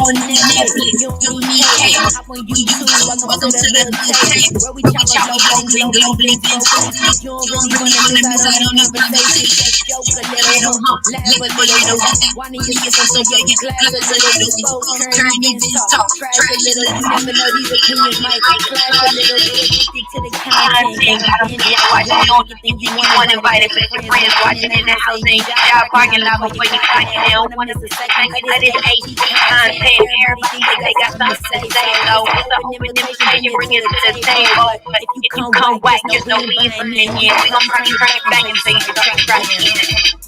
don't need Netflix, you don't need cable. Hop on YouTube, welcome to the Tate, where we chop up globally, focus. You don't really wanna miss out on the conversation. Joke a little, laugh a little, why need you skip so you glass a little, folks turn events talk, trash a little. You never know these opinions might clash a little. Get addicted to the content, binge watch, you don't think you want to invite it with your friends, watching in the housing, job parking lot before you find it. They don't want us a second, but it's HD content. Everybody think they got something to say, so it's an open invitation, bring it to the table. But if you come whack, just know we ain't buying in. We gon' turn it back and say you try again.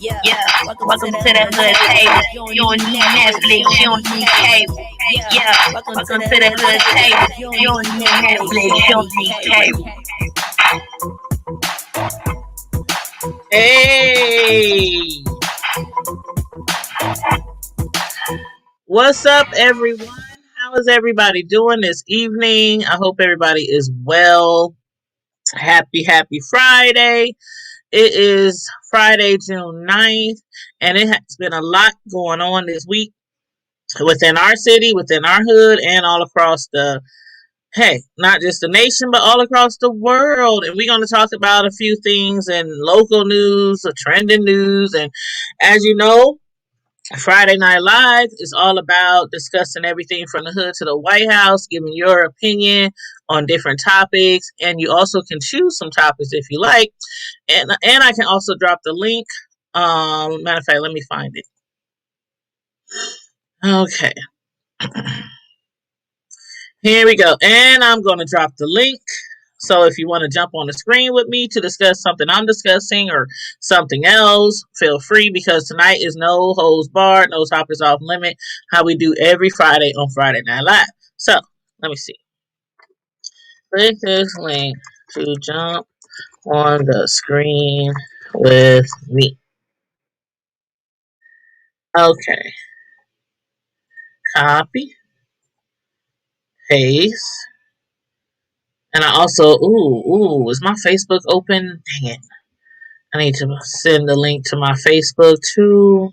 Yeah, welcome to the hood table. You don't need Netflix, you don't need cable. Yeah, welcome to the hood table. You don't need Netflix, you don't need cable. Hey, what's up, everyone? How is everybody doing this evening? I hope everybody is well. Happy Friday. It is Friday, June 9th, and it has been a lot going on this week within our city, within our hood, and all across not just the nation, but all across the world. And we're going to talk about a few things in local news, trending news. And as you know, Friday Night Live is all about discussing everything from the hood to the White House, giving your opinion on different topics. And you also can choose some topics if you like. And I can also drop the link. Matter of fact, let me find it. Okay. Here we go. And I'm going to drop the link. So if you want to jump on the screen with me to discuss something I'm discussing or something else, feel free, because tonight is no holds barred, no topics off limit, how we do every Friday on Friday Night Live. So let me see. Click this link to jump on the screen with me. Okay. Copy. Paste. And I also, is my Facebook open? Dang it. I need to send the link to my Facebook too,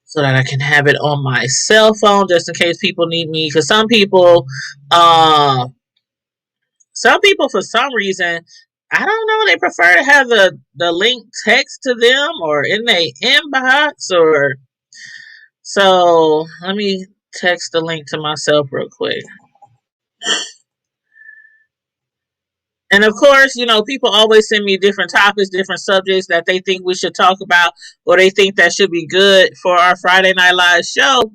so that I can have it on my cell phone just in case people need me. Because some people for some reason, I don't know, they prefer to have the link text to them or in their inbox or. So let me text the link to myself real quick. And of course, you know, people always send me different topics, different subjects that they think we should talk about or they think that should be good for our Friday Night Live show.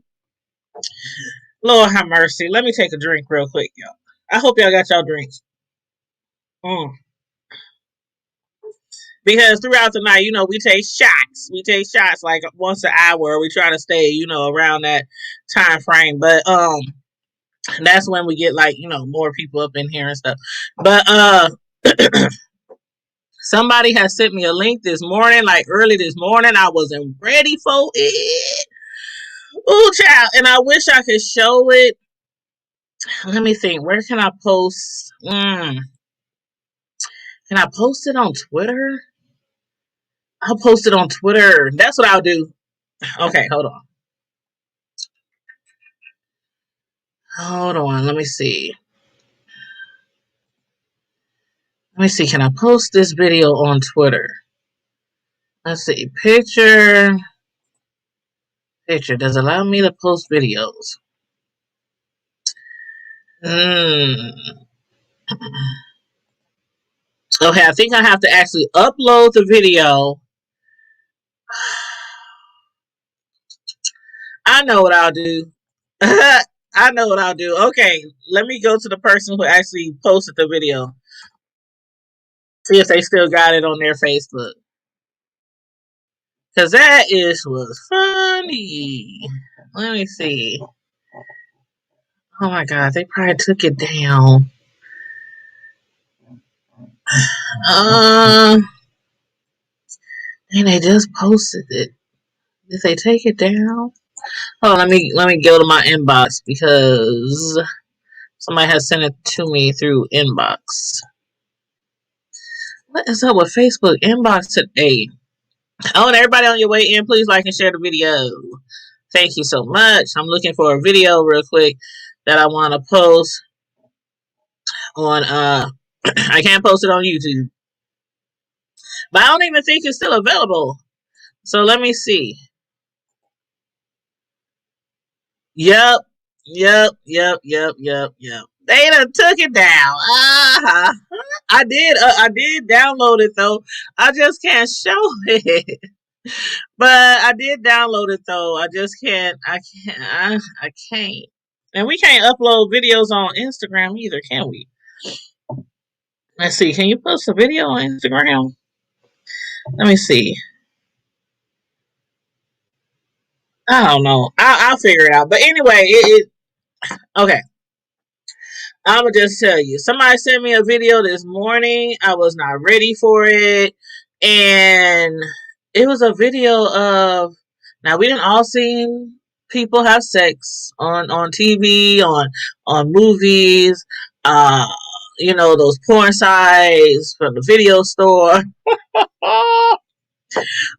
Lord have mercy. Let me take a drink real quick, y'all. I hope y'all got y'all drinks. Because throughout the night, you know, we take shots. We take shots like once an hour. We try to stay, you know, around that time frame. But that's when we get like, you know, more people up in here and stuff. But somebody has sent me a link this morning, like early this morning. I wasn't ready for it. Ooh, child. And I wish I could show it. Let me think. Where can I post? Can I post it on Twitter? I'll post it on Twitter. That's what I'll do. Okay, hold on. Let me see. Can I post this video on Twitter? Let's see. Picture. Does it allow me to post videos? Okay, I think I have to actually upload the video. I know what I'll do. I know what I'll do. Okay, let me go to the person who actually posted the video. See if they still got it on their Facebook. Because that was funny. Let me see. Oh my God, they probably took it down. And they just posted it. Did they take it down? Oh, let me go to my inbox because somebody has sent it to me through inbox. What is up with Facebook inbox today? Oh, and everybody on your way in, please like and share the video. Thank you so much. I'm looking for a video real quick that I want to post on I can't post it on YouTube. But I don't even think it's still available. So let me see. Yep. Yep. They done took it down. Uh-huh. I did download it though. I just can't show it. But I did download it though. I just can't. I can't. And we can't upload videos on Instagram either, can we? Let's see. Can you post a video on Instagram? Let me see. I don't know. I'll figure it out. But anyway, okay. I'm gonna just tell you. Somebody sent me a video this morning. I was not ready for it, and it was a video of. Now we didn't all seen people have sex on TV, on movies. Uh, those porn sites from the video store.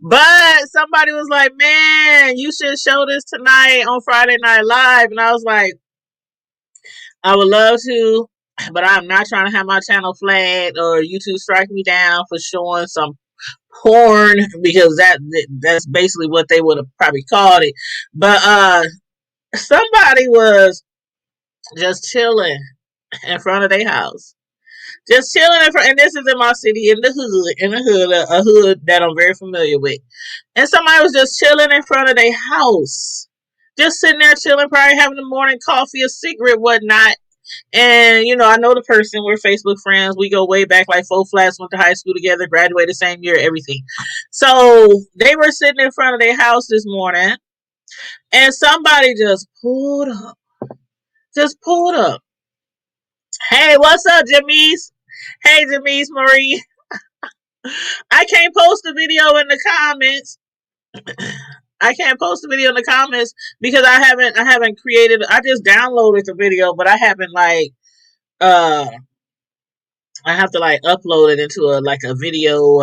But somebody was like, "Man, you should show this tonight on Friday Night Live," and I was like, I would love to, but I'm not trying to have my channel flagged or YouTube strike me down for showing some porn because that's basically what they would have probably called it. But somebody was just chilling in front of their house. Just chilling in front, and this is in my city, a hood that I'm very familiar with. And somebody was just chilling in front of their house. Just sitting there chilling, probably having a morning coffee, a cigarette, whatnot. And, I know the person. We're Facebook friends. We go way back, like four flats, went to high school together, graduated same year, everything. So they were sitting in front of their house this morning, and somebody just pulled up. Just pulled up. Hey, what's up, Jamise? Hey, Jamise Marie. I can't post a video in the comments. I can't post a video in the comments because I haven't created. I just downloaded the video, but I haven't uh I have to upload it into a video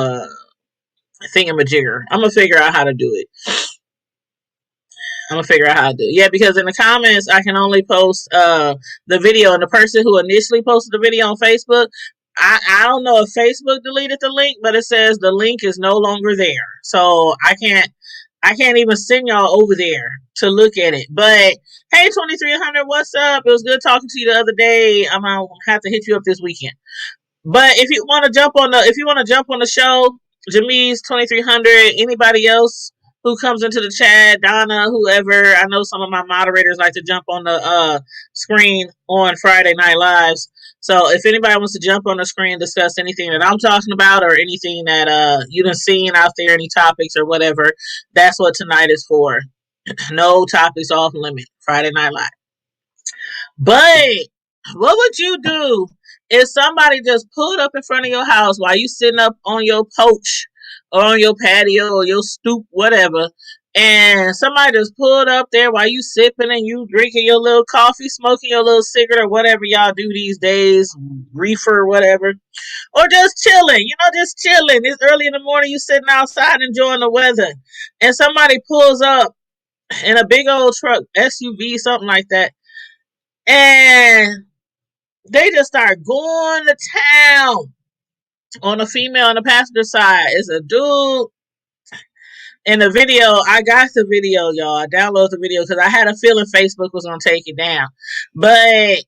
thingamajigger. I'm gonna figure out how to do it. Yeah, because in the comments I can only post the video, and the person who initially posted the video on Facebook, I don't know if Facebook deleted the link, but it says the link is no longer there. So I can't even send y'all over there to look at it. But hey, 2300, what's up? It was good talking to you the other day. I'm gonna have to hit you up this weekend. But if you want to jump on the show, Jamise 2300, anybody else who comes into the chat, Donna, whoever, I know some of my moderators like to jump on the screen on Friday Night Lives. So if anybody wants to jump on the screen and discuss anything that I'm talking about or anything that you done seen out there, any topics or whatever, that's what tonight is for. No topics off limit. Friday Night Live. But what would you do if somebody just pulled up in front of your house while you sitting up on your porch or on your patio or your stoop, whatever, and somebody just pulled up there while you sipping and you drinking your little coffee, smoking your little cigarette or whatever y'all do these days, reefer or whatever, or just chilling, just chilling. It's early in the morning, you sitting outside enjoying the weather, and somebody pulls up in a big old truck, SUV, something like that, and they just start going to town on a female on the passenger side. It's a dude in the video. I got the video, y'all. I downloaded the video because I had a feeling Facebook was going to take it down. But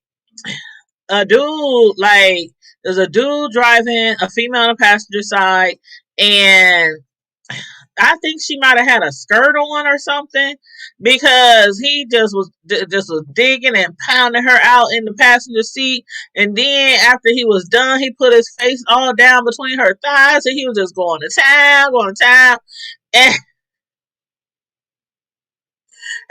a dude, there's a dude driving a female on the passenger side, and I think she might have had a skirt on or something because he just was digging and pounding her out in the passenger seat. And then after he was done, he put his face all down between her thighs, and he was just going to town.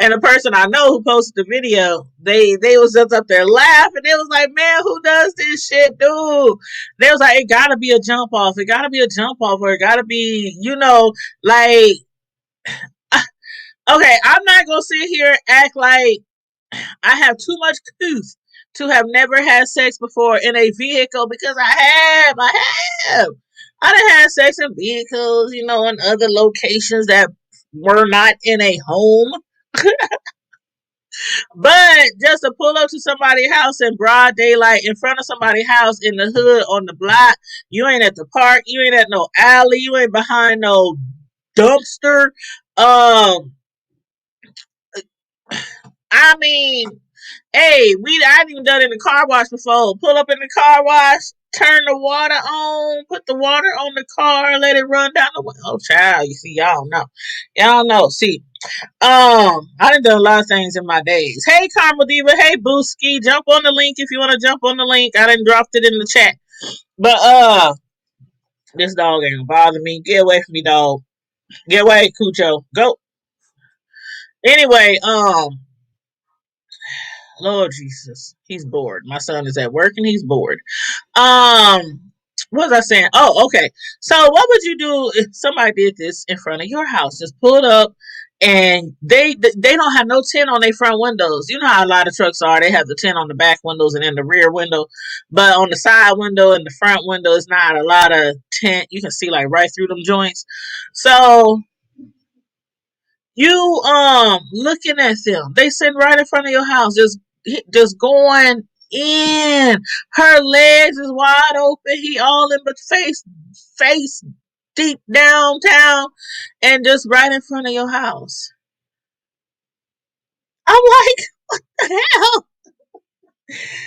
And the person I know who posted the video, they was just up there laughing. They was like, "Man, who does this shit, dude?" They was like, "It gotta be a jump off. It gotta be a jump off, or it gotta be, like." Okay, I'm not gonna sit here and act like I have too much couth to have never had sex before in a vehicle because I have. I done had sex in vehicles, in other locations that were not in a home. But just to pull up to somebody's house in broad daylight, in front of somebody's house in the hood on the block, you ain't at the park, you ain't at no alley, you ain't behind no dumpster. Um, I mean, hey, I ain't even done it in the car wash before. Pull up in the car wash, turn the water on, put the water on the car, let it run down the way. Oh, child, you see, y'all know. See, I done a lot of things in my days. Hey, Karma Diva. Hey, Booski. Jump on the link if you want to jump on the link. I done dropped it in the chat. But, this dog ain't gonna bother me. Get away from me, dog. Get away, Cucho. Go. Anyway, Lord Jesus. He's bored. My son is at work and he's bored. Um, what was I saying? Oh, okay. So what would you do if somebody did this in front of your house? Just pulled up and they don't have no tint on their front windows. You know how a lot of trucks are. They have the tint on the back windows and in the rear window. But on the side window and the front window is not a lot of tint. You can see like right through them joints. So you looking at them. They sitting right in front of your house, just going in. Her legs is wide open. He all in but face deep downtown and just right in front of your house. I'm like, what the hell?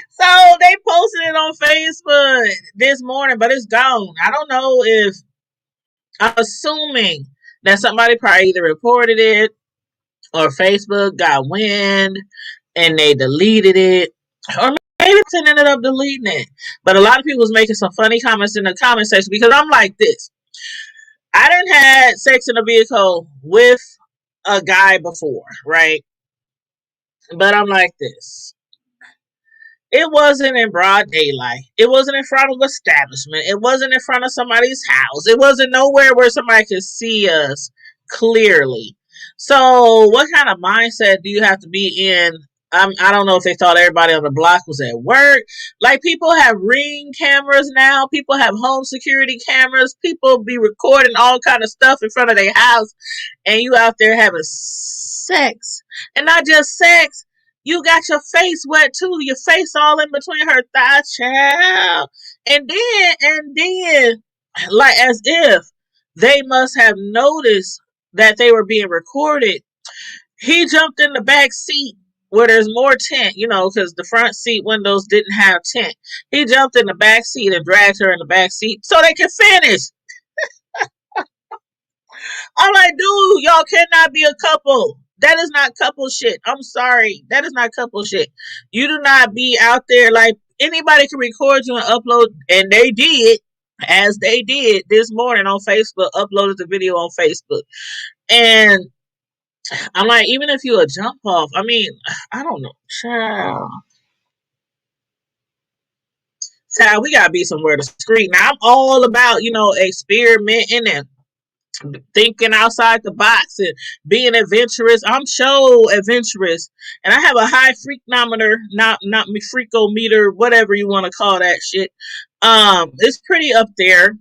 So they posted it on Facebook this morning, but it's gone. I don't know if I'm assuming that somebody probably either reported it or Facebook got wind and they deleted it, or maybe they ended up deleting it. But a lot of people was making some funny comments in the comment section because I'm like this. I didn't had sex in a vehicle with a guy before, right? But I'm like this. It wasn't in broad daylight. It wasn't in front of an establishment. It wasn't in front of somebody's house. It wasn't nowhere where somebody could see us clearly. So, what kind of mindset do you have to be in? I don't know if they thought everybody on the block was at work. Like, people have Ring cameras now. People have home security cameras. People be recording all kind of stuff in front of their house. And you out there having sex. And not just sex. You got your face wet too. Your face all in between her thigh, child. And then, like as if they must have noticed that they were being recorded. He jumped in the back seat where there's more tent, because the front seat windows didn't have tent. He jumped in the back seat and dragged her in the back seat so they could finish. I'm like, dude, y'all cannot be a couple. That is not couple shit. I'm sorry. That is not couple shit. You do not be out there like anybody can record you and upload, and they did, as they did this morning on Facebook, uploaded the video on Facebook. And I'm like, even if you a jump off, I mean, I don't know. Child, we gotta be somewhere discreet. Now I'm all about, experimenting and thinking outside the box and being adventurous. I'm so adventurous, and I have a high freakometer, not me freakometer, whatever you want to call that shit. It's pretty up there,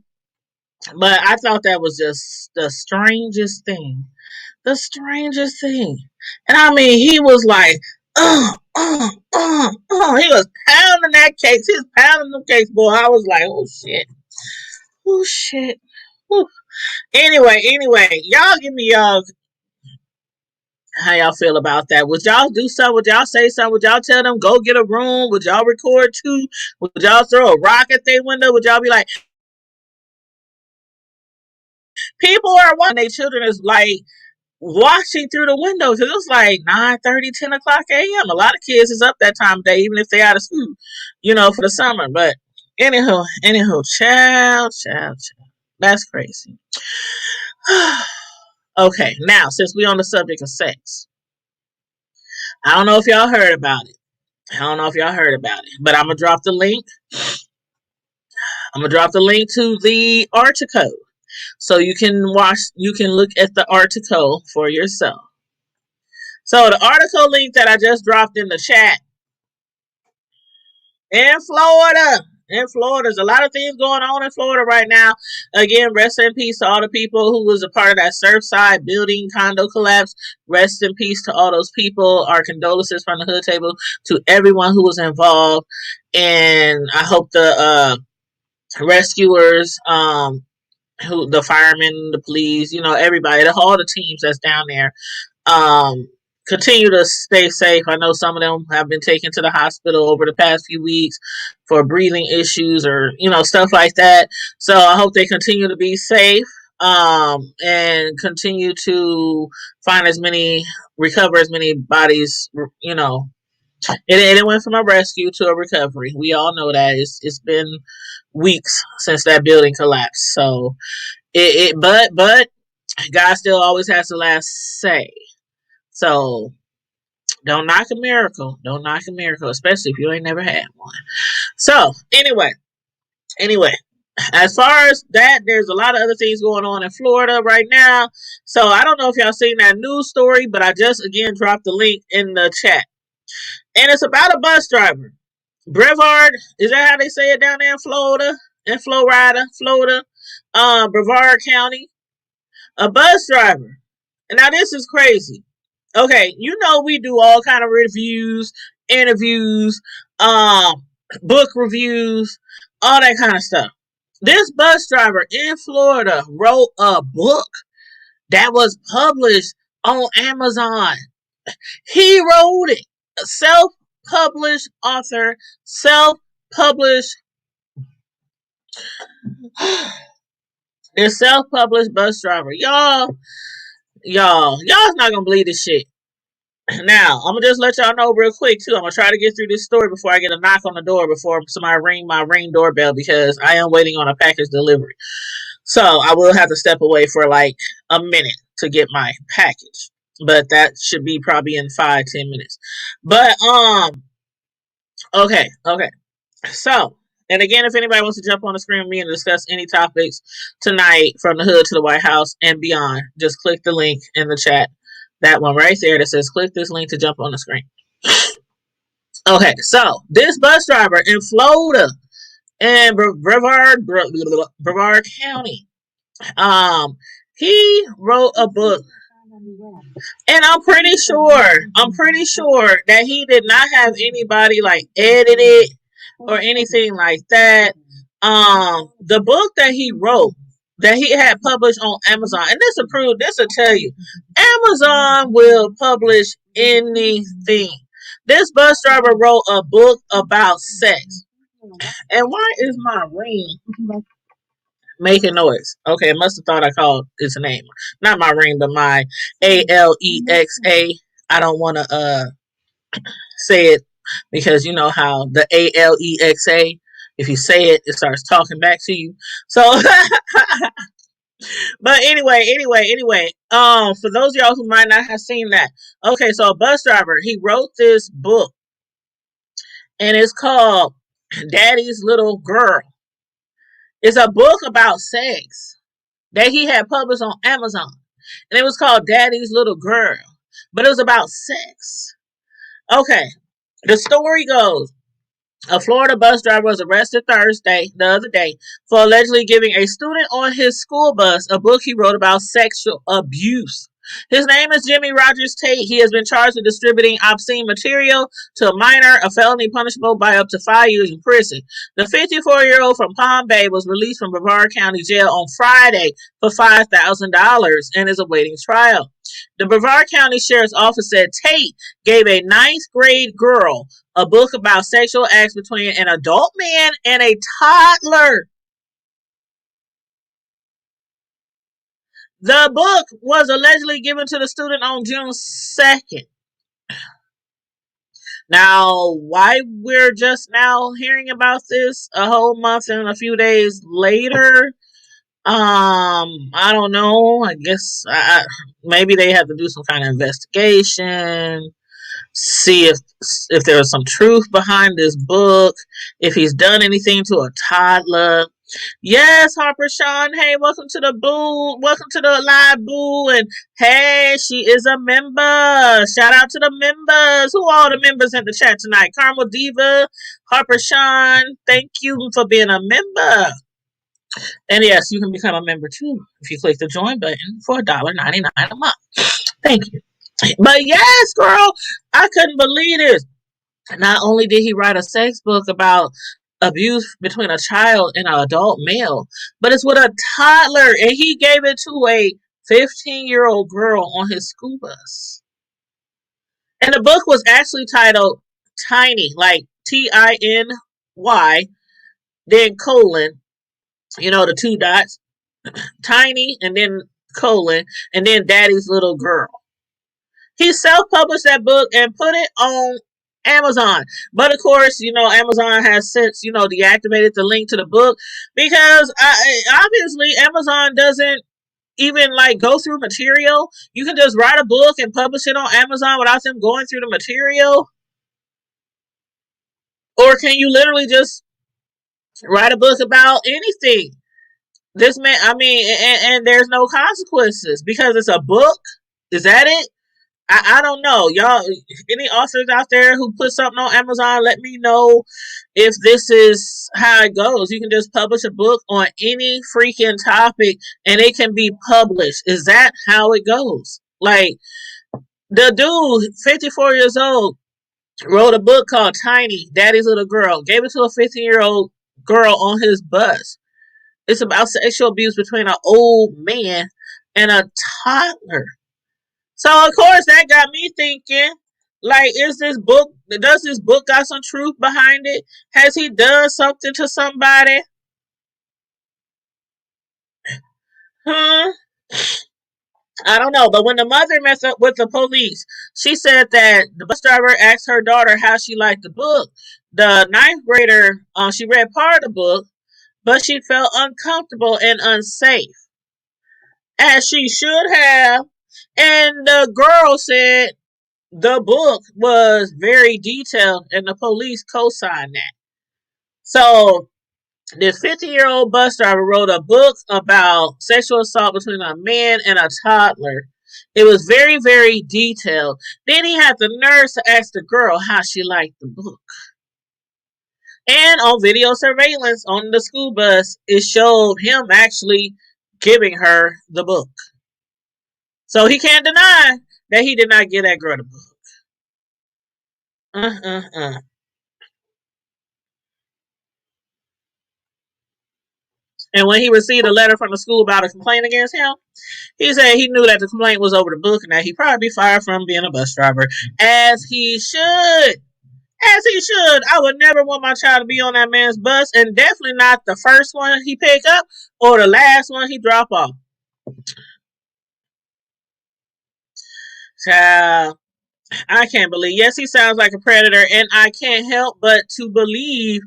but I thought that was just the strangest thing. The strangest thing. And I mean, he was like, he was pounding that cakes. He was pounding them cakes, boy. I was like, oh shit. Oh shit. Whew. Anyway, y'all give me how y'all feel about that. Would y'all do something? Would y'all say something? Would y'all tell them go get a room? Would y'all record too? Would y'all throw a rock at their window? Would y'all be like, people are watching their children is like watching through the windows? Because it's like 9:30, 10 o'clock a.m. A lot of kids is up that time of day, even if they out of school, for the summer. But anywho, child. That's crazy. Okay, now since we on the subject of sex, I don't know if y'all heard about it. But I'm gonna drop the link. I'm gonna drop the link to the article, so you can look at the article for yourself. So the article link that I just dropped in the chat, in Florida, in Florida. There's a lot of things going on in Florida right now. Again, rest in peace to all the people who was a part of that Surfside building condo collapse. Rest in peace to all those people. Our condolences from the hood table to everyone who was involved. And I hope the rescuers, who the firemen, the police, everybody, all the teams that's down there, um, continue to stay safe. I know some of them have been taken to the hospital over the past few weeks for breathing issues or stuff like that. So I hope they continue to be safe, and continue to find recover as many bodies. It went from a rescue to a recovery. We all know that it's been weeks since that building collapsed. So but God still always has the last say. So don't knock a miracle. Don't knock a miracle, especially if you ain't never had one. So anyway, as far as that, there's a lot of other things going on in Florida right now. So I don't know if y'all seen that news story, but I just again dropped the link in the chat. And it's about a bus driver. Brevard, is that how they say it down there in Florida? In Florida. Brevard County. A bus driver. And now this is crazy. Okay, we do all kind of reviews, interviews, book reviews, all that kind of stuff. This bus driver in Florida wrote a book that was published on Amazon. He wrote it. A self-published author, self-published this self-published bus driver. Y'all's not gonna believe this shit. Now, I'm gonna just let y'all know real quick too. I'm gonna try to get through this story before I get a knock on the door, before somebody ring my Ring doorbell, because I am waiting on a package delivery. So I will have to step away for like a minute to get my package. But that should be probably in 5-10 minutes. But okay. So, and again, if anybody wants to jump on the screen with me and discuss any topics tonight from the hood to the White House and beyond, just click the link in the chat. That one right there that says click this link to jump on the screen. Okay, so this bus driver in Florida, in Brevard County, he wrote a book. And I'm pretty sure that he did not have anybody like edit it or anything like that. The book that he wrote, that he had published on Amazon, and this will tell you, Amazon will publish anything. This bus driver wrote a book about sex. And why is my ring making noise? Okay, must have thought I called its name. Not my ring, but my Alexa. I don't want to say it, because you know how the Alexa, if you say it, it starts talking back to you. So but anyway, for those of y'all who might not have seen that, okay, so a bus driver, he wrote this book, and it's called Daddy's Little Girl. It's a book about sex that he had published on Amazon, and it was called Daddy's Little Girl, but it was about sex. Okay, the story goes, a Florida bus driver was arrested the other day, for allegedly giving a student on his school bus a book he wrote about sexual abuse. His name is Jimmy Rogers Tate. He has been charged with distributing obscene material to a minor, a felony punishable by up to 5 years in prison. The 54-year-old from Palm Bay was released from Brevard County Jail on Friday for $5,000 and is awaiting trial. The Brevard County Sheriff's Office said Tate gave a 9th grade girl a book about sexual acts between an adult man and a toddler. The book was allegedly given to the student on June 2nd. Now, why we're just now hearing about this a whole month and a few days later, I don't know. I guess maybe they have to do some kind of investigation, see if there was some truth behind this book, if he's done anything to a toddler. Yes, Harper Sean. Hey, welcome to the boo. Welcome to the live boo. And hey, she is a member. Shout out to the members. Who are all the members in the chat tonight? Carmel Diva, Harper Sean. Thank you for being a member. And yes, you can become a member too if you click the join button for $1.99 a month. Thank you. But yes, girl, I couldn't believe this. Not only did he write a sex book about abuse between a child and an adult male, but it's with a toddler, and he gave it to a 15-year-old girl on his school bus. And the book was actually titled Tiny, like Tiny, then colon, the two dots, Tiny, and then colon, and then Daddy's Little Girl. He self-published that book and put it on Amazon. But of course, Amazon has since, deactivated the link to the book because obviously Amazon doesn't even like go through material. You can just write a book and publish it on Amazon without them going through the material. Or can you literally just write a book about anything? This man, and there's no consequences because it's a book. Is that it? I don't know. Y'all, any authors out there who put something on Amazon, let me know if this is how it goes. You can just publish a book on any freaking topic and it can be published. Is that how it goes? Like, the dude, 54 years old, wrote a book called Tiny, Daddy's Little Girl, gave it to a 15-year-old girl on his bus. It's about sexual abuse between an old man and a toddler. So of course that got me thinking, like, does this book got some truth behind it? Has he done something to somebody? Huh? I don't know. But when the mother messed up with the police, she said that the bus driver asked her daughter how she liked the book. The ninth grader, she read part of the book, but she felt uncomfortable and unsafe, as she should have. And the girl said the book was very detailed and the police co-signed that. So this 50-year-old bus driver wrote a book about sexual assault between a man and a toddler. It was very, very detailed. Then he had the nerve to ask the girl how she liked the book. And on video surveillance on the school bus, it showed him actually giving her the book. So he can't deny that he did not give that girl the book. And when he received a letter from the school about a complaint against him, he said he knew that the complaint was over the book and that he'd probably be fired from being a bus driver. As he should. As he should. I would never want my child to be on that man's bus, and definitely not the first one he pick up or the last one he drop off. Child, I can't believe. Yes, he sounds like a predator, and I can't help but to believe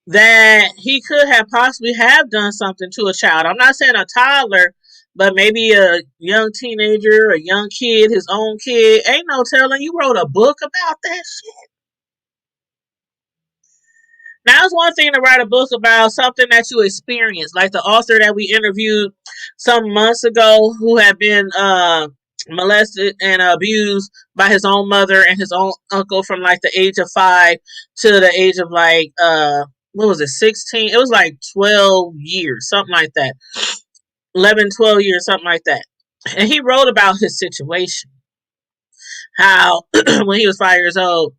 that he could have possibly have done something to a child. I'm not saying a toddler, but maybe a young teenager, a young kid, his own kid. Ain't no telling. You wrote a book about that shit. Now, it's one thing to write a book about something that you experienced, like the author that we interviewed some months ago who had been molested and abused by his own mother and his own uncle from like the age of 5 to the age of like what was it, 16? It was like 12 years, something like that. 11, 12 years, something like that. And he wrote about his situation. How when he was 5 years old,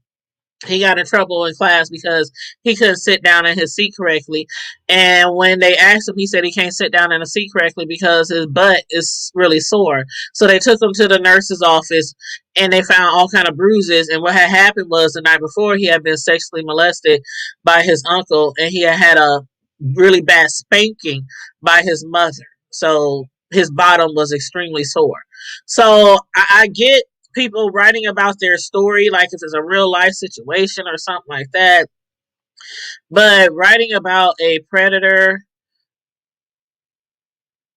he got in trouble in class because he couldn't sit down in his seat correctly. And when they asked him, he said he can't sit down in a seat correctly because his butt is really sore. So they took him to the nurse's office and they found all kind of bruises. And what had happened was the night before he had been sexually molested by his uncle, and he had a really bad spanking by his mother. So his bottom was extremely sore. So I get people writing about their story, like if it's a real life situation or something like that. But writing about a predator,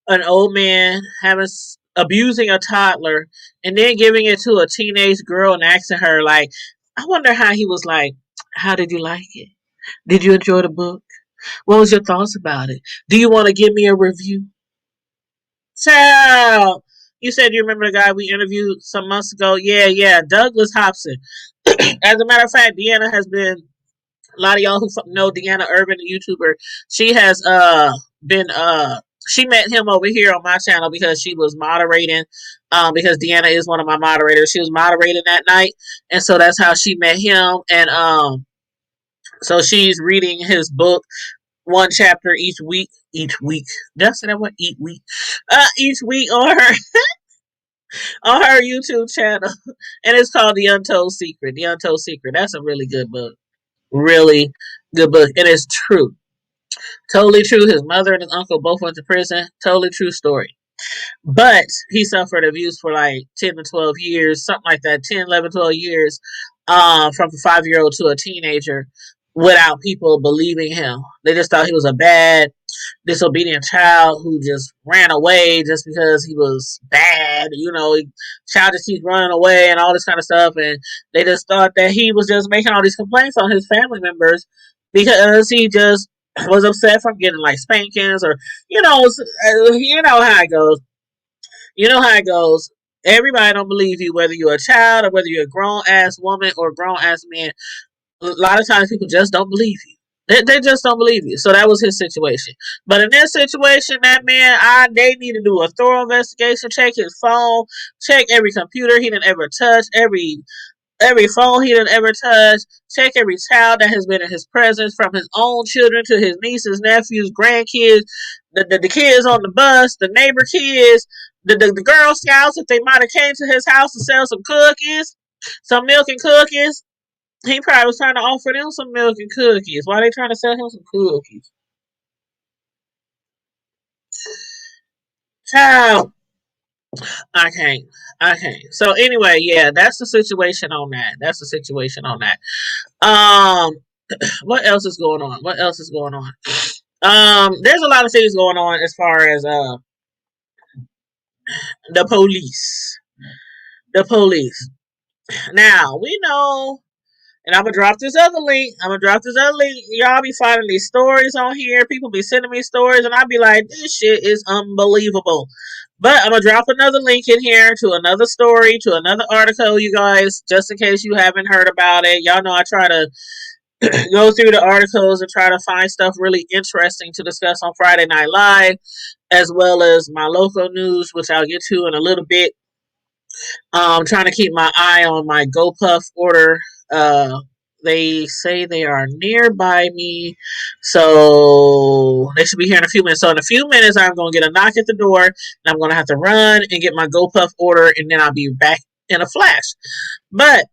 an old man abusing a toddler, and then giving it to a teenage girl and asking her, like, I wonder how he was like, how did you like it? Did you enjoy the book? What was your thoughts about it? Do you want to give me a review? Child, you said you remember the guy we interviewed some months ago? Yeah, yeah, Douglas Hobson. As a matter of fact, Deanna has been, a lot of y'all who know Deanna Urban, the YouTuber, she has been she met him over here on my channel because she was moderating, because Deanna is one of my moderators. She was moderating that night, and so that's how she met him. And so she's reading his book, one chapter each week. Each week. Did I say that one? Each week. Each week on her YouTube channel, and it's called The Untold Secret. The Untold Secret. That's a really good book. Really good book, and it's true. Totally true. His mother and his uncle both went to prison. Totally true story. But he suffered abuse for like 10 to 12 years, something like that, 10, 11, 12 years, from a 5-year-old to a teenager without people believing him. They just thought he was a bad, disobedient child who just ran away just because he was bad. Child just keeps running away and all this kind of stuff. And they just thought that he was just making all these complaints on his family members because he just was upset from getting like spankings or, you know how it goes. You know how it goes. Everybody don't believe you, whether you're a child or whether you're a grown ass woman or a grown ass man. A lot of times people just don't believe you. They just don't believe you. So that was his situation. But in this situation, that man, they need to do a thorough investigation, check his phone, check every computer he didn't ever touch, every phone he done ever touched, check every child that has been in his presence, from his own children to his nieces, nephews, grandkids, the kids on the bus, the neighbor kids, the Girl Scouts, if they might have came to his house to sell some cookies, some milk and cookies. He probably was trying to offer them some milk and cookies. Why are they trying to sell him some cookies? Child, I can't. I can't. So anyway, yeah, that's the situation on that. That's the situation on that. Um, what else is going on? What else is going on? There's a lot of things going on as far as the police. The police. Now we know, and I'm gonna drop this other link. Y'all be finding these stories on here. People be sending me stories, and I be like, this shit is unbelievable. But I'm gonna drop another link in here to another story, to another article, you guys, just in case you haven't heard about it. Y'all know I try to go through the articles and try to find stuff really interesting to discuss on Friday Night Live, as well as my local news, which I'll get to in a little bit. Trying to keep my eye on my GoPuff order. They say they are nearby me, so they should be here in a few minutes. So in a few minutes, I'm going to get a knock at the door, and I'm going to have to run and get my GoPuff order, and then I'll be back in a flash. But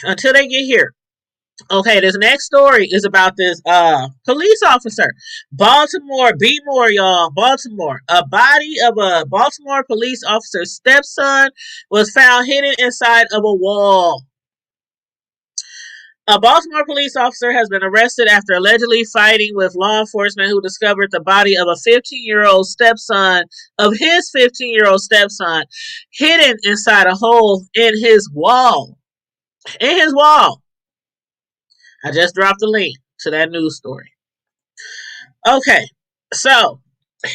until they get here, okay, this next story is about this police officer. Baltimore, be more, y'all. Baltimore. A body of a Baltimore police officer's stepson was found hidden inside of a wall. A Baltimore police officer has been arrested after allegedly fighting with law enforcement who discovered the body of a 15-year-old stepson, of his 15-year-old stepson, hidden inside a hole in his wall. In his wall. I just dropped the link to that news story. Okay, so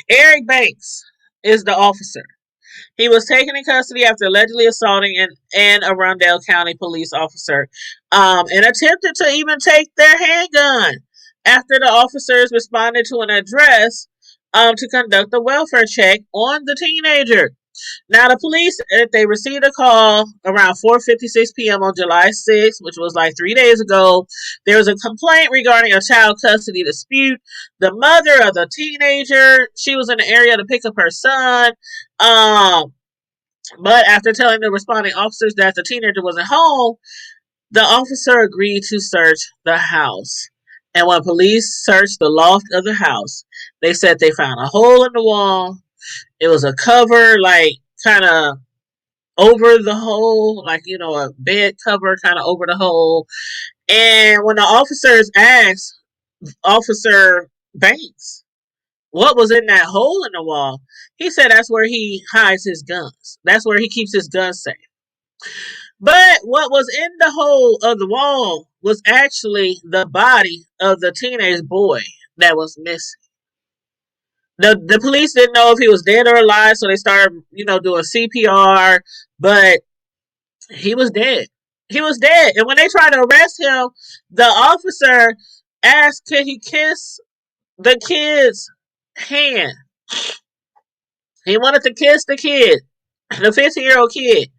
Eric Banks is the officer. He was taken in custody after allegedly assaulting an Arundel County police officer, and attempted to even take their handgun after the officers responded to an address to conduct a welfare check on the teenager. Now, the police, they received a call around 4:56 p.m. on July 6th, which was like 3 days ago. There was a complaint regarding a child custody dispute. The mother of the teenager, she was in the area to pick up her son. But after telling the responding officers that the teenager wasn't home, the officer agreed to search the house. And when police searched the loft of the house, they said they found a hole in the wall. It was a cover, like, kind of over the hole, like, a bed cover kind of over the hole. And when the officers asked Officer Banks what was in that hole in the wall, he said that's where he hides his guns. That's where he keeps his guns safe. But what was in the hole of the wall was actually the body of the teenage boy. that was missing. The police didn't know if he was dead or alive, so they started, doing CPR, but he was dead. He was dead. And when they tried to arrest him, the officer asked, could he kiss the kid's hand? He wanted to kiss the kid, the 15-year-old kid.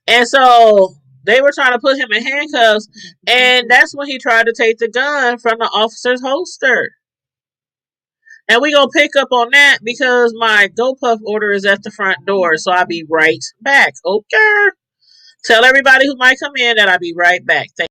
And so they were trying to put him in handcuffs. And that's when he tried to take the gun from the officer's holster. And we gonna pick up on that because my GoPuff order is at the front door. So I'll be right back. Okay. Tell everybody who might come in that I'll be right back. Thank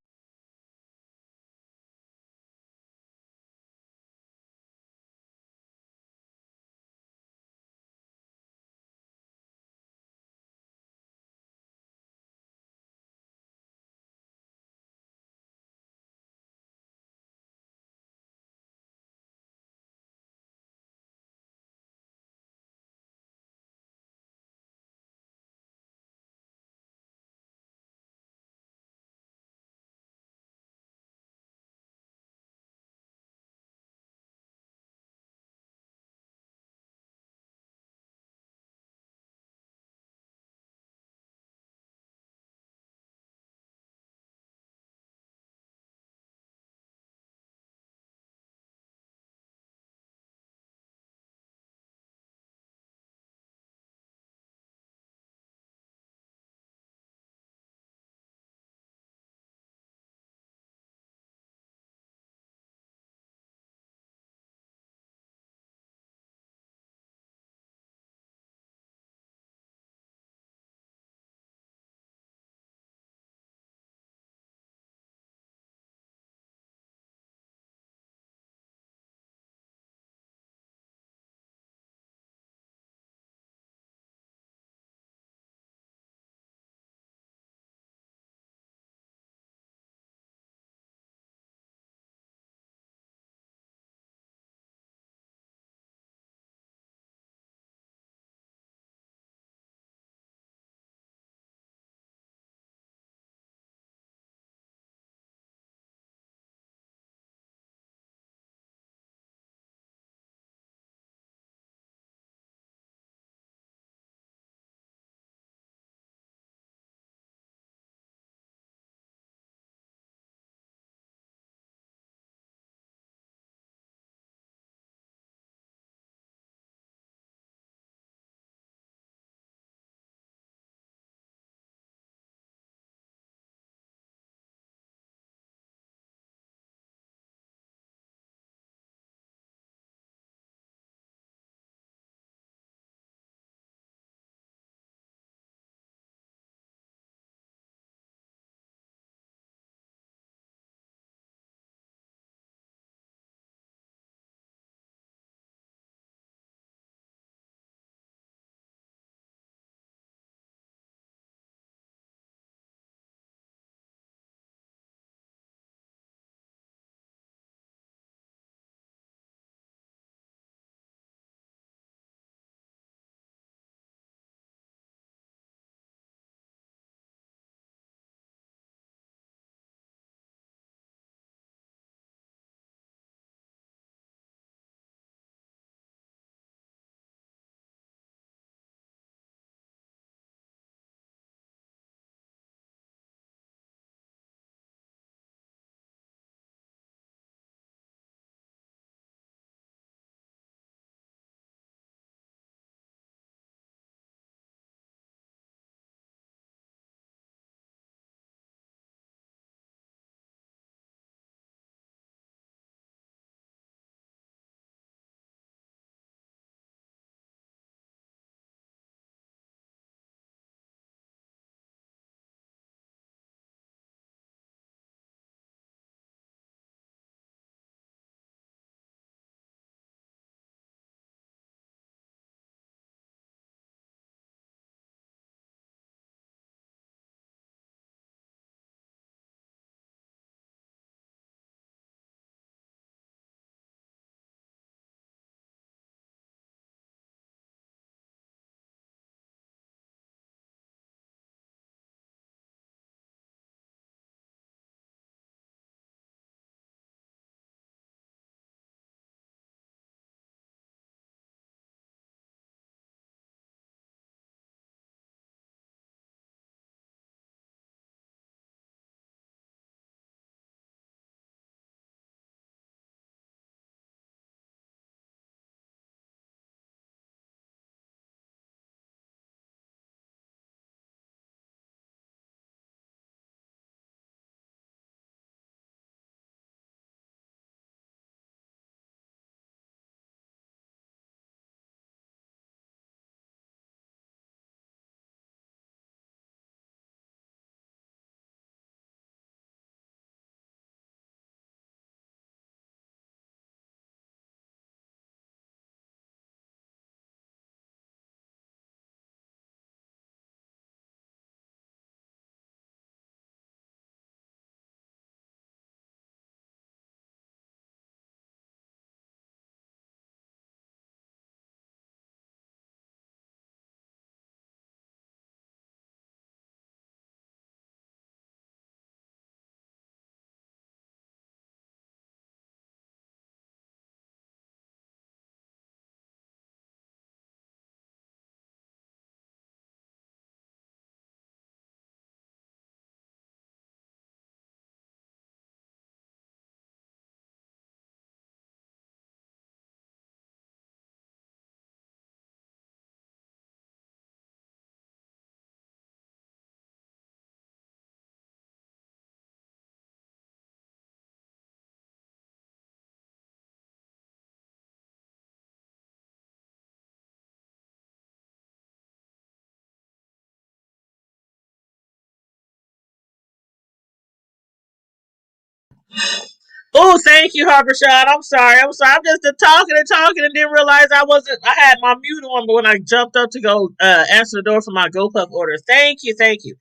Oh, thank you, Harper Shot. I'm sorry. I'm sorry. I'm just talking and talking and didn't realize I wasn't. I had my mute on, but when I jumped up to go answer the door for my GoPuff order, thank you, thank you,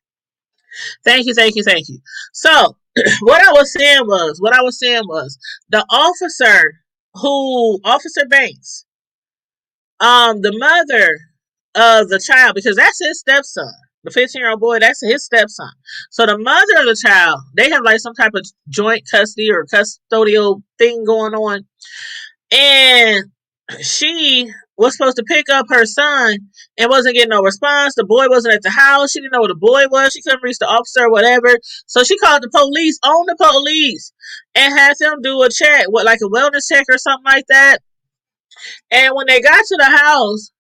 thank you, thank you, thank you. So, what I was saying was, the officer Officer Banks, the mother of the child, because that's his stepson. The 15-year-old boy, that's his stepson. So the mother of the child, they have like some type of joint custody or custodial thing going on. And she was supposed to pick up her son and wasn't getting no response. The boy wasn't at the house. She didn't know where the boy was. She couldn't reach the officer or whatever. So she called the police on the police and had them do a check, what, like a wellness check or something like that. And when they got to the house,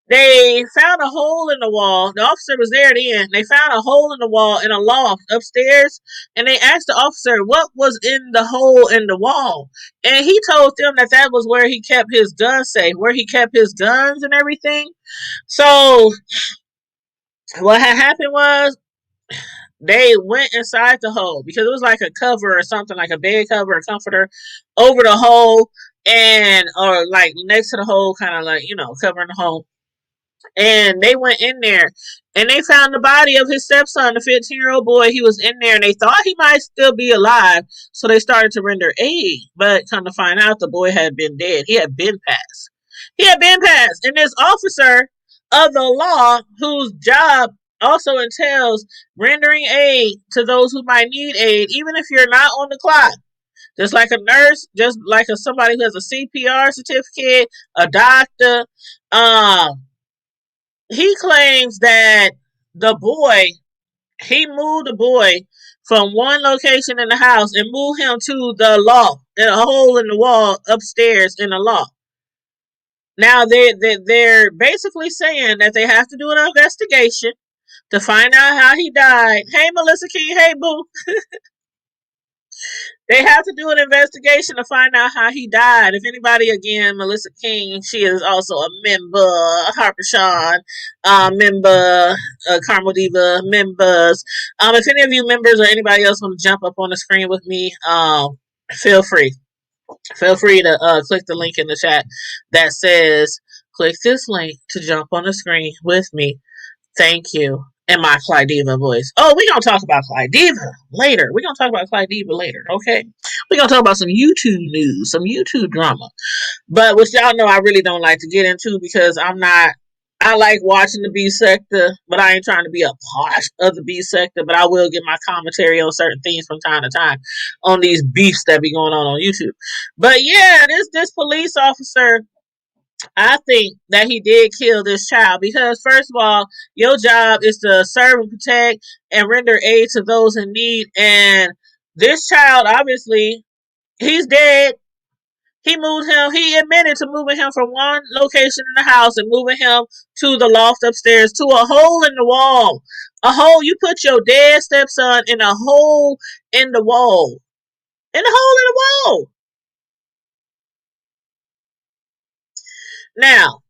they found a hole in the wall. The officer was there then. They found a hole in the wall in a loft upstairs. And they asked the officer what was in the hole in the wall. And he told them that that was where he kept his gun safe, where he kept his guns and everything. So what had happened was they went inside the hole because it was like a cover or something, like a bed cover or comforter over the hole, and or like next to the hole, kind of like, covering the hole. And they went in there and they found the body of his stepson, the 15-year-old boy. He was in there and they thought he might still be alive. So they started to render aid. But come to find out, the boy had been dead. He had been passed. He had been passed. And this officer of the law, whose job also entails rendering aid to those who might need aid, even if you're not on the clock. Just like a nurse, just like somebody who has a CPR certificate, a doctor, he claims that the boy, he moved the boy from one location in the house and moved him to the loft, in a hole in the wall upstairs in the loft. Now they're basically saying that they have to do an investigation to find out how he died. Hey, Melissa King. Hey, boo. They have to do an investigation to find out how he died. If anybody, again, Melissa King, she is also a member, Harper Sean, member, Carmel Diva, members. If any of you members or anybody else want to jump up on the screen with me, feel free. Feel free to click the link in the chat that says, click this link to jump on the screen with me. Thank you. In my Clyde Diva voice. Oh, we're going to talk about Clyde Diva later. We're going to talk about Clyde Diva later, okay? We're going to talk about some YouTube news, some YouTube drama. But which y'all know I really don't like to get into because I like watching the B sector, but I ain't trying to be a part of the B sector, but I will give my commentary on certain things from time to time on these beefs that be going on YouTube. But yeah, this police officer, I think that he did kill this child because, first of all, your job is to serve and protect and render aid to those in need. And this child, obviously, he's dead. He moved him. He admitted to moving him from one location in the house and moving him to the loft upstairs to a hole in the wall. A hole. You put your dead stepson in a hole in the wall. In a hole in the wall. Now,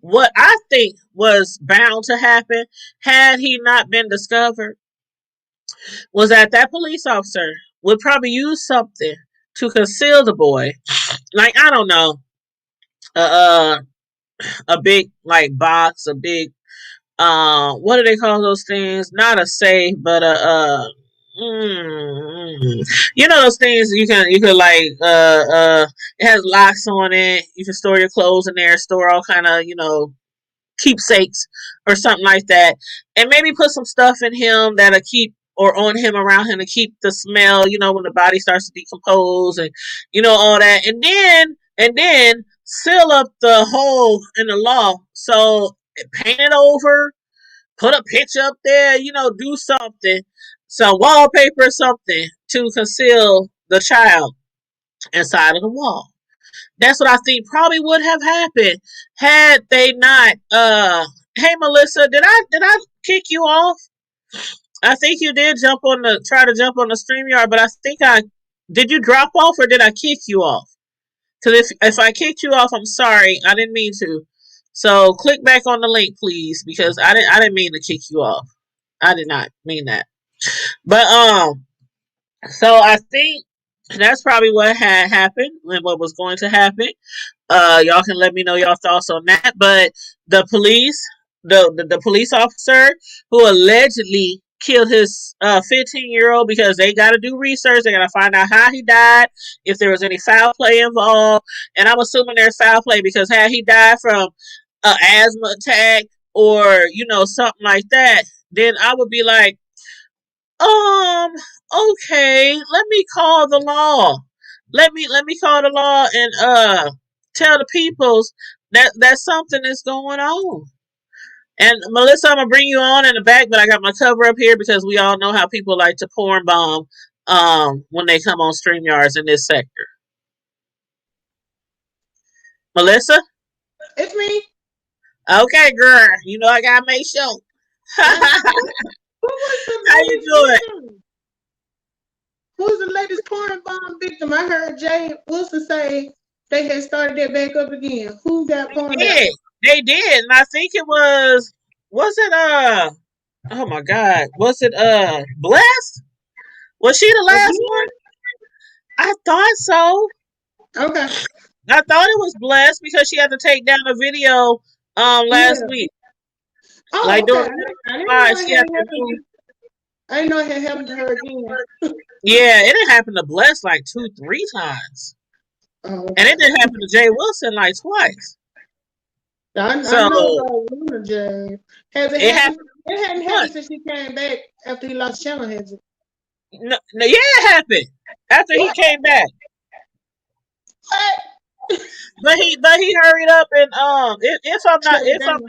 what I think was bound to happen had he not been discovered was that police officer would probably use something to conceal the boy. Like, I don't know, uh, a big like box, a big what do they call those things? Not a safe, but you know those things you can like it has locks on it. You can store your clothes in there, store all kind of keepsakes or something like that, and maybe put some stuff in him that'll keep or on him around him to keep the smell. When the body starts to decompose and all that, and then seal up the hole in the loft. So paint it over, put a picture up there. Do something, some wallpaper or something to conceal the child inside of the wall. That's what I think probably would have happened had they not. Hey Melissa, did I kick you off? I think you did try to jump on the StreamYard, but I think I did. You drop off or did I kick you off? Because if I kicked you off, I'm sorry, I didn't mean to. So click back on the link, please, because I didn't mean to kick you off. I did not mean that. But so I think that's probably what had happened and what was going to happen. Y'all can let me know your thoughts on that. But the police, the police officer who allegedly killed his 15-year-old, because they got to do research. They got to find out how he died, if there was any foul play involved. And I'm assuming there's foul play, because had he died from an asthma attack or something like that, then I would be like, okay, let me call the law. Let me call the law and tell the peoples that something is going on. And Melissa, I'm gonna bring you on in the back, but I got my cover up here because we all know how people like to porn bomb when they come on StreamYards in this sector. Melissa? It's me. Okay, girl. You know I gotta make sure. Who How was the you latest doing? victim? Who's the latest porn bomb victim? I heard Jay Wilson say they had started that back up again. Who got porn bomb? Yeah, they did, and I think it was it oh my god, was it Blessed? Was she the last one? Again? I thought so. Okay. I thought it was Blessed because she had to take down a video last Yeah. week. Oh, Like okay. during I didn't know live, it she had had to happened. do. I didn't know it had happened to her again. Yeah, it didn't happen to Blessed like 2, 3 times, Oh, and okay. it didn't happen to Jay Wilson like twice. I So know about Luna Jay. Has it it happened? happened It hadn't happened once. since she came back after he lost channel, has it? No, no, yeah, it happened after he What? came back. What? But he hurried up and if I'm not Shut it down.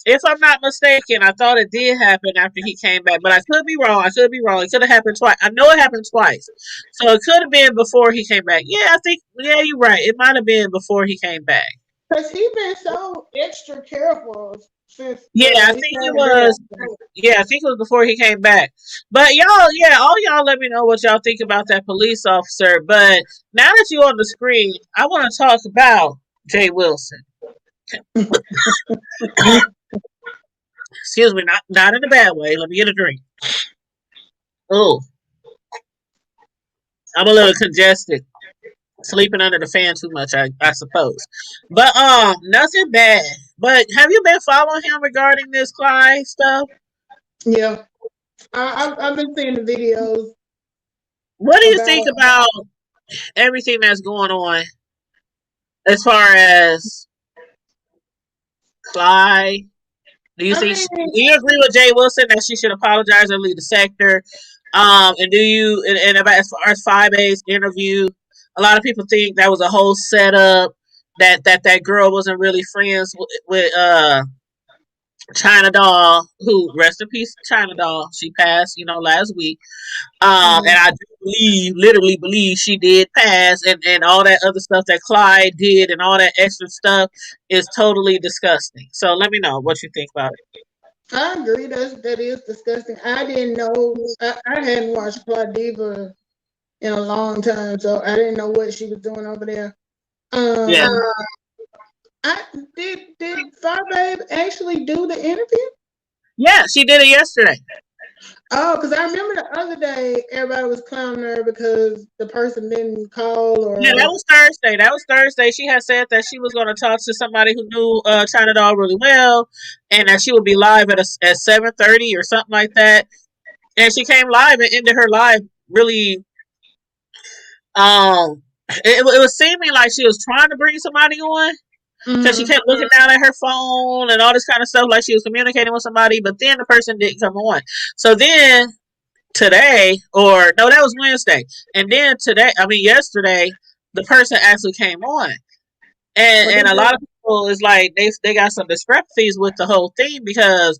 if I'm not mistaken, I thought it did happen after he came back, but I could be wrong. I could be wrong. It could have happened twice. I know it happened twice, so it could have been before he came back. Yeah, I think. Yeah, you're right. It might have been before he came back. Because he been so extra careful since Yeah, I he think it came was. back. Yeah, I think it was before he came back. But y'all, yeah, all y'all, let me know what y'all think about that police officer. But now that you're on the screen, I want to talk about Jay Wilson. Excuse me, not in a bad way. Let me get a drink. Oh, I'm a little congested. Sleeping under the fan too much, I suppose. But nothing bad. But have you been following him regarding this Clyde stuff? Yeah. I've been seeing the videos What do you think about. about everything that's going on as far as Clyde? Do you I think? mean, Do you agree with Jay Wilson that she should apologize and leave the sector? And do you? And about as far as 5A's interview, a lot of people think that was a whole setup. That girl wasn't really friends with China Doll, who rest in peace, China Doll. She passed, last week. And I do literally believe she did pass, and all that other stuff that Clyde did, and all that extra stuff is totally disgusting. So let me know what you think about it. I agree. That is disgusting. I didn't know. I hadn't watched Diva in a long time, so I didn't know what she was doing over there. Yeah, Um, I did Far Babe actually do the interview? yeah, she did it yesterday. Oh, because I remember the other day everybody was clowning her because the person didn't call Yeah, that or. was Thursday. That was Thursday. She had said that she was going to talk to somebody who knew China Doll really well, and that she would be live at 7:30 or something like that. And she came live and ended her live really. Um, it was seeming like she was trying to bring somebody on, because she Mm-hmm. kept looking down at her phone and all this kind of stuff, like she was communicating with somebody, but then the person didn't come on. So then today, or no, that was Wednesday, and then yesterday, the person actually came on, and What and they a say? lot of people is like they got some discrepancies with the whole thing, because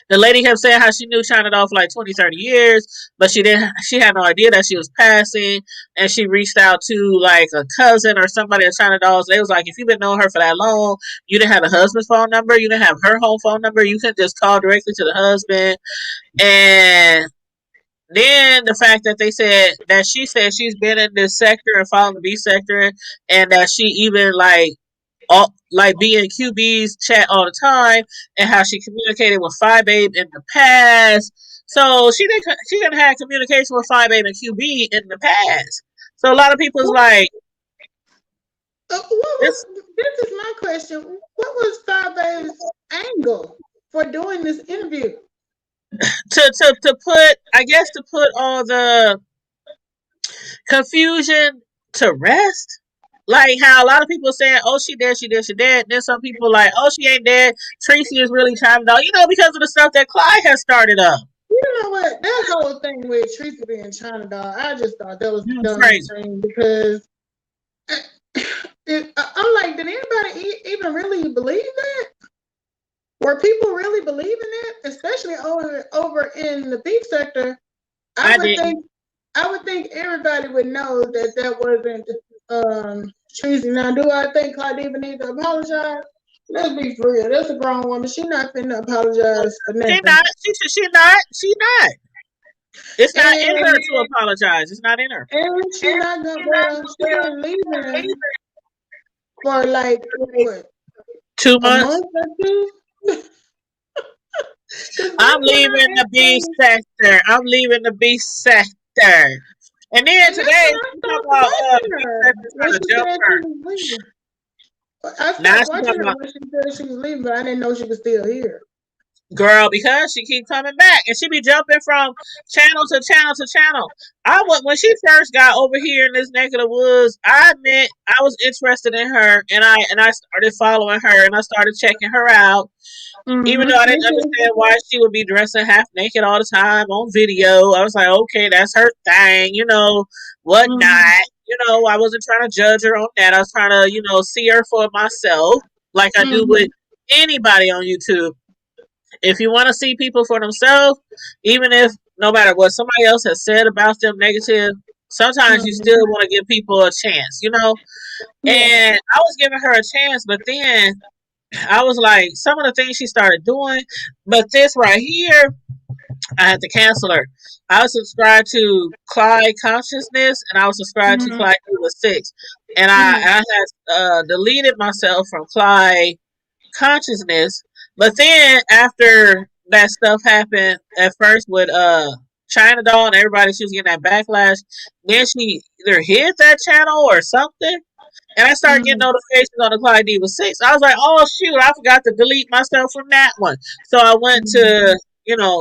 the lady kept saying how she knew China Doll for like 20, 30 years, but she had no idea that she was passing, and she reached out to like a cousin or somebody at China Dolls. They was like, if you've been knowing her for that long, you didn't have a husband's phone number, you didn't have her home phone number, you could just call directly to the husband. And then the fact that they said that she said she's been in this sector and following the B sector, and that she even like be in QB's chat all the time, and how she communicated with 5 Babe in the past. So she didn't have communication with 5A and QB in the past. So a lot of people's like, What was this this is my question. What was Fabe's angle for doing this interview? to put, I guess, to put all the confusion to rest. Like how a lot of people are saying, "Oh, she dead, she dead, she dead." Then some people like, "Oh, she ain't dead. Tracy is really trying to, because of the stuff that Clyde has started up." You know what? That whole thing with Teresa being China doll, I just thought that was the dumbest Crazy. thing because I'm like, did anybody even really believe that? Were people really believing it, especially over in the beef sector? I I would didn't. think I would think everybody would know that wasn't Tracy. Now, do I think Claudia needs to apologize? Let's be for real. That's a grown woman. She's not finna apologize for She nothing. not. She not. She not. It's not in her And to apologize. It's not in her. she not gonna. Well, she been leaving for like what, 2 months. a month or two. Because I'm that's when I leaving the beef actually, sector. I'm leaving the beef sector. And then and that's today when I she talking stopped about watching the beef her sector when trying to she jump said she her. was leaving. I Now stopped she watching talking her about, when she said she was leaving, but I didn't know she was still here. girl, because she keep coming back and she be jumping from channel to channel to channel. When she first got over here in this neck of the woods, I admit I was interested in her, and I started following her and I started checking her out. Even though I Me didn't too. understand why she would be dressing half naked all the time on video, I was like, okay, that's her thing, whatnot. Mm-hmm. I wasn't trying to judge her on that. I was trying to, see her for myself, like I do Mm-hmm. with anybody on YouTube. If you want to see people for themselves, even if no matter what somebody else has said about them negative, sometimes you still Mm-hmm. want to give people a chance. Yeah. And I was giving her a chance, but then I was like, some of the things she started doing, but this right here, I had to cancel her. I was subscribed to Clyde Consciousness, and I was subscribed to Mm-hmm. Clyde Diva 6. And Mm-hmm. I had deleted myself from Clyde Consciousness. But then after that stuff happened at first with China Doll and everybody, she was getting that backlash. Then she either hid that channel or something. And I started getting Mm-hmm. notifications on the Clyde Diva 6. I was like, oh, shoot, I forgot to delete myself from that one. So I went to,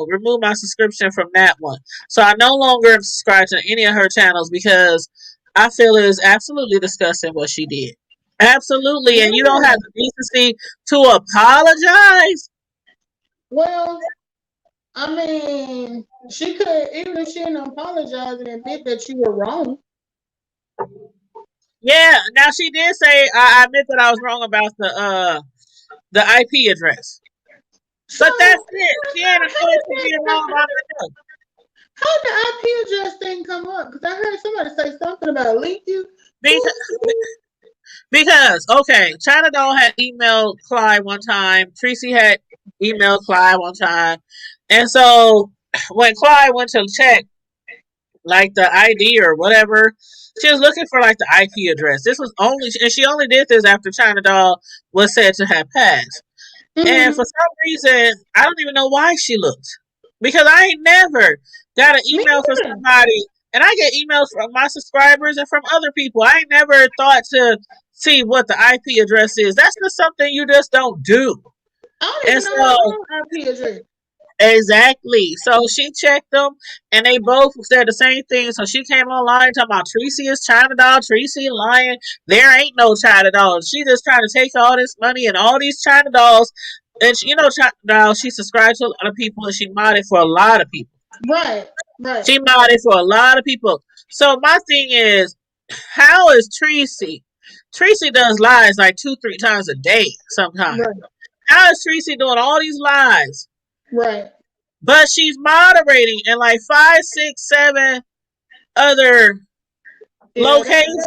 remove my subscription from that one. So I no longer am subscribed to any of her channels because I feel it is absolutely disgusting what she did. Absolutely. And you don't Yeah. have the decency to apologize. Well, I mean, she could, even if she didn't apologize and admit that you were wrong. Yeah. Now she did say I admit that I was wrong about the IP address. So, But that's it. She ain't how admitted did to being wrong about that. how did the IP address thing come up? Because I heard somebody say something about link you. Because, okay, China Doll had emailed Clyde one time. Tracy had emailed Clyde one time. And so when Clyde went to check like the ID or whatever, she was looking for like the IP address. This was only, and she only did this after China Doll was said to have passed. And Mm-hmm. for some reason, I don't even know why she looked. Because I ain't never got an Me email from either. somebody, and I get emails from my subscribers and from other people. I ain't never thought to see what the IP address is. That's just something you just don't do. I don't And even know my so, own IP address. exactly. So she checked them, and they both said the same thing. So she came online talking about Tracy is China Doll, Tracy lying. There ain't no China Dolls. She just trying to take all this money and all these China Dolls. And China Doll, she subscribed to a lot of people, and she modded for a lot of people. Right, right, She modded for a lot of people. So my thing is, how is Tracy? Tracy does lives like 2-3 times a day sometimes. right, How is Tracy doing all these lives? right. But she's moderating in like 5, 6, 7 other Yeah, locations.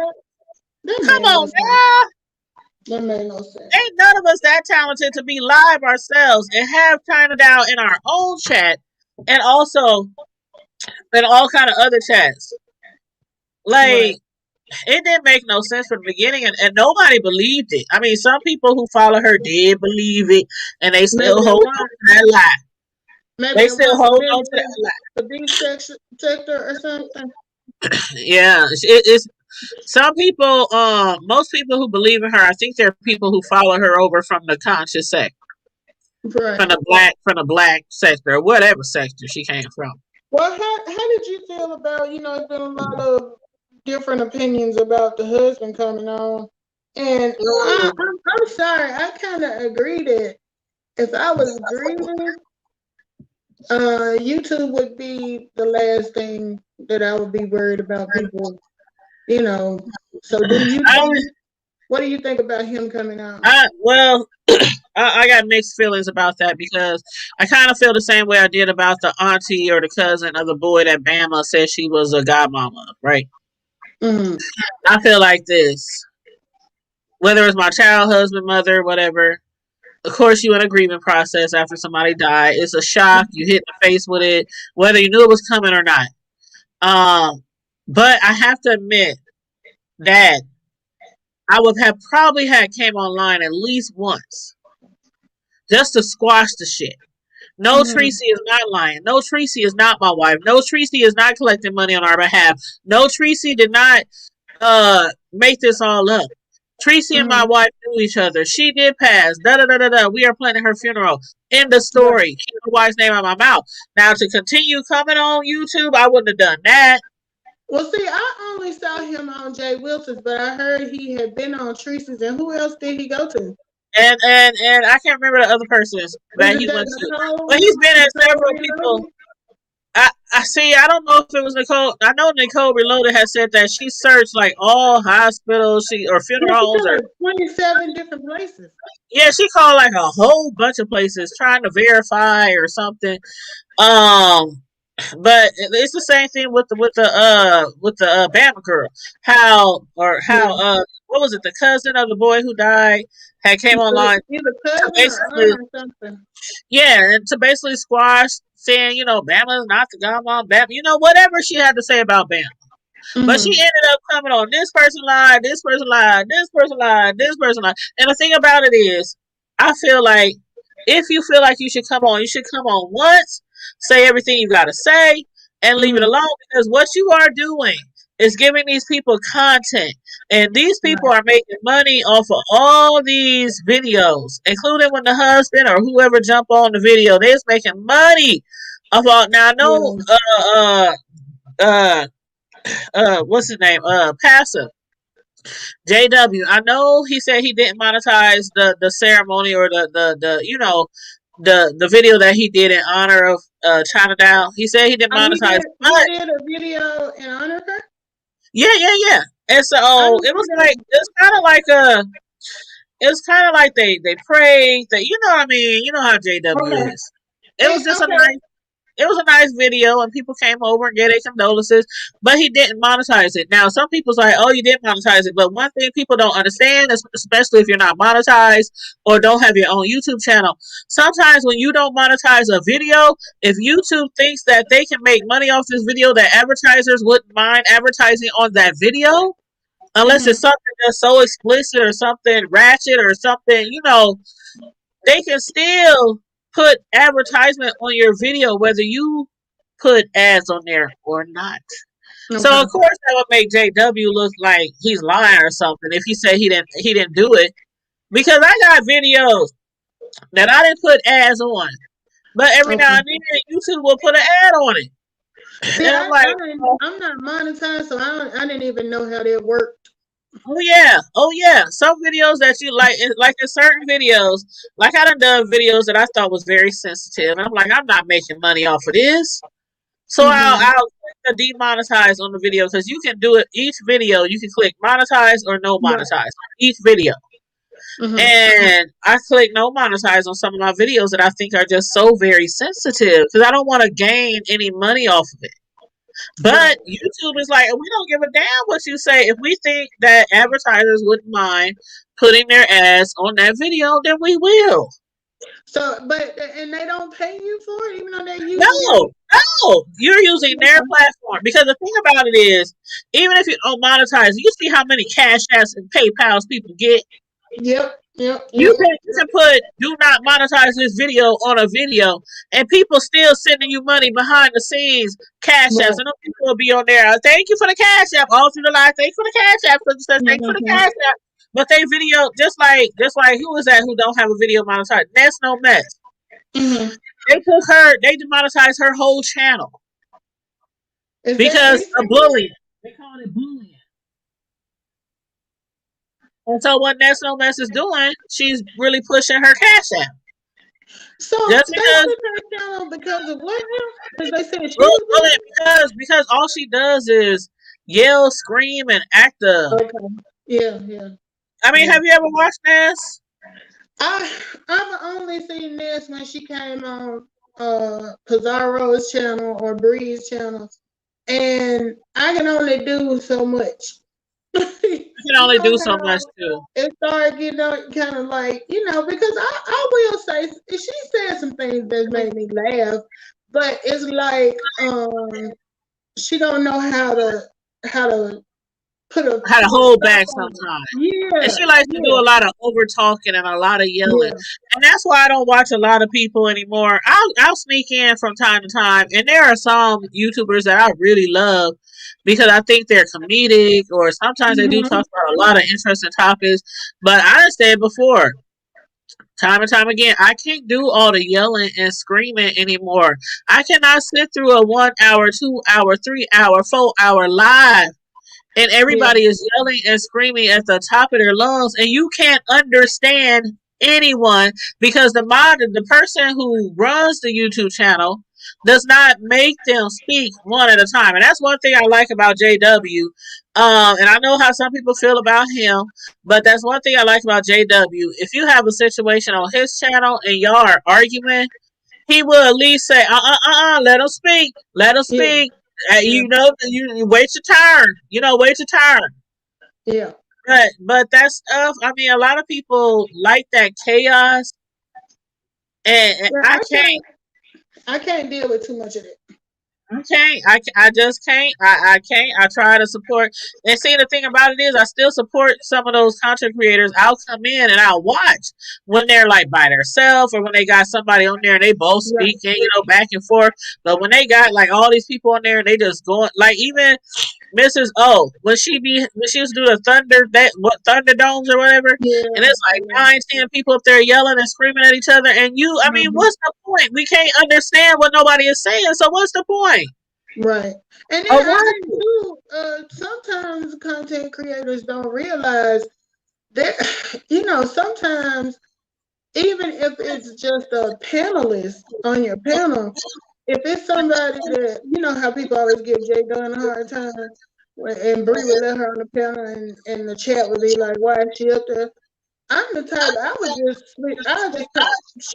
that Come made no on sense. now. That made no sense. Ain't none of us that talented to be live ourselves and have China Down in our own chat and also in all kind of other chats. Right. Like, it didn't make no sense from the beginning, and nobody believed it. I mean, some people who follow her did believe it, and they Maybe still that's hold why. on to that lie. Maybe They they still want hold some on to millions that. for sector or something. Yeah, it's some people. Most people who believe in her, I think they're people who follow her over from the conscious sector, Right. from the black sector, or whatever sector she came from. Well, how did you feel about, there's been a lot of different opinions about the husband coming on. And Mm. I'm sorry, I kind of agree that if I was grieving, YouTube would be the last thing that I would be worried about people, you know. So I, what do you think about him coming out? well, I got mixed feelings about that because I kind of feel the same way I did about the auntie or the cousin of the boy that Bama said she was a godmama, right? Mm-hmm. I feel like this. Whether it's my child, husband, mother, whatever, of course you in a grieving process after somebody died. It's a shock. You hit the face with it, whether you knew it was coming or not. Um, but I have to admit that I would have probably had came online at least once just to squash the shit. No, Mm-hmm. Tracy is not lying. No, Tracy is not my wife. No, Tracy is not collecting money on our behalf. No, Tracy did not make this all up. Tracy and my Mm-hmm. wife knew each other. She did pass. Da da da da da. We are planning her funeral. End the Right. story. Keep my wife's name out of my mouth. Now to continue coming on YouTube, I wouldn't have done that. Well, see, I only saw him on Jay Wilson's, but I heard he had been on Teresa's, and who else did he go to? And I can't remember the other persons Is that it he that went to, but Nicole? he's been at Nicole several people. Reloaded? I see. I don't know if it was Nicole. I know Nicole Reloaded has said that she searched like all hospitals, or Yeah, funeral she homes, said or like 27 different places. yeah, she called like a whole bunch of places trying to verify or something. Um, but it's the same thing with the Bama girl. How Yeah. what was it? The cousin of the boy who died had came online Either to cousin or basically, aunt or something. yeah, and to basically squash saying, Bama is not the godmom, Bama, whatever she had to say about Bama. But she Mm-hmm. ended up coming on this person lied, this person lied, this person lied, this person lied. And the thing about it is, I feel like if you feel like you should come on, you should come on once, say everything you got to say, and leave it Mm-hmm. alone. Because what you are doing is giving these people content. And these people Right. are making money off of all these videos, including when the husband or whoever jump on the video, they're making money off all. Now, I know, Yeah. uh, what's his name? Passive JW. I know he said he didn't monetize the ceremony or the video that he did in honor of China Down. He said he didn't Oh, he monetize, did. He but did a video in honor of her. yeah. And I so didn't it see was like that. it's kind of like they prayed that, what I mean. You know how JW Okay. is. It was just a Okay. nice It was a nice video, and people came over and gave their condolences, but he didn't monetize it. Now, some people's like, oh, you didn't monetize it, but one thing people don't understand, especially if you're not monetized or don't have your own YouTube channel, sometimes when you don't monetize a video, if YouTube thinks that they can make money off this video, that advertisers wouldn't mind advertising on that video, unless Mm-hmm. it's something that's so explicit or something ratchet or something, they can still put advertisement on your video whether you put ads on there or not. So Okay. of course that would make JW look like he's lying or something if he said he didn't do it. Because I got videos that I didn't put ads on. But every now Okay. and then YouTube will put an ad on it. See, And I'm like, I'm not monetized, so I didn't even know how that worked. oh yeah. Some videos that you like in certain videos, like I done videos that I thought was very sensitive. And I'm like, I'm not making money off of this. So Mm-hmm. I'll click the demonetize on the video because you can do it each video. You can click monetize or no Right. monetize on each video. Mm-hmm. And I click no monetize on some of my videos that I think are just so very sensitive because I don't want to gain any money off of it. Right. But YouTube is like, we don't give a damn what you say. If we think that advertisers wouldn't mind putting their ads on that video, then we will. So, and they don't pay you for it, even though they're using your. No, you're using their platform because the thing about it is, even if you don't monetize, you see how many cash apps and PayPal's people get. Yep. Yep, You yep. can put "do not monetize this video" on a video, and people still sending you money behind the scenes, cash apps, Right. and those people will be on there. Thank you for the cash app, all through the line. Thank you for the cash app, so it says thank you for the Mm-hmm. cash app. But they video just like who is that who don't have a video monetized? That's no mess. Mm-hmm. They demonetized her whole channel Is that because of recent? bullying. They call it bullying. And so what That's No Mess is doing, she's really pushing her cash app. So Just they because took her down because of what now? Because they said she well, was well, because all she does is yell, scream, and act up. bullying? Okay. Yeah, yeah, I mean, yeah. have you ever watched this? I've only seen this when she came on Pizarro's channel or Bree's channel, and I can only do so much. You can You only know do so how much too. it started getting kind of like, because I will say she said some things that made me laugh, but it's like she don't know how to put a How to full hold stop back on it. sometimes. And Yeah, she likes to do yeah, a lot of over talking and a lot of yelling. yeah, And that's why I don't watch a lot of people anymore. I'll sneak in from time to time. And there are some YouTubers that I really love because I think they're comedic or sometimes they do hmm talk about a lot of interesting topics. But I said before, time and time again, I can't do all the yelling and screaming anymore. I cannot sit through a 1 hour, 2 hour, 3 hour, 4 hour live and yeah, everybody is yelling and screaming at the top of their lungs, and you can't understand anyone because the person who runs the YouTube channel does not make them speak one at a time. And that's one thing I like about JW. And I know how some people feel about him, but that's one thing I like about JW. If you have a situation on his channel and y'all are arguing, he will at least say, let him speak. Let him yeah, speak. yeah, You wait your turn. Wait your turn. yeah. But that stuff, I mean, a lot of people like that chaos, and Yeah, I can't. I can't deal with too much of it. I just can't. I can't. I try to support. And see, the thing about it is, I still support some of those content creators. I'll come in and I'll watch when they're like by themselves or when they got somebody on there and they both Right. speaking, back and forth. But when they got like all these people on there and they just going, like even Mrs. O, when she used to do the Thunderdomes or whatever, and Yeah, it's like yeah. 9, 10 people up there yelling and screaming at each other, and I mean, Mhm. what's the point? We can't understand what nobody is saying, so what's the point? Right. And then Oh, I what? think too, sometimes content creators don't realize that, sometimes even if it's just a panelist on your panel, if it's somebody that, how people always give Jay Dunn a hard time, and Bree would let her on the panel, and the chat would be like, why is she up there? I'm the type, I would just switch, I would just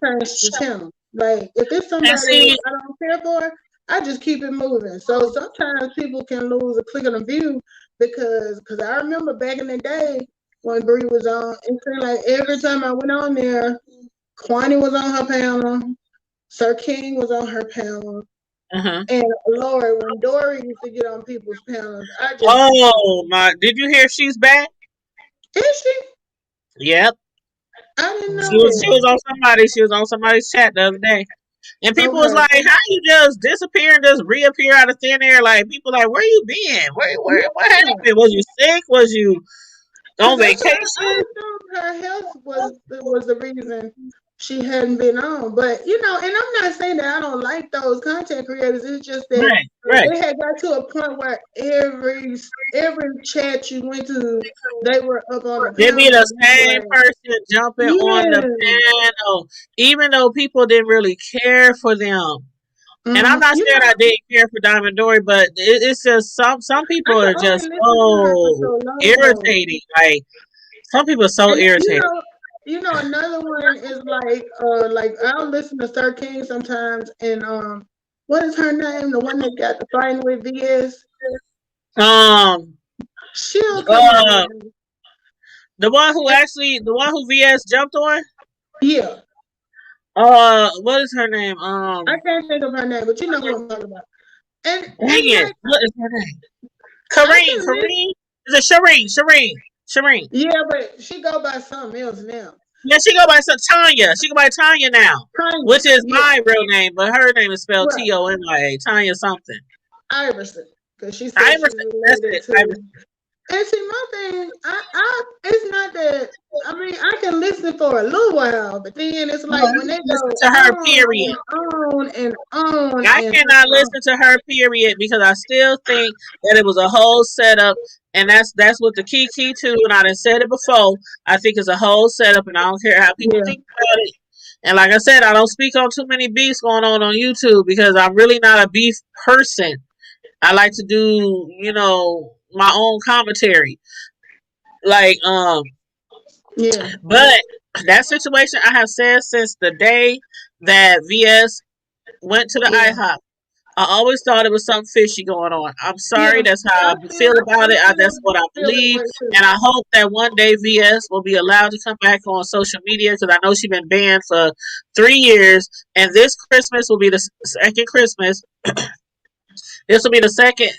change the channel. Like, if it's And somebody see, I don't care for, I just keep it moving. So sometimes people can lose a click on a view because I remember back in the day when Bree was on, it seemed like every time I went on there, Kwani was on her panel, Sir King was on her panel, uh-huh. and Lord, when Dory used to get on people's panels, I just, Oh my! Did you hear she's back? is she? Yep, I didn't she know was. She that. was on somebody. She was on somebody's chat the other day. And people was Okay. like, "How you just disappear and just reappear out of thin air?" Like people like, "Where you been? What Yeah. happened? Was you sick? Was you Cause on that's what vacation?" I assumed her health was the reason she hadn't been on. But and I'm not saying that I don't like those content creators. It's just that Right, right. it had got to a point where every chat you went to, they were up on the They be panel, the and you same like, person jumping on the yeah, panel, even though people didn't really care for them. And I'm not you saying know, I didn't care for Diamond Dory, but it's just some I people could are only just listen to her for so so long though. irritating. Like some people are so And irritating. another one is like I'll listen to Sir King sometimes, and what is her name? The one that got the fighting with VS. Um, She'll come on uh, there. the one who VS jumped on. Yeah, What is her name? I can't think of her name, but you know who I'm talking about. And Dang it's it, like what is her name? I Kareem, can listen. Kareem. Is it Shireen? Shireen. Yeah, but she go by something else now. Yeah, she go by Tanya. She go by Tanya now, Tanya. which is Yeah, my real name, but her name is spelled right. Tony. Tanya something. Iverson, because she said she's Iverson. That's related it. to. Iverson. And see, my thing, it's not that. I mean, I can listen for a little while, but then it's No, like I when they don't listen go to her. on Period. and on and on I and cannot on. listen to her. Period, because I still think that it was a whole setup, and that's what the key to. And I done said it before. I think it's a whole setup, and I don't care how people Yeah, think about it. And like I said, I don't speak on too many beefs going on YouTube because I'm really not a beef person. I like to do, my own commentary. Like, yeah, but that situation I have said since the day that VS went to the yeah, IHOP. I always thought it was something fishy going on. I'm sorry, yeah. that's how I feel I about it. That's what I feel that believe, way too. and I hope that one day VS will be allowed to come back on social media because I know she's been banned for 3 years, and this Christmas will be the second Christmas. This will be the second.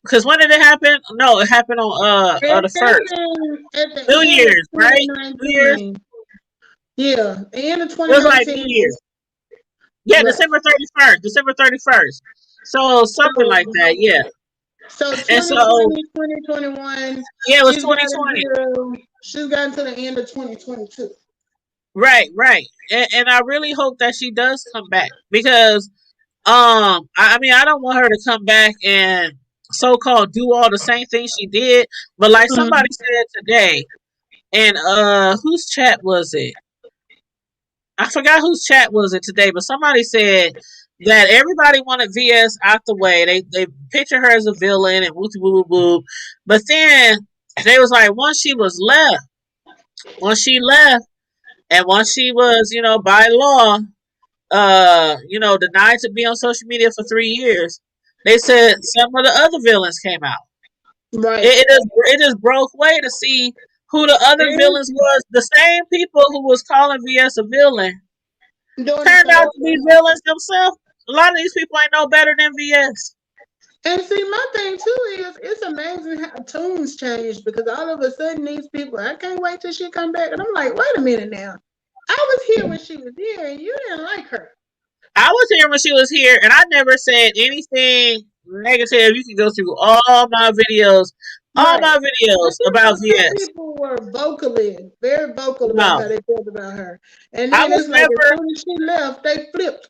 Because when did it happen? No, it happened on It the first happened at the New end of Year's, right? New Year's. 2019. Yeah, the end of It was like New 2019. Year's. Yeah, Right. December 31st. December 31st. So something So, like that. Yeah. so And so 2020, 2021, yeah, it was she's got 2020. until she's got until the end of 2022. Right, right. And I really hope that she does come back because I mean I don't want her to come back and so called do all the same things she did, but like Mm. somebody said today, and whose chat was it? I forgot whose chat was it today, but somebody said that everybody wanted VS out the way. They picture her as a villain and woo woo woo. But then they was like once she left, and once she was, by law, denied to be on social media for 3 years, they said some of the other villains came out. Right. It is broke way to see who the other And villains was. The same people who was calling VS a villain doing the turned same out to be thing. villains themselves. A lot of these people ain't no better than VS. And see, my thing too is it's amazing how tunes change because all of a sudden these people, I can't wait till she come back, and I'm like, wait a minute now, I was here when she was here, and you didn't like her. I was here when she was here, and I never said anything negative. You can go through all Right. my But videos you know, about some VS. people were very vocal about No, how they felt about her. And I then was it's like as never. soon as she left, they flipped.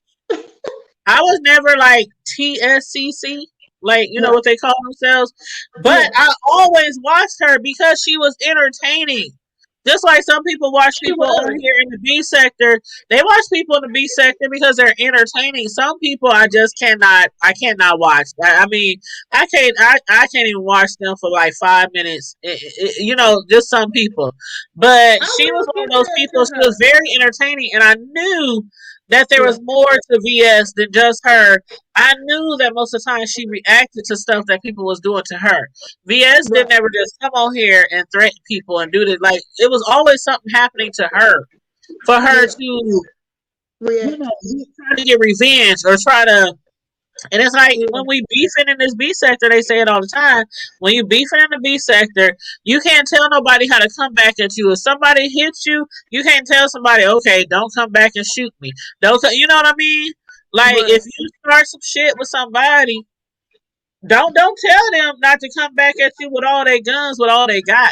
I was never like TSCC, like Right. what they call themselves. But Yeah. I always watched her because she was entertaining. Just like some people watch She people on was. here in the B sector, they watch people in the B sector because they're entertaining. Some people I cannot watch. I mean, I can't even watch them for like 5 minutes. Just some people. But I she was will one give of those that people. to She was her. very entertaining, and I knew that there Yeah. was more to VS than just her. I knew that most of the time she reacted to stuff that people was doing to her. VS Right. didn't ever just come on here and threaten people and do this. Like it was always something happening to her for her Yeah. to, React. try to get revenge or try to. And it's like Yeah. when we beefing in this B sector, they say it all the time. When you beefing in the B sector, you can't tell nobody how to come back at you. If somebody hits you, you can't tell somebody, okay, don't come back and shoot me. You know what I mean? Like Right. if you start some shit with somebody, don't tell them not to come back at you with all their guns, with all they got.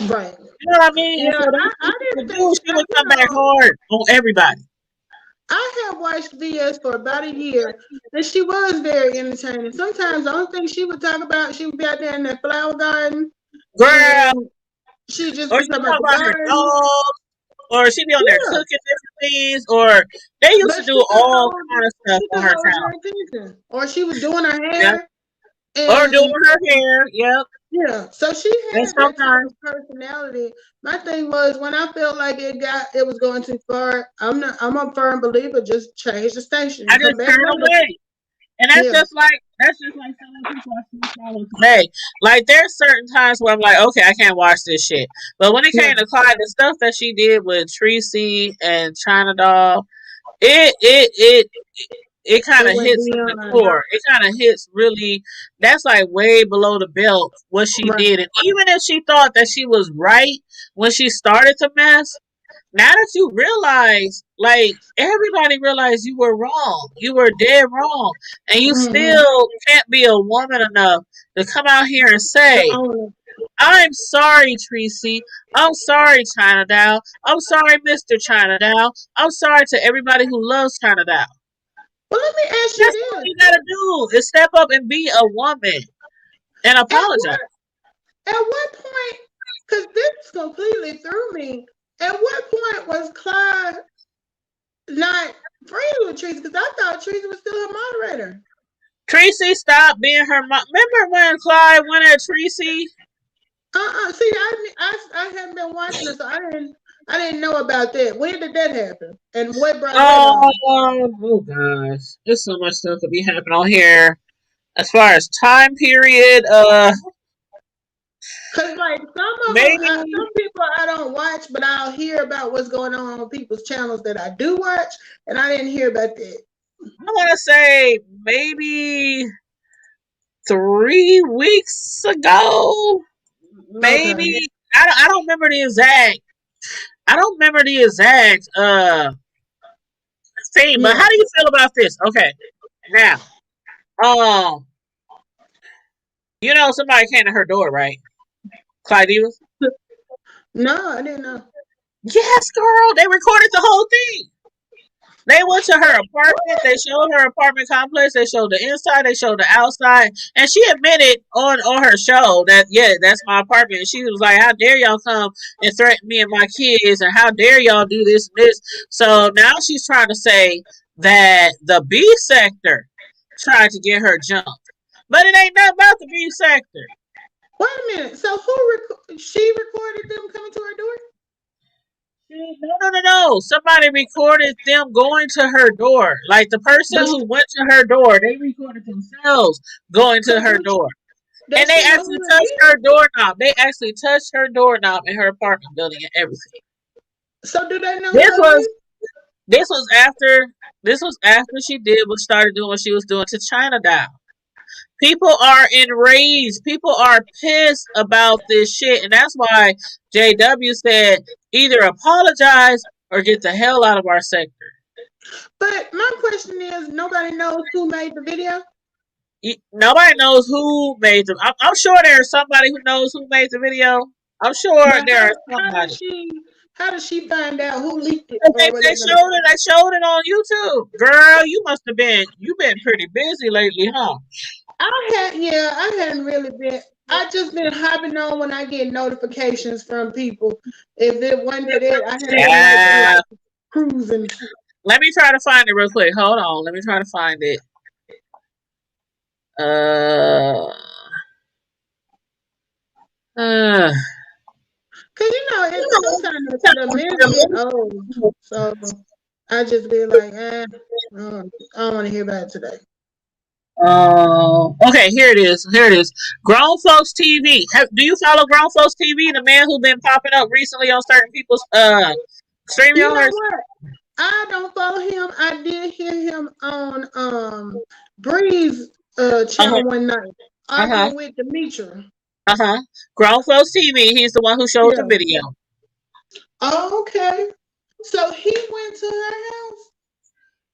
Right. You know what I mean? And Yeah. so that's I what she didn't would do. think She would come back hard on everybody. I have watched VS for about a year, and she was very entertaining. Sometimes the only thing she would talk about, she would be out there in that flower garden, Girl, and she'd just or be she talking about talk the about her garden. dog, or she be on there Yeah, cooking different things, or they used to but do all kind of stuff she on could her hold channel. your attention, or she was doing her Yeah, hair, or doing and her hair. Yep, yeah, so she and had that type sometimes of personality. My thing was when I felt like it was going too far. I'm a firm believer. Just change the station I and come just back turn later. away. And Yeah, that's just like some people I see follow today. Like there's certain times where I'm like, okay, I can't watch this shit. But when it yeah, came to Clyde, the stuff that she did with Tracy and China Doll, it it kind It of went hits at the beyond. core. It kind of hits really. That's like way below the belt what she Right. did, and even if she thought that she was right when she started to mess, now that you realize, like everybody realized you were wrong, you were dead wrong, and you Mm-hmm. still can't be a woman enough to come out here and The say, owner. I'm sorry, Tracy. I'm sorry, China Doll. I'm sorry, Mr. China Doll. I'm sorry to everybody who loves China Doll. Well, let me ask you That's all this: you gotta do is step up and be a woman and at apologize. what point? Because this completely threw me. At what point was Clyde not friends with Teresa? Because I thought Teresa was still her moderator. Tracy stopped being her mom. Remember when Clyde went at Tracy? See, I haven't been watching it, so I didn't know about that. When did that happen? And what brought that on? Oh gosh. There's so much stuff to be happening on here. As far as time period, Cause like maybe some people I don't watch, but I'll hear about what's going on people's channels that I do watch, and I didn't hear about that. I wanna say maybe 3 weeks ago. Okay. Maybe I don't remember the exact thing, but Yeah. how do you feel about this? Okay. Now, um, somebody came to her door, right? Clyde Divas? No, I didn't know. Yes, girl. They recorded the whole thing. They went to her apartment. They showed her apartment complex. They showed the inside. They showed the outside. And she admitted on her show that, yeah, that's my apartment. And she was like, how dare y'all come and threaten me and my kids? And how dare y'all do this and this? So now she's trying to say that the B sector tried to get her jumped. But it ain't nothing about the B sector. Wait a minute. So she recorded them coming to her door? No. Somebody recorded them going to her door. Like the person Does who went to her door, they recorded themselves going to so her do, door. And does they she know actually who it touched is? her doorknob. They actually touched her doorknob in her apartment building and everything. So do they know This who it was is? this was after she did what started doing what she was doing to China Doll. People are enraged. People are pissed about this shit. And that's why JW said either apologize or get the hell out of our sector. But my question is, nobody knows who made the video. Nobody knows who made them. I'm sure there's somebody who knows who made the video. I'm sure But there are how somebody. does she find out who leaked it They or whatever? showed it. They showed it on YouTube. Girl, you've been pretty busy lately, huh? I hadn't really been. I just been hopping on when I get notifications from people. If it wasn't for that, I had been Yeah. like cruising. Let me try to find it real quick. Hold on. Let me try to find it. Uh. uh Cause sometimes the men get old, so I just be like, I don't want to hear about it today. Okay, here it is. Here it is. Grown Folks TV. Do you follow Grown Folks TV? The man who's been popping up recently on certain people's streaming You know yards? what? I don't follow him. I did hear him on Breeze Uh huh. channel one night Uh huh. arguing with Demetra. Uh huh. Grown Folks TV. He's the one who showed the Yeah. video. Oh, okay. So he went to her house.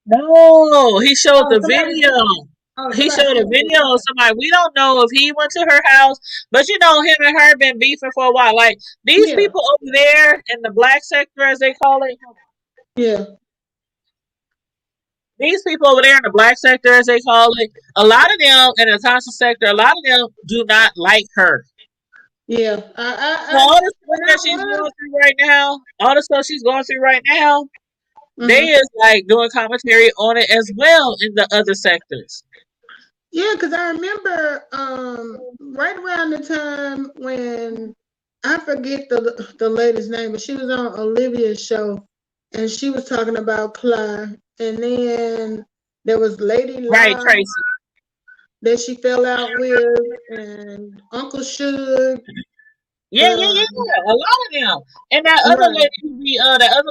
No, he showed Oh, the somebody. video. Oh, He somebody showed a sent it. video of somebody. We don't know if he went to her house, but him and her been beefing for a while. Like these Yeah. people over there in the black sector, as they call it. Yeah. These people over there in the black sector, as they call it, a lot of them in the conscious sector, a lot of them do not like her. Yeah. So all the stuff When that I she's was. going through right now, they Mm-hmm. is like doing commentary on it as well in the other sectors. Yeah, because I remember right around the time when I forget the lady's name, but she was on Olivia's show and she was talking about Clyde. And then there was Lady Right, Love Tracy. that she fell out with, and Uncle Suge. Yeah. A lot of them. And that other Right.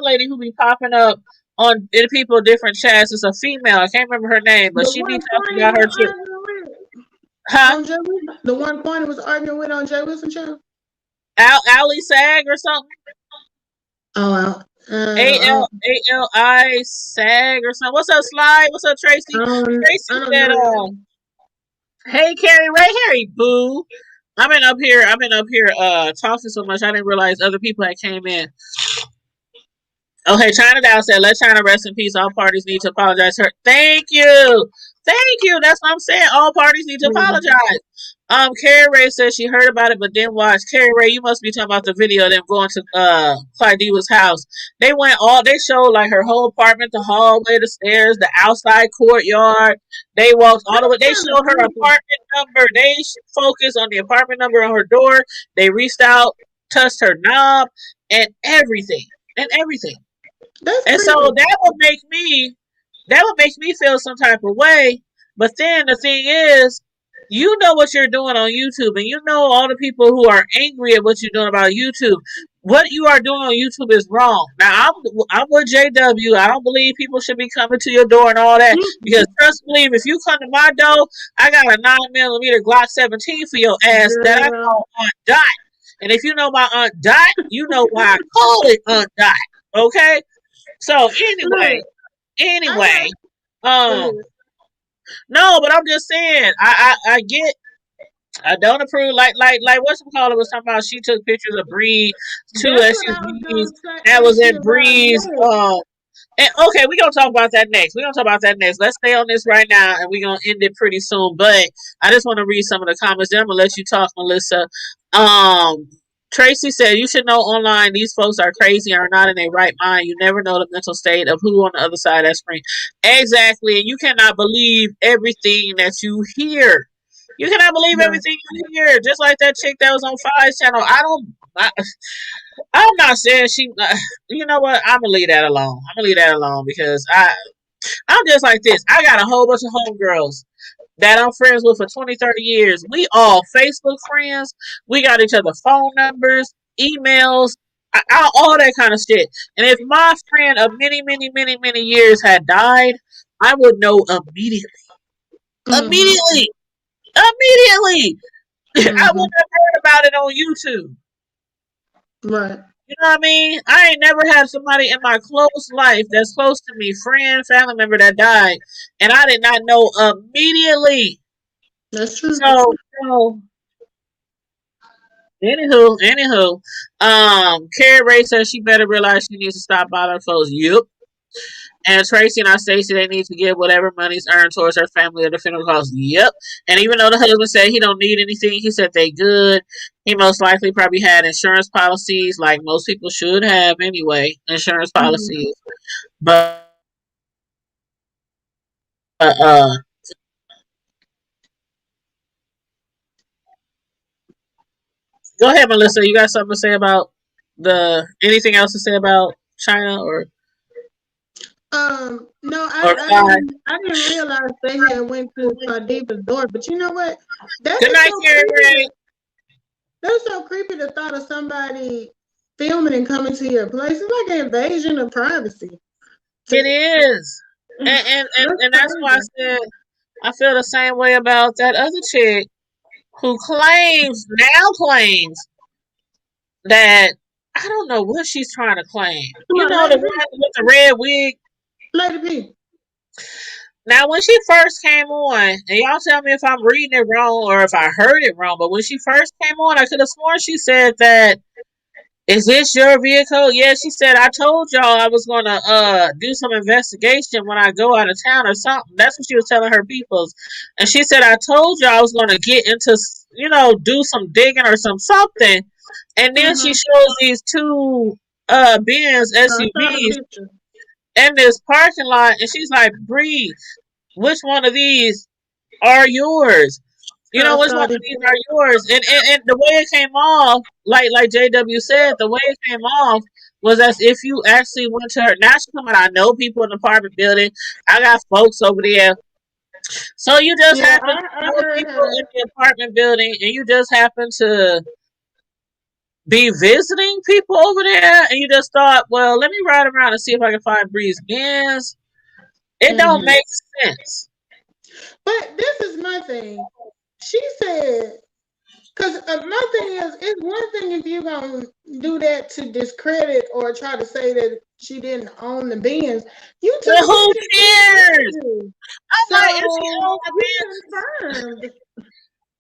lady who be popping up on in people different chats. It's a female. I can't remember her name, but The she be one talking Quantity about her was shit. arguing with Huh? on Jay Wilson. The one Quantity was arguing with on Jay Wilson show. Ali Sag or something? Oh, Ali Sag or something. What's up, Sly? What's up, Tracy? Tracy I don't said, know. "Hey, Carrie Ray, Harry, boo." I've been up here talking so much I didn't realize other people had came in. Okay, China Dow said, "Let China rest in peace. All parties need to apologize to her." Thank you. Thank you. That's what I'm saying. All parties need to apologize. Carrie Ray says she heard about it but didn't watch. Carrie Ray, you must be talking about the video of them going to Clyde Diva's house. They showed like her whole apartment, the hallway, the stairs, the outside courtyard. They walked all the way. They showed her apartment number. They focused on the apartment number on her door. They reached out, touched her knob, and everything. And everything. And so that would make me feel some type of way. But then the thing is, you know what you're doing on YouTube, and you know all the people who are angry at what you're doing about YouTube. What you are doing on YouTube is wrong. Now I'm with JW. I don't believe people should be coming to your door and all that. Because trust me, if you come to my door, I got a 9mm Glock 17 for your ass that I call Aunt Dot. And if you know my Aunt Dot, you know why I call it Aunt Dot. Okay? So anyway, no, but I'm just saying, I don't approve like whatchamacallit was talking about. She took pictures of Bree, two SUVs that was in Bree's and okay, we're gonna talk about that next. Let's stay on this right now and we're gonna end it pretty soon. But I just want to read some of the comments, then I'm gonna let you talk, Melissa. Tracy said, "You should know online these folks are crazy and are not in their right mind. You never know the mental state of who on the other side of that screen." Exactly, and you cannot believe everything that you hear. You cannot believe everything you hear. Just like that chick that was on Five's channel. I'm not saying she. You know what? I'm gonna leave that alone because I'm just like this. I got a whole bunch of homegirls that I'm friends with for 20, 30 years. We all Facebook friends. We got each other phone numbers, emails, all that kind of shit. And if my friend of many, many, many, many years had died, I would know immediately. Immediately. I wouldn't have heard about it on YouTube. Right. You know what I mean? I ain't never had somebody in my close life that's close to me, friend, family member that died, and I did not know immediately. That's true. So anywho, Carrie Ray says she better realize she needs to stop bothering folks. Yep. And Tracy and Stacey, they need to give whatever money's earned towards her family or the funeral costs. Yep. And even though the husband said he don't need anything, he said they good. He most likely probably had insurance policies, like most people should have anyway, insurance policies. But go ahead, Melissa. You got something to say about anything else to say about China or? No, I didn't realize they had went to Diva's door, but you know what? That's Good night, Carrie. That's so creepy, the thought of somebody filming and coming to your place. It's like an invasion of privacy. It is. And that's why I said I feel the same way about that other chick who claims that I don't know what she's trying to claim. You know, the one with the red wig. Lady P. Now, when she first came on, and y'all tell me if I'm reading it wrong or if I heard it wrong, but when she first came on, I could have sworn she said that, "Is this your vehicle?" Yeah, she said, "I told y'all I was going to do some investigation when I go out of town or something." That's what she was telling her peoples. And she said, "I told y'all I was going to get into, do some digging or something." And then she shows these two Benz SUVs in this parking lot, and she's like, "Bree, which one of these are yours? Which one of these are yours?" And the way it came off, like JW said, the way it came off was as if you actually went to her. Now she's talking about, "I know people in the apartment building. I got folks over there." So you just happen to know people in the apartment building, and you just happen to be visiting people over there, and you just thought, well, let me ride around and see if I can find Bree's Benz. It don't Mm-hmm. make sense. But this is my thing. She said, because my thing is, it's one thing if you're going to do that to discredit or try to say that she didn't own the Benz. You But took a who picture and cares? sent it. I'm like, if she So owned the you Benz, confirmed.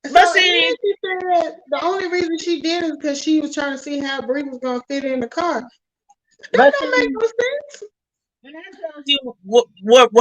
but So, and then see, she said the only reason she did is because she was trying to see how Bree was going to fit in the car. That but don't make see, no sense. and that tells you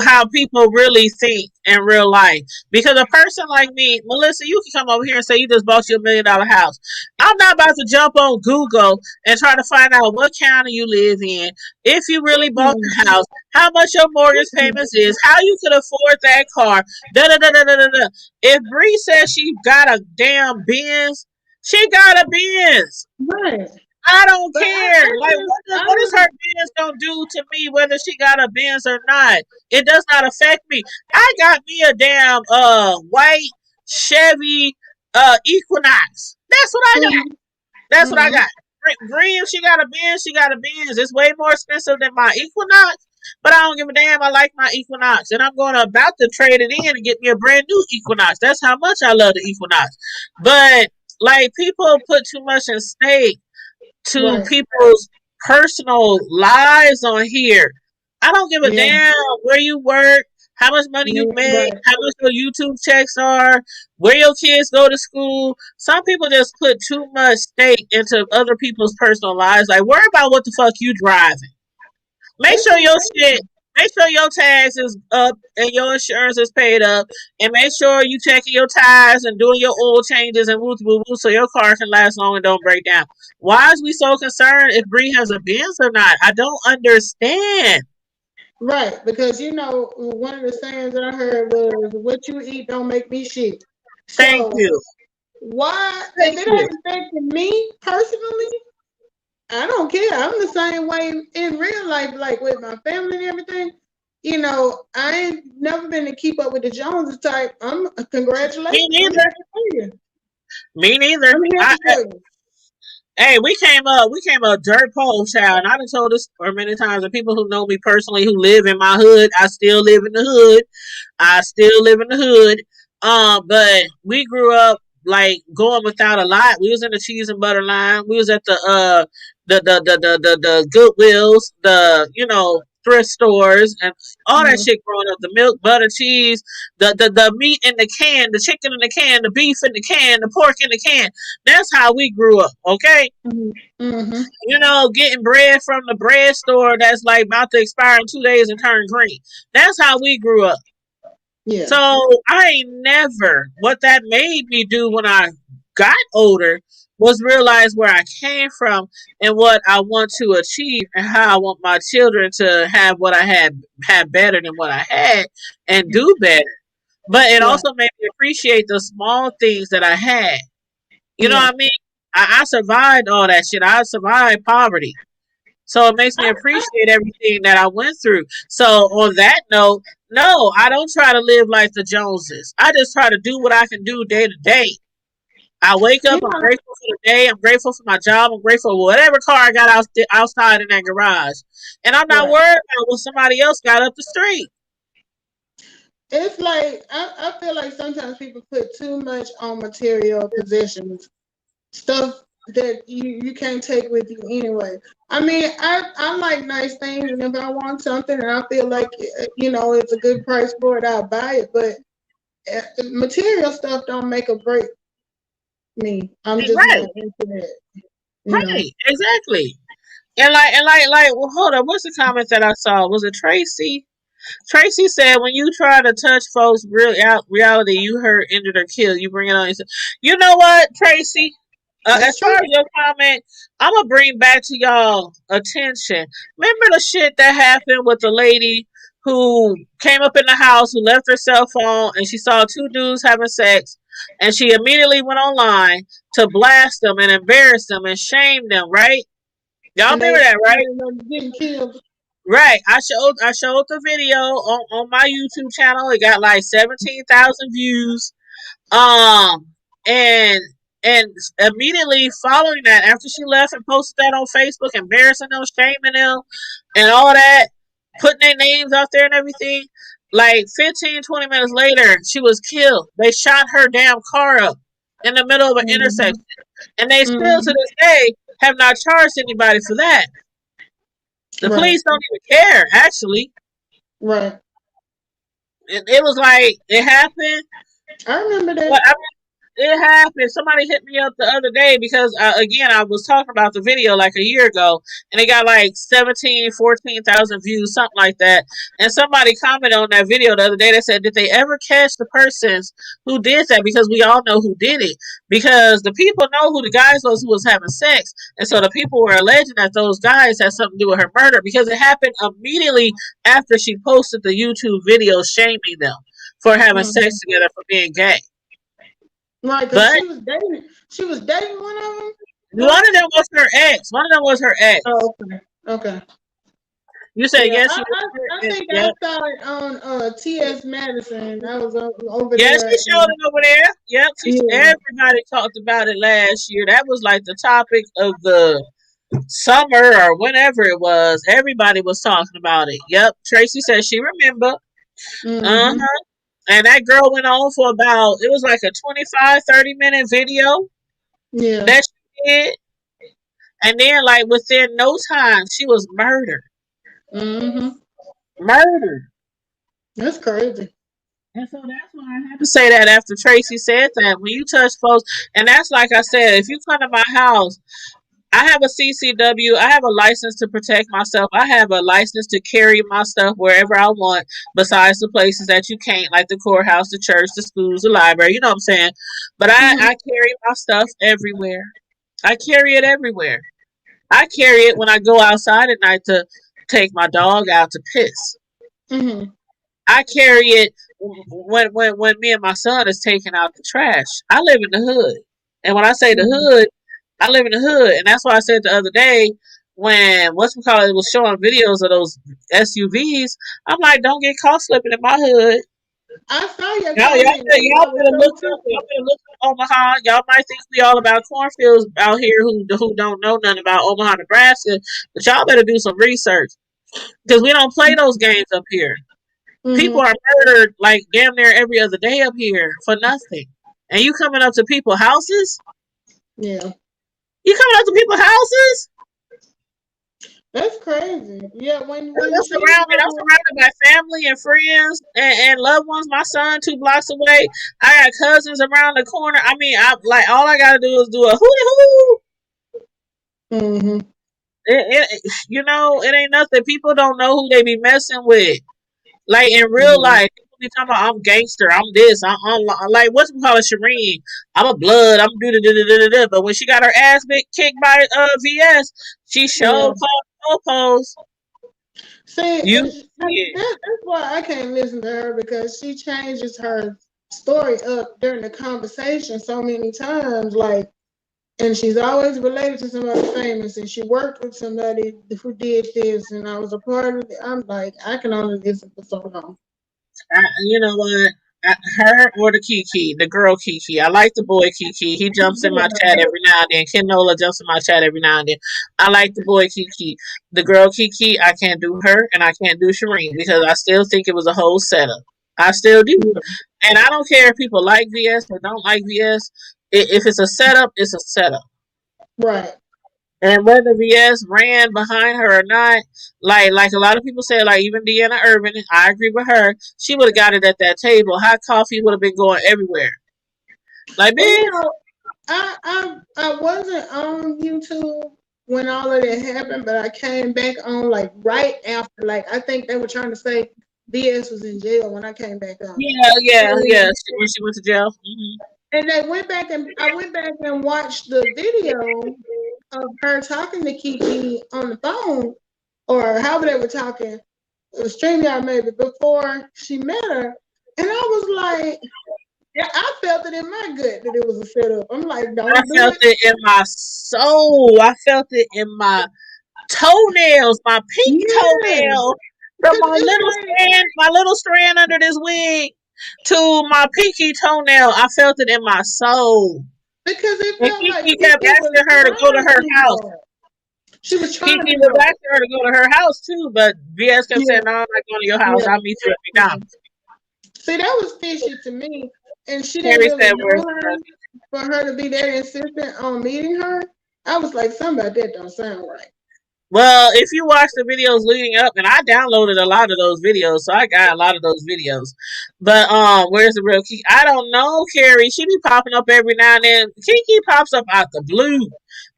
how people really think in real life. Because a person like me, Melissa, you can come over here and say you just bought you $1 million house. I'm not about to jump on Google and try to find out what county you live in, if you really bought Mm-mm. the house, how much your mortgage payments is, how you could afford that car. Da da da da da da. Da. If Bree says she got a damn Benz, she got a Benz. Right. I don't But care. Like, I what is her just, Benz gonna do to me, whether she got a Benz or not? It does not affect me. I got me a damn white Chevy Equinox. That's what I got. mm-hmm, That's what I mm-hmm, got. Bree, if she got a Benz, she got a Benz. It's way more expensive than my Equinox, but I don't give a damn. I like my Equinox, and I'm going about to trade it in and get me a brand new Equinox. That's how much I love the Equinox. But like, people put too much in stake to right. people's personal lives on here. I don't give a Yeah. damn where you work, how much money you Yeah. make, Right. how much your YouTube checks are, where your kids go to school. Some people just put too much stake into other people's personal lives. Like, worry about what the fuck you driving. Make It's sure your shit, insane. make sure your tax is up and your insurance is paid up, and make sure you checking your tires and doing your oil changes and woo woo woo so your car can last long and don't break down. Why is we so concerned if Bree has a Benz or not? I don't understand. Right. Because, one of the sayings that I heard was, what you eat don't make me shit. Thank So, you. why, if Thank it you. ain't affecting me personally, I don't care. I'm the same way in real life, like with my family and everything. I ain't never been to keep up with the Joneses type. Me Congratulations. I'm neither. happy for you. Me neither. I'm happy for you. Hey, we came up dirt pole child, and I done told this for many times. The people who know me personally, who live in my hood, I still live in the hood. I still live in the hood. But we grew up like going without a lot. We was in the cheese and butter line. We was at the Goodwills, thrift stores and all that Mhm. shit growing up. The milk, butter, cheese, the meat in the can, the chicken in the can, the beef in the can, the pork in the can. That's how we grew up, okay? Mhm. Mhm. Getting bread from the bread store that's like about to expire in 2 days and turn green. That's how we grew up. Yeah. So I ain't never, what that made me do when I got older was realize where I came from and what I want to achieve and how I want my children to have what I had better than what I had and do better. But it Right. also made me appreciate the small things that I had. You know Yeah. what I mean? I survived all that shit. I survived poverty. So it makes me I, appreciate everything that I went through. So on that note, no, I don't try to live like the Joneses. I just try to do what I can do day to day. I wake up, you I'm know, grateful for the day, I'm grateful for my job, I'm grateful for whatever car I got outside in that garage. And I'm not right. worried about what somebody else got up the street. It's like I feel like sometimes people put too much on material possessions, stuff that you can't take with you anyway. I mean, I like nice things, and if I want something and I feel like it's a good price for it, I'll buy it. But material stuff don't make or break me. I'm just Right, not into that. You know. right, exactly. Well, hold on. What's the comment that I saw? Was it Tracy? Tracy said, "When you try to touch folks' reality, you hurt, injured, or killed. You bring it on yourself." You know what, Tracy? That's As far true. as your comment, I'm gonna bring back to y'all attention. Remember the shit that happened with the lady who came up in the house, who left her cell phone, and she saw two dudes having sex, and she immediately went online to blast them and embarrass them and shame them. Right? Y'all And remember they that, right? ended up getting killed. Right. I showed the video on my YouTube channel. It got like 17,000 views. Um and And immediately following that, after she left and posted that on Facebook, embarrassing them, shaming them, and all that, putting their names out there and everything, like 15, 20 minutes later, she was killed. They shot her damn car up in the middle of an Mm-hmm. intersection. And they still, Mm-hmm. to this day, have not charged anybody for that. The Right. police don't even care, actually. Right. It was like, it happened. I remember But that. I It happened. Somebody hit me up the other day because, again, I was talking about the video like a year ago, and it got like 17, 14,000 views, something like that. And somebody commented on that video the other day that said, did they ever catch the persons who did that? Because we all know who did it. Because the people know who the guys was who was having sex. And so the people were alleging that those guys had something to do with her murder because it happened immediately after she posted the YouTube video shaming them for having Mm-hmm. sex together, for being gay. Right, because But she was dating one of them, one right? of them was her ex. One of them was her ex. Oh, okay. Okay. You said Yeah, yes, she was her I ex. think I Yep. saw it on T.S. Madison. I was over Yeah, there. she showed And, it over there. Yep. yeah. Everybody talked about it last year. That was like the topic of the summer or whenever it was. Everybody was talking about it. Yep. Tracy said she remember. Mm-hmm. Uh-huh. And that girl went on for about, it was like a 25, 30-minute video Yeah. that she did. And then, like, within no time, she was murdered. Mm-hmm. Murdered. That's crazy. And so that's why I had to say that after Tracy said that. When you touch folks, and that's like I said, if you come to my house, I have a CCW. I have a license to protect myself. I have a license to carry my stuff wherever I want, besides the places that you can't, like the courthouse, the church, the schools, the library. You know what I'm saying? But Mm-hmm. I carry my stuff everywhere. I carry it everywhere. I carry it when I go outside at night to take my dog out to piss. Mm-hmm. I carry it when me and my son is taking out the trash. I live in the hood, and when I say the Mm-hmm. hood, I live in the hood, and that's why I said the other day when what's was showing videos of those SUVs. I'm like, don't get caught slipping in my hood. I saw your Y'all, comment, and I y'all was better so look up. Y'all tickled. better look up Omaha. Y'all might think we all about cornfields out here who don't know nothing about Omaha, Nebraska, but y'all better do some research because we don't play those games up here. People Mm-hmm. are murdered like damn near every other day up here for nothing. And you coming up to people's houses? Yeah. You coming up to people's houses? That's crazy. Yeah, when I'm she surrounded. I'm surrounded by family and friends and loved ones. My son 2 blocks away. I got cousins around the corner. I mean, I like all I gotta do is do a hooty hoo. Mm-hmm. It ain't nothing. People don't know who they be messing with. Like in real Yeah. life, people be talking about I'm gangster, I'm this, I'm like what's we call it, Shireen. I'm a blood, I'm do da. But when she got her ass kicked by VS, she Yeah. showed called pose. See, You yeah. that's why I can't listen to her because she changes her story up during the conversation so many times. Like, and she's always related to somebody famous, and she worked with somebody who did this, and I was a part of it. I'm like, I can only listen for so long. You know what? Her or the Kiki, the girl Kiki. I like the boy Kiki. He jumps in my chat every now and then. Ken Nola jumps in my chat every now and then. I like the boy Kiki. The girl Kiki, I can't do her and I can't do Shireen because I still think it was a whole setup. I still do. Yeah. And I don't care if people like VS or don't like VS. If it's a setup, it's a setup. Right. And whether VS ran behind her or not, like a lot of people say, like even Deanna Irvin, I agree with her. She would have got it at that table. Hot coffee would have been going everywhere. Like, Well, bitch, I wasn't on YouTube when all of that happened, but I came back on like right after. Like I think they were trying to say BS was in jail when I came back on. yeah. When she went to jail. And they went back and I went back and watched the video of her talking to Kiki on the phone or however they were talking, StreamYard maybe before she met her. And I was like, yeah, I felt it in my gut that it was a setup. I'm like, I don't do felt it. it in my soul. I felt it in my toenails, my pink Yeah. toenail, from Cause it's like, my little strand under this wig to my pinky toenail. I felt it in my soul. because it And felt like Kiki kept Kiki was asking her to go to trying her too house. hard. She was trying Kiki too was hard. asking her to go to her house too, but VS kept saying, Yeah, "No, I'm not going to your house. yeah, I'll meet you at yeah. McDonald's." See, that was fishy to me, and she didn't Carrie really said, "Where's know the her trophy?" for her to be that insistent on meeting her. I was like, something about that don't sound right. Well, if you watch the videos leading up, and I downloaded a lot of those videos, so I got a lot of those videos. But where's the real Kiki? I don't know, Carrie. She be popping up every now and then. Kiki pops up out the blue.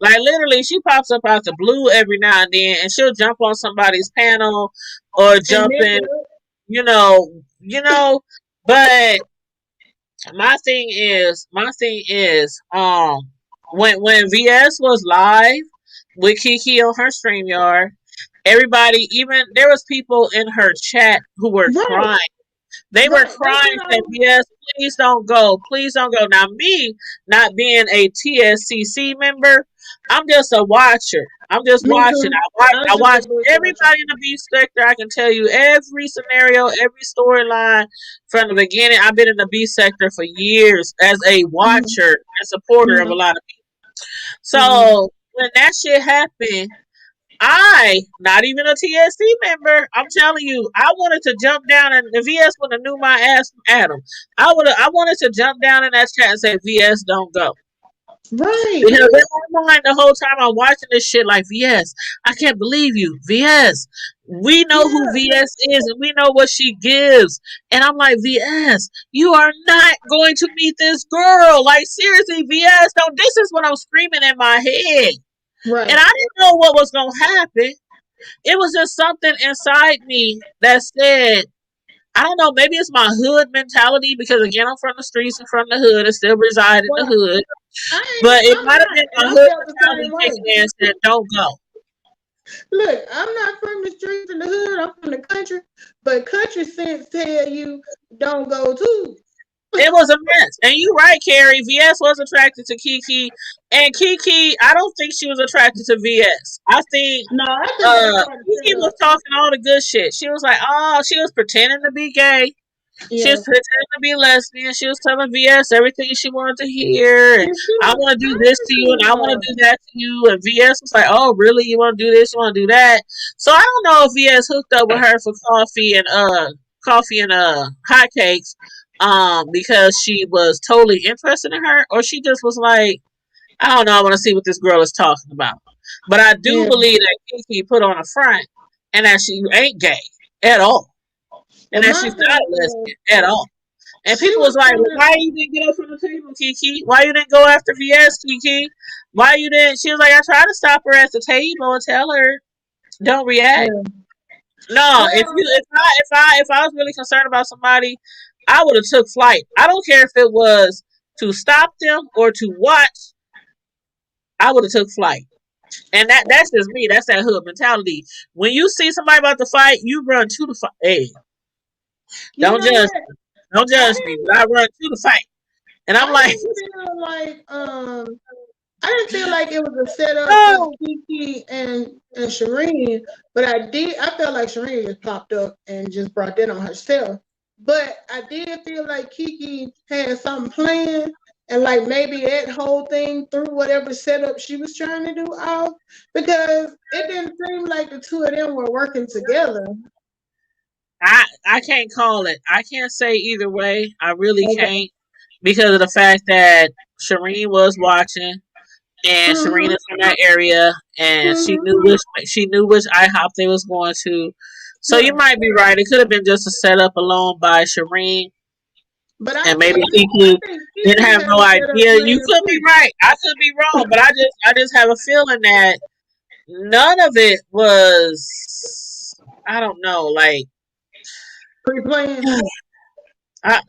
Like literally, she pops up out the blue every now and then, and she'll jump on somebody's panel or And jump in, nigga, you know. But my thing is, when VS was live with Kiki on her StreamYard, everybody, even there was people in her chat who were right, crying. They were right. That's crying, what I saying, was. "Yes, please don't go. Please don't go." Now, me not being a TSCC member, I'm just a watcher. I'm just Me watching. too. I I I was just watch a bush watcher. everybody in the beef sector. I can tell you every scenario, every storyline from the beginning. I've been in the beef sector for years as a Mm-hmm. watcher and supporter of a Mm-hmm. lot of people. Mm-hmm. So when that shit happened, I, not even a TSC member, I'm telling you, I wanted to jump down, and the VS would have knew my ass from Adam. I wanted to jump down in that chat and say, VS, don't go. Right. Because in my mind the whole time I'm watching this shit like, VS, I can't believe you. VS, we know who Yeah. VS is and we know what she gives. And I'm like, VS, you are not going to meet this girl. Like, seriously, VS, don't. This is what I'm screaming in my head. And Right. I didn't know what was going to happen. It was just something inside me that said, I don't know, maybe it's my hood mentality because again I'm from the streets and from the hood and still reside in the Well, hood. I But ain't. it I'm might have not, been and my I hood felt the mentality same way. kicking in and said, "Don't go." Look, I'm not from the streets in the hood. I'm from the country, but country sense tell you don't go too. It was a mess. And you right, Carrie. VS was attracted to Kiki. And Kiki, I don't think she was attracted to VS. I think No, I think that was part of Kiki the was setup. talking all the good shit. She was like, oh, she was pretending to be gay. She was Yeah, pretending to be lesbian. She was telling VS everything she wanted to hear. And and she I was want to do this trying to you and too I want to hard. do that to you. And VS was like, oh, really? You want to do this? You want to do that? So I don't know if VS hooked up with her for coffee and hotcakes because she was totally interested in her, or she just was like, I don't know, I want to see what this girl is talking about. But I do Yeah, believe that Kiki put on a front and that she ain't gay at all. And but that my she's not thing a was, lesbian at all. And she people was was like, well, coming. why you didn't get up from the table, Kiki? Why you didn't go after VS, Kiki? Why you didn't? She was like, I tried to stop her at the table and tell her, don't react. Yeah. No, if Well, you if I was really concerned about somebody, I would have took flight. I don't care if it was to stop them or to watch. I would have took flight. And that's just me. That's that hood mentality. When you see somebody about to fight, you run to the fight. Hey, you don't know judge what? me. Don't I judge me. didn't. But I run to the fight. And I'm like, I didn't feel like I didn't feel like it was a setup with no. Kiki and Shireen, but I felt like Shireen just popped up and just brought that on herself. But I did feel like Kiki had something planned and like maybe that whole thing through whatever setup she was trying to do off because it didn't seem like the two of them were working together. I can't call it. I can't say either way. I really Okay. can't because of the fact that Shireen was watching and Mm-hmm. Shireen is from that area and Mm-hmm. she knew which IHOP they was going to. So you Right. might be right. It could have been just a setup alone by Shireen But and maybe I Kiki think didn't Kiki have had no a setup idea. You plan could be too. right. I could be wrong, but I just have a feeling that none of it was I don't know, like Pre-planned. I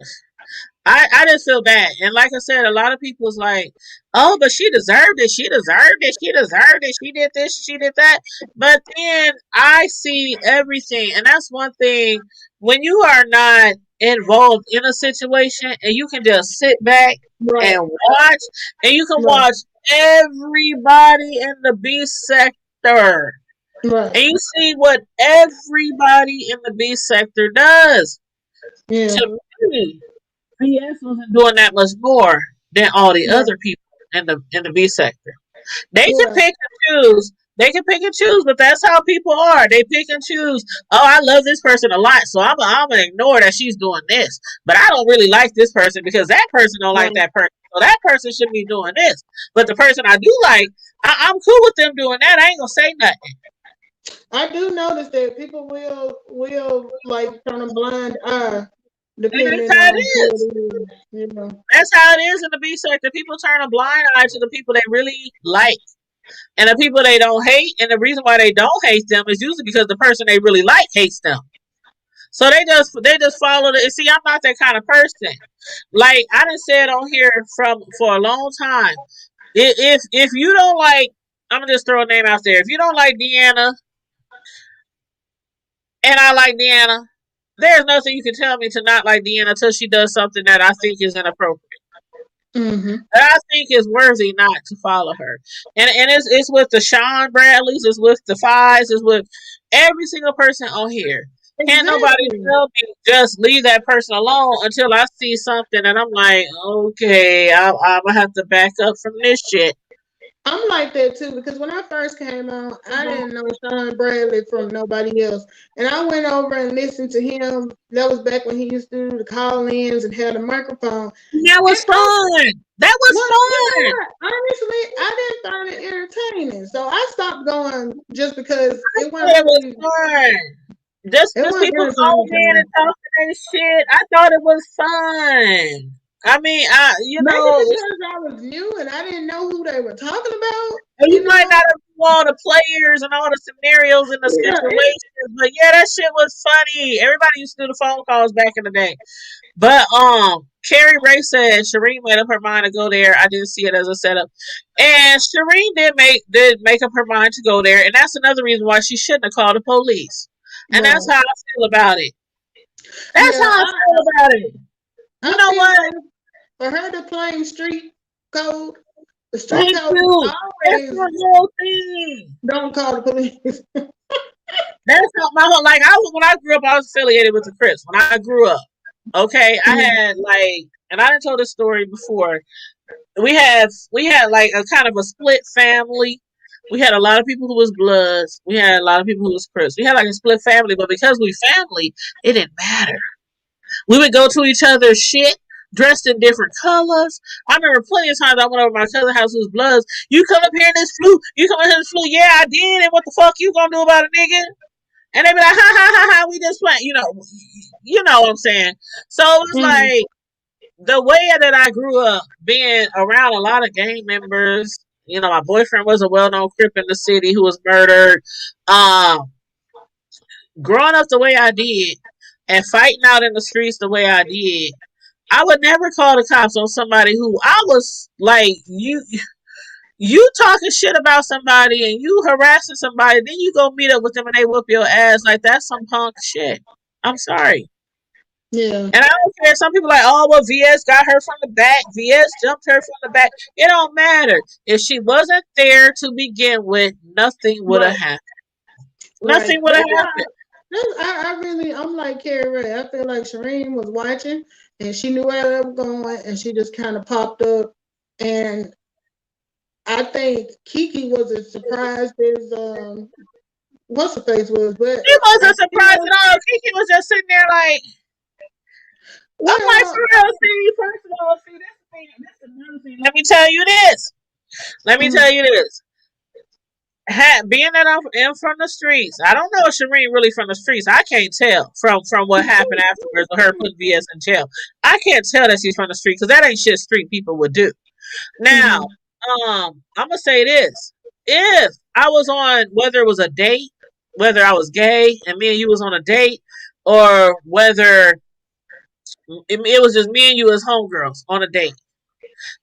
I just feel bad. And like I said, a lot of people's like, oh, but she deserved it. She deserved it. She deserved it. She did this. She did that. But then I see everything. And that's one thing. When you are not involved in a situation and you can just sit back Right. and watch, and you can Right. watch everybody in the B sector. Right. And you see what everybody in the B sector does. Yeah. To me, PS wasn't doing that much more than all the Right. other people. in the B sector. They can Yeah. pick and choose. They can pick and choose, but that's how people are. They pick and choose. Oh, I love this person a lot, so I'm gonna ignore that she's doing this. But I don't really like this person because that person don't like Right. that person. So that person should be doing this. But the person I do like, I'm cool with them doing that. I ain't gonna say nothing. I do notice that people will like turn a blind eye And depending that's how it on who is. it is. You know. That's how it is in the B sector. People turn a blind eye to the people they really like. And the people they don't hate, and the reason why they don't hate them is usually because the person they really like hates them. So they just follow the. See, I'm not that kind of person. Like I done said on here from for a long time. If you don't like, I'm gonna just throw a name out there. If you don't like Deanna, and I like Deanna, there's nothing you can tell me to not like Deanna until she does something that I think is inappropriate. Mm-hmm. That I think is worthy not to follow her. And it's with the Sean Bradleys, it's with the Fives, it's with every single person on here. Can't nobody Exactly. tell me just leave that person alone until I see something and I'm like, okay, I'm gonna have to back up from this shit. I'm like that too because when I first came on, I Mhm. didn't know Sean Bradley from nobody else, and I went over and listened to him. That was back when he used to do the call-ins and had a microphone. That And was fun. That was well, you know fun. what? Honestly, I didn't find it entertaining, so I stopped going just because I thought it was really fun. Just wasn't people entertaining calling to in me. and talking and shit. I thought it was fun. I mean, Maybe because I was new and I didn't know who they were talking about. you You might know? not have knew all the players and all the scenarios and the Yeah. situations, but yeah, that shit was funny. Everybody used to do the phone calls back in the day. But Carrie Ray said Shireen made up her mind to go there. I didn't see it as a setup, and Shireen did make up her mind to go there, and that's another reason why she shouldn't have called the police. And Right. that's how I feel about it. That's Yeah. how I feel about it. You I know feel what? like for her to claim street code, the street Thank code is you. That's always my whole thing. don't call the police. That's not my whole like. When I grew up, I was affiliated with the Crips. When I grew up, okay, I had like, and I done told this story before. We had like a kind of a split family. We had a lot of people who was Bloods. We had a lot of people who was Crips. We had like a split family, but because we family, it didn't matter. We would go to each other's shit dressed in different colors. I remember plenty of times I went over to my cousin's house who's Bloods. You come up here in this flu. You come up here in this flu. Yeah, I did. And what the fuck you gonna do about it, nigga? And they be like, ha ha ha ha. We just playing. You know what I'm saying. So it was Mm. like the way that I grew up, being around a lot of gang members. My boyfriend was a well-known Crip in the city who was murdered. Um, Growing up the way I did and fighting out in the streets the way I did, I would never call the cops on somebody who I was like, you talking shit about somebody and you harassing somebody, then you go meet up with them and they whoop your ass. Like, that's some punk shit. I'm sorry. Yeah. And I don't care. Some people are like, oh, well, VS got her from the back. VS jumped her from the back. It don't matter. If she wasn't there to begin with, nothing would have Right. happened. Right. Nothing would have That's why happened. I'm like Carrie Ray. I feel like Shireen was watching and she knew where they were going and she just kind of popped up. And I think Kiki was as surprised as what's her face was, but It I wasn't surprised feel at all. Kiki was just sitting there like, I'm like, well, for real, see, first of all, see, this thing, this is another thing. Let me tell you this. Let me tell mm, you this. Being that I'm in from the streets, I don't know if Shireen really from the streets. I can't tell from what happened afterwards with her putting VS in jail. I can't tell that she's from the street because that ain't shit street people would do. Now, mm, I'm gonna say this: if I was on, whether it was a date, whether I was gay and me and you was on a date, or whether it was just me and you as homegirls on a date.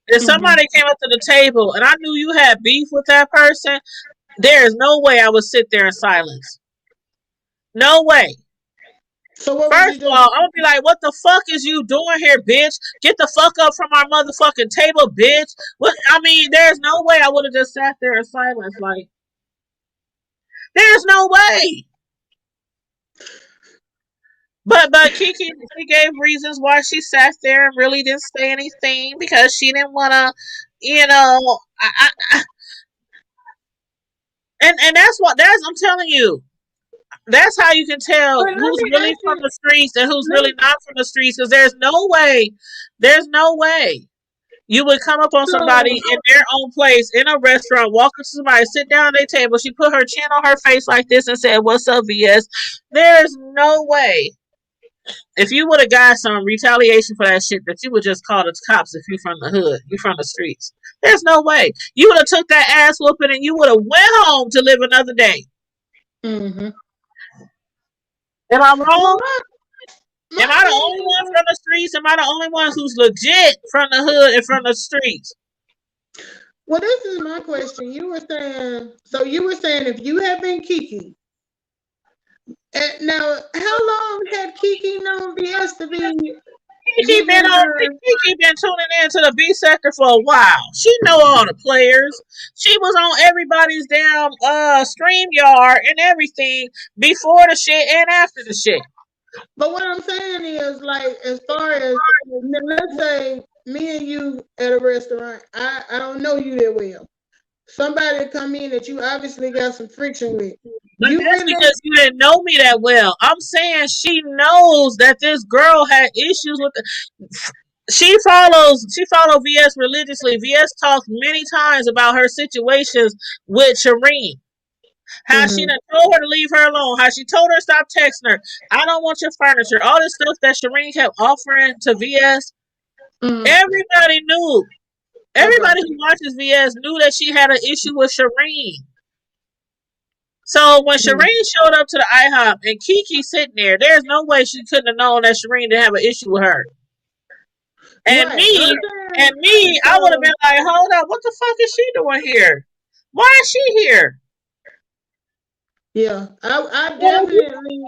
If mm. somebody came up to the table and I knew you had beef with that person, there is no way I would sit there in silence. No way. So what would you First of do? all, I'm gonna be like, "What the fuck is you doing here, bitch? Get the fuck up from our motherfucking table, bitch!" What? I mean, there's no way I would have just sat there in silence. Like, there's no way. But Kiki, she gave reasons why she sat there and really didn't say anything because she didn't want to You know, and that's I'm telling you. That's how you can tell But let who's me really ask from you. the streets and who's Let really me, not from the streets. Because there's no way you would come up on somebody so, in their own place in a restaurant, walk up to somebody, sit down at their table. She put her chin on her face like this and said, "What's up, VS?" There's no way. If you would have got some retaliation for that shit, that you would just call the cops if you from the hood, you from the streets. There's no way. You would have took that ass whooping and you would have went home to live another day. mm-hmm. Am I Well, wrong? Am my I the only thing one is, from the streets? Am I the only one who's legit from the hood and from the streets? well, this is my question. You were saying if you had been Kiki, now, how long had Kiki known BS to be giving her? Kiki been tuning in to the B sector for a while. She know all the players. She was on everybody's damn stream yard and everything before the shit and after the shit. But what I'm saying is, like, as far as, let's say me and you at a restaurant, I don't know you that well. Somebody come in that you obviously got some friction with. But You that's really, because you didn't know me that well. I'm saying she knows that this girl had issues with the, she follows VS religiously. VS talks many times about her situations with Shireen. How she mm-hmm, done told her to leave her alone. How she told her to stop texting her. I don't want your furniture. All this stuff that Shireen kept offering to VS. mm-hmm, Everybody knew. okay, Everybody who watches VS knew that she had an issue with Shireen. So when mm-hmm, Shireen showed up to the IHOP and Kiki sitting there, there's no way she couldn't have known that Shireen didn't have an issue with her. And right. I'm me, saying, I would have so been like, hold up, what the fuck is she doing here? Why is she here? yeah, I Well, definitely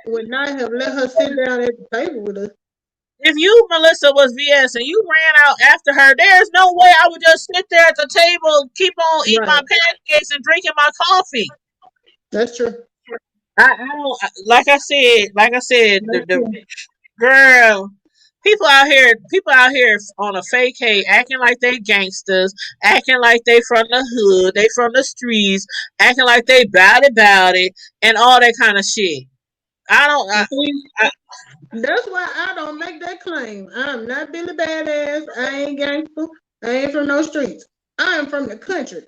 would not have let her sit down at the table with us. if you, Melissa, was VS and you ran out after her, there's no way I would just sit there at the table, keep on eating my Right, pancakes and drinking my coffee. that's true. I don't like I said, That's the true. girl, people out here on a fake hate, acting like they gangsters, acting like they from the hood, they from the streets, acting like they about it, and all that kind of shit. I don't. See, I, that's why I don't make that claim. I'm not Billy Badass. I ain't gangster. I ain't from no streets. I am from the country.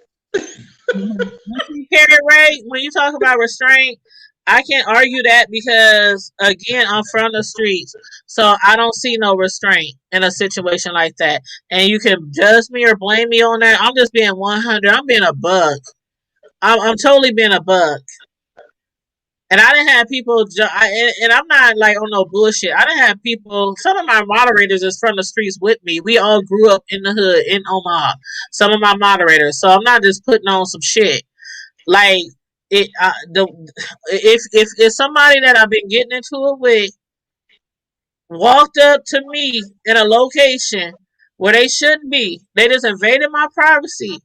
Carrie Ray, when you talk about restraint, I can't argue that because again, I'm from the streets, so I don't see no restraint in a situation like that. And you can judge me or blame me on that. I'm just being 100. I'm being a bug. I'm totally being a bug. And I didn't have people, and I'm not like on no bullshit. I didn't have people. Some of my moderators is from the streets with me. We all grew up in the hood in Omaha. Some of my moderators, so I'm not just putting on some shit. Like it, the if somebody that I've been getting into it with walked up to me in a location where they shouldn't be, they just invaded my privacy,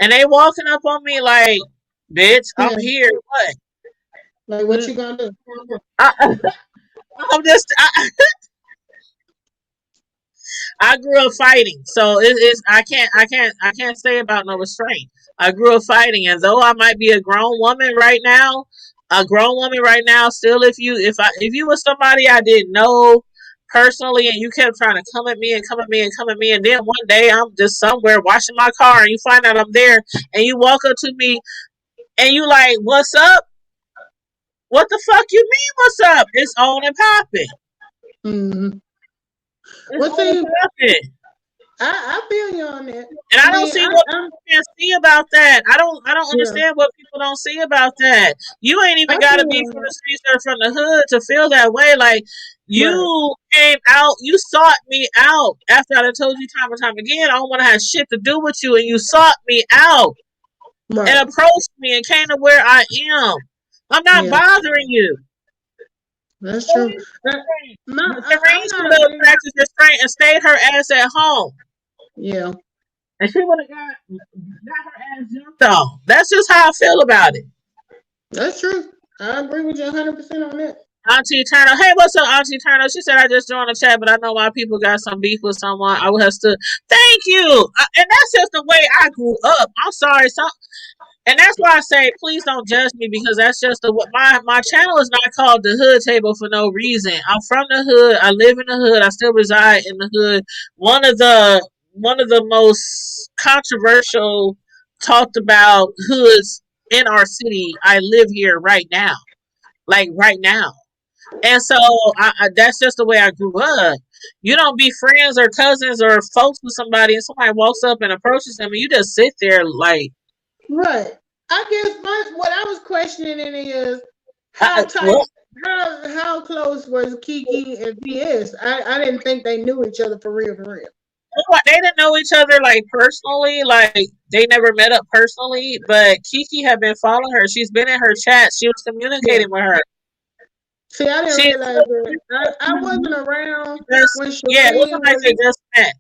and they walking up on me like, "Bitch, Yeah. I'm here." What? Like, what you gonna do? I, I'm just. I grew up fighting, so it's I can't say about no restraint. I grew up fighting, and though I might be a grown woman right now, still, if you were somebody I didn't know personally, and you kept trying to come at me and come at me and come at me, and then one day I'm just somewhere washing my car, and you find out I'm there, and you walk up to me, and you like, "What's up?" What the fuck you mean? What's up? It's on and popping. Mm-hmm. It's Well, on and see, popping. I feel you on that. And I I don't mean, see what I'm people can't see about that. I don't yeah, understand what people don't see about that. You ain't I even feel gotta you be on from that. the streets or from the hood to feel that way. Like Right, you came out, you sought me out after I done told you time and time again, I don't wanna have shit to do with you, and you sought me out and right. approached me and came to where I am. I'm not Yeah, bothering you. that's true. Shireen I'm should not a have big. practiced restraint and stayed her ass at home. Yeah, And she would have got her ass jumped on. That's just how I feel about it. that's true. I agree with you 100% on that. Auntie Turner. Hey, what's up, Auntie Turner? She said I just joined the chat, but I know why people got some beef with someone. I would have stood. Thank you. And that's just the way I grew up. I'm sorry. And that's why I say, please don't judge me because that's just my channel is not called the Hood Table for no reason. I'm from the hood. I live in the hood. I still reside in the hood. One of the most controversial talked about hoods in our city. I live here right now, like right now. And so that's just the way I grew up. You don't be friends or cousins or folks with somebody, and somebody walks up and approaches them, and you just sit there like, Right. I guess what I was questioning is how tight, what? how close was Kiki and VS? I didn't think they knew each other for real, for real. They didn't know each other like personally, like they never met up personally. But Kiki had been following her. She's been in her chat. She was Yeah. communicating with her. See, I didn't She, realize that. I wasn't around when yeah, it Shireen wasn't like they was. just met.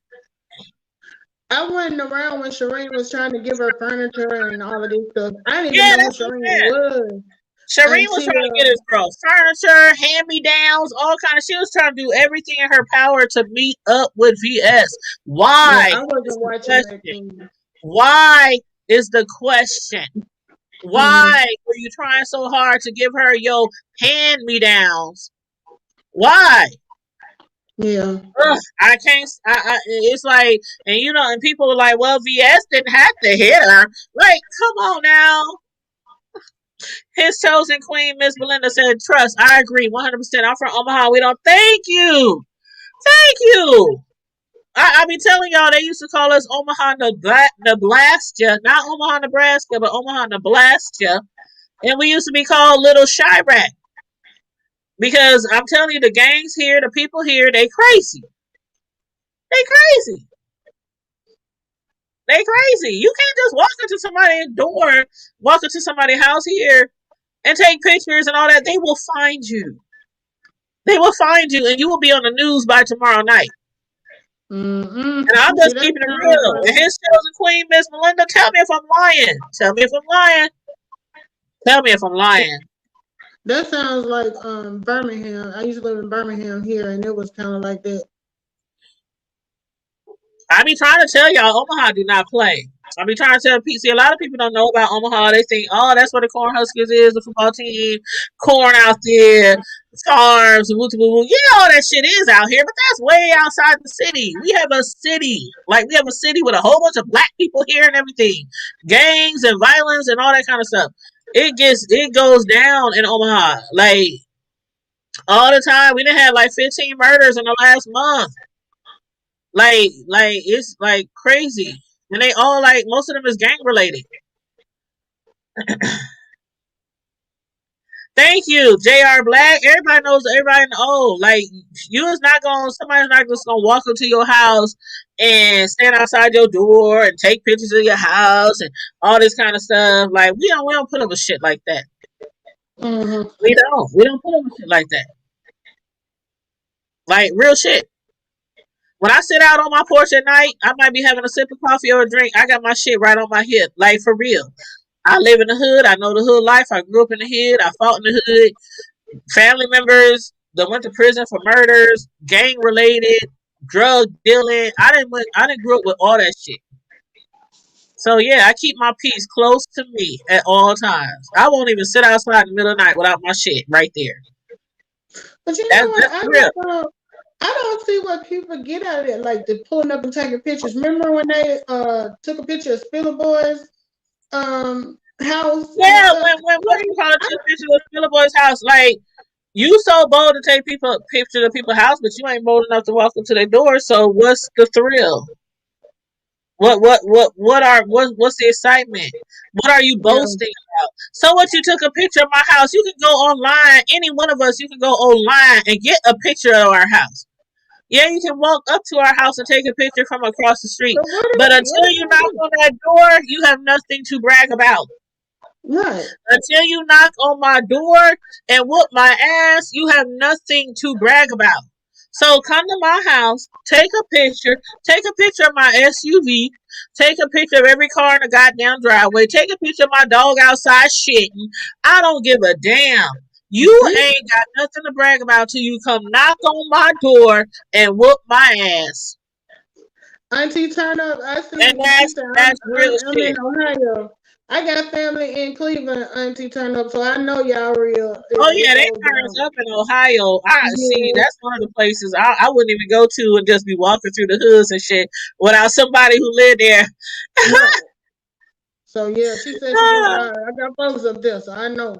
I wasn't around when Shireen was trying to give her furniture and all of this stuff. I didn't even Yeah, know who that's what Shireen I'm saying. was Shireen was trying to get until his girl furniture, hand me downs, all kind of. She was trying to do everything in her power to meet up with VS. yeah, Why I is wasn't the watching that question? thing. Why is the question? Mm-hmm. Why were you trying so hard to give her your hand me downs? Why? Yeah. Ugh, I can't. It's like, and and people are like, well, VS didn't have to hit her. Like, come on now. His chosen queen, Miss Belinda, said, trust. I agree 100%. I'm from Omaha. We don't. Thank you. Thank you. I be telling y'all they used to call us Omaha, Nebraska. Not Omaha, Nebraska, but Omaha, Nebraska. And we used to be called Little Chirac. Because I'm telling you, the gangs here, the people here, they crazy. They crazy. They crazy. You can't just walk into somebody's door, walk into somebody's house here, and take pictures and all that. They will find you. They will find you, and you will be on the news by tomorrow night. Mm-hmm. And I'm See, just that keeping it sounds real. like And his chosen queen, Miss Melinda, tell me if I'm lying. Tell me if I'm lying. Tell me if I'm lying. that sounds like Birmingham. I used to live in Birmingham here, and it was kind of like that. I be trying to tell y'all, Omaha do not play. I be trying to tell people. See, a lot of people don't know about Omaha. They think, oh, that's where the Cornhuskers is, the football team, corn out there, farms, woo woo woo. Yeah, all that shit is out here, but that's way outside the city. We have a city, like we have a city with a whole bunch of black people here and everything, gangs and violence and all that kind of stuff. It goes down in Omaha, like all the time. We done had like 15 murders in the last month. Like it's like crazy, and they all like most of them is gang related. Thank you, Jr. Black. Everybody knows everybody. Oh, like you is not going. Somebody's not just gonna walk into your house and stand outside your door and take pictures of your house and all this kind of stuff. Like we don't put up with shit like that. Mm-hmm. We don't put up with shit like that. Like real shit. When I sit out on my porch at night, I might be having a sip of coffee or a drink. I got my shit right on my hip, like for real. I live in the hood. I know the hood life. I grew up in the hood. I fought in the hood. Family members that went to prison for murders, gang related, drug dealing. I didn't grow up with all that shit. So yeah, I keep my peace close to me at all times. I won't even sit outside in the middle of the night without my shit right there. But you know That's what? real. I don't see what people get out of it, like the pulling up and taking pictures. Remember when they took a picture of Spiller Boy's house and Yeah, stuff? when what do you call it? I, Took pictures of Philip Boy's house. Like you so bold to take pictures of people's house, but you ain't bold enough to walk up to their door. So what's the thrill? What's the excitement? What are you yeah, boasting about? So what you took a picture of my house, you can go online, any one of us, you can go online and get a picture of our house. Yeah, you can walk up to our house and take a picture from across the street. so But what until are you they knock do? on that door, you have nothing to brag about. Right. Until you knock on my door and whoop my ass, you have nothing to brag about. So come to my house, take a picture of my SUV, take a picture of every car in the goddamn driveway, take a picture of my dog outside shitting. I don't give a damn. You ain't got nothing to brag about till you come knock on my door and whoop my ass. Auntie turn up. I And see. She said, that's real I'm shit. in Ohio. I got family in Cleveland. Auntie turn up, so I know y'all real. Oh It yeah, they goes turns down. up in Ohio. I see. Yeah, That's one of the places I wouldn't even go to and just be walking through the hoods and shit without somebody who lived there. right. So yeah, she said she got. I got folks up there, so I know.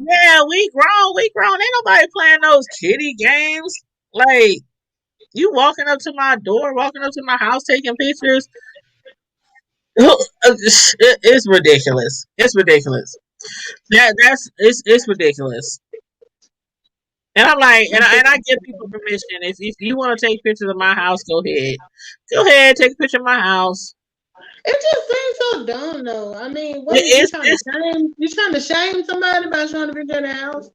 Yeah, we grown. We grown. Ain't nobody playing those kiddie games. Like you walking up to my door, walking up to my house, taking pictures. It's ridiculous. It's ridiculous. It's ridiculous. And I'm like, and I give people permission. If you want to take pictures of my house, go ahead. Go ahead, take a picture of my house. It just seems so dumb, though. I mean, what is you It's trying to it's shame? You trying to shame somebody by showing a picture of their house?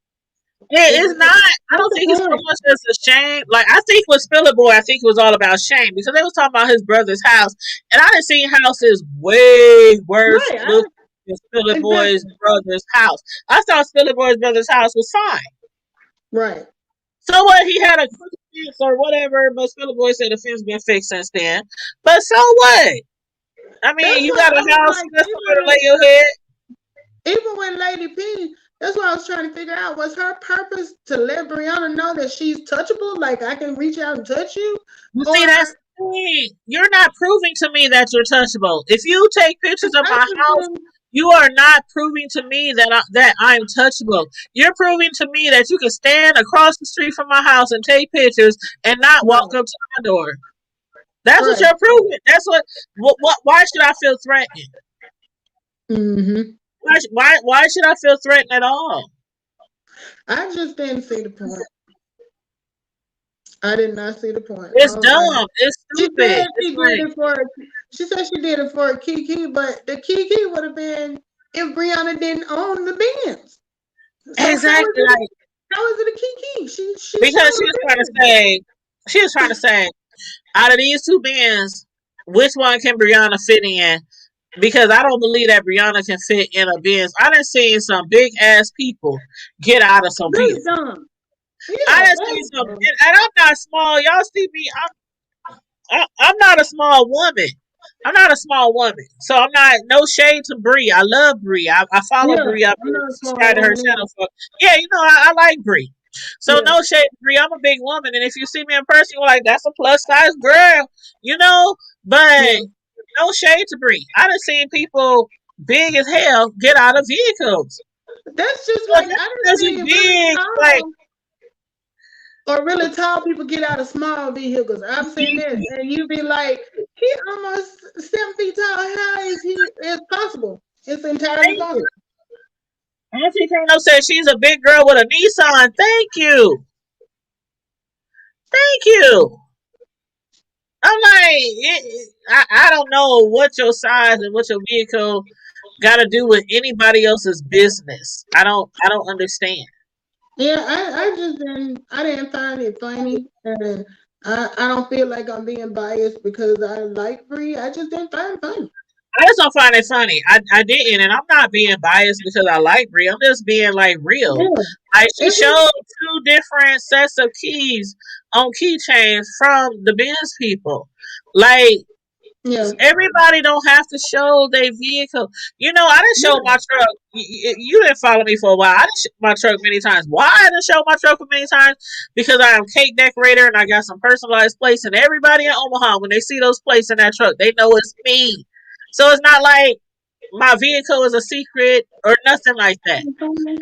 it's not. I What's don't the think it's so point? much as a shame. Like I think with Spiller Boy, I think it was all about shame because they was talking about his brother's house, and I done seen houses way worse Right. looking than Spiller Boy's Exactly. brother's house. I thought Spiller Boy's brother's house was fine. Right. So what? He had a crooked fence or whatever, but Spiller Boy said the fence been fixed since then. But so what? I mean, That's you why got I a was house, like, that's somewhere to lay your head. even when Lady P, that's what I was trying to figure out. Was her purpose to let Brianna know that she's touchable? Like I can reach out and touch you? You see, that's Or the thing. You're not proving to me that you're touchable. If you take pictures of I my just house, didn't you are not proving to me that I'm touchable. You're proving to me that you can stand across the street from my house and take pictures and not right, walk up to my door. That's what right. you're proving. That's what why should I feel threatened? Mm-hmm. Why should I feel threatened at all? I just didn't see the point. I did not see the point. I It's was like, dumb. It's she said stupid. It's she did like it for. She said she did it for Kiki, but the Kiki would have been if Brianna didn't own the Benz. So exactly like how is it a Kiki? She because sold a she was trying to say out of these two bands, which one can Brianna fit in? Because I don't believe that Brianna can fit in a Benz. I done seen some big ass people get out of some That's vehicles. dumb. I Yeah, done seen that's some, dumb. and I'm not small. Y'all see me? I'm not a small woman. I'm not a small woman, so I'm not. No shade to Bree. I love Bree. I follow Yeah, Bree. I've I'm been not a small subscribed to her woman either. channel for. Yeah, I like Bree. So Yeah, no shade to Bree. I'm a big woman, and if you see me in person, you're like, that's a plus size girl, you know. But yeah. no shade to Bree. I done seen people big as hell get out of vehicles. That's just So like just I didn't because you see really big, like tall or really tall people get out of small vehicles. I've seen that, and you be like, he almost 7 feet tall. How is he? It's possible. It's entirely thank you. possible. Auntie Kano said she's a big girl with a Nissan. Thank you. Thank you. I'm like, I don't know what your size and what your vehicle got to do with anybody else's business. I don't understand. Yeah, I just didn't. I didn't find it funny, and I don't feel like I'm being biased because I like Bree. I just didn't find it funny. I just don't find it funny. I didn't, and I'm not being biased because I like Brie. I'm just being like real. Yeah, Like she if you, showed two different sets of keys on keychains from the Benz people. Like yeah, everybody don't have to show their vehicle. I didn't show yeah, my truck. You didn't follow me for a while. I didn't show my truck many times. Why I didn't show my truck for many times? Because I am cake decorator and I got some personalized plates. And everybody in Omaha, when they see those plates in that truck, they know it's me. So it's not like my vehicle is a secret or nothing like that.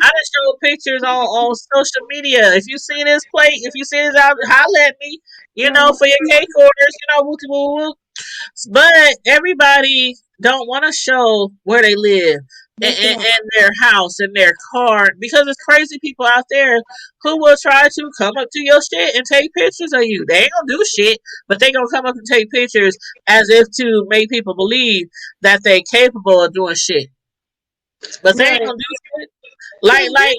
I just show pictures on social media. If you see this plate, if you see this out, holler at me. For your cake orders. Woo woo woo. But everybody don't want to show where they live that's the one. and their house and their car because there's crazy people out there who will try to come up to your shit and take pictures of you. They ain't gonna do shit, but they gonna come up and take pictures as if to make people believe that they capable of doing shit. But they ain't Right. gonna do shit. Like, Cause like,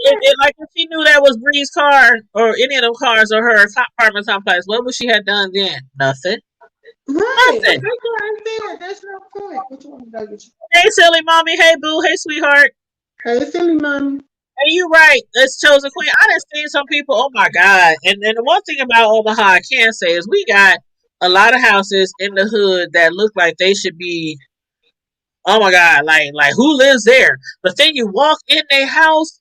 if she knew that was Bree's car or any of them cars or her apartment complex, what would she have done then? Nothing. right. Nothing. That's what I said. That's no point. Which one did I get you? Hey, silly mommy. Hey, boo. Hey, sweetheart. Hey, silly mommy. And you right, it's chosen queen. I done seen some people. Oh my god! And the one thing about Omaha I can say is we got a lot of houses in the hood that look like they should be. Oh my god! Like who lives there? But then you walk in their house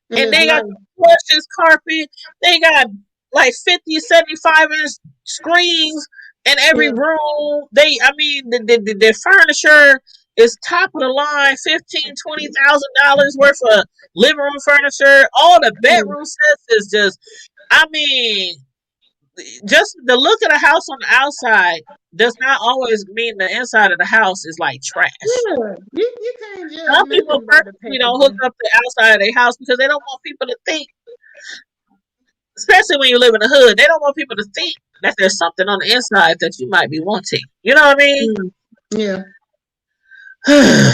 And and it's they got like, plushes carpet. They got like 50, 75 inch screens in every yeah, room. I mean, the furniture is top of the line, $15,000, $20,000 worth of living room furniture. All the yeah, bedroom sets is just, I mean, just the look of the house on the outside does not always mean the inside of the house is like trash. yeah. You can't judge Some people nothing by the purposely don't hook packaging. up the outside of their house because they don't want people to think, especially when you live in the hood, they don't want people to think that there's something on the inside that you might be wanting. You know what I Mm. Yeah. mean?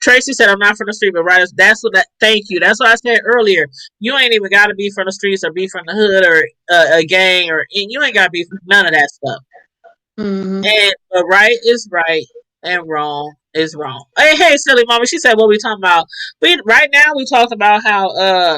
Tracy said, "I'm not from the street, but writers." That's what that. Thank you. That's what I said earlier. You ain't even got to be from the streets or be from the hood or a gang or you ain't got to be none of that stuff. Mm-hmm. And but right is right and wrong is wrong. Hey, silly mama. She said, "What we talking about?" We right now we talking about how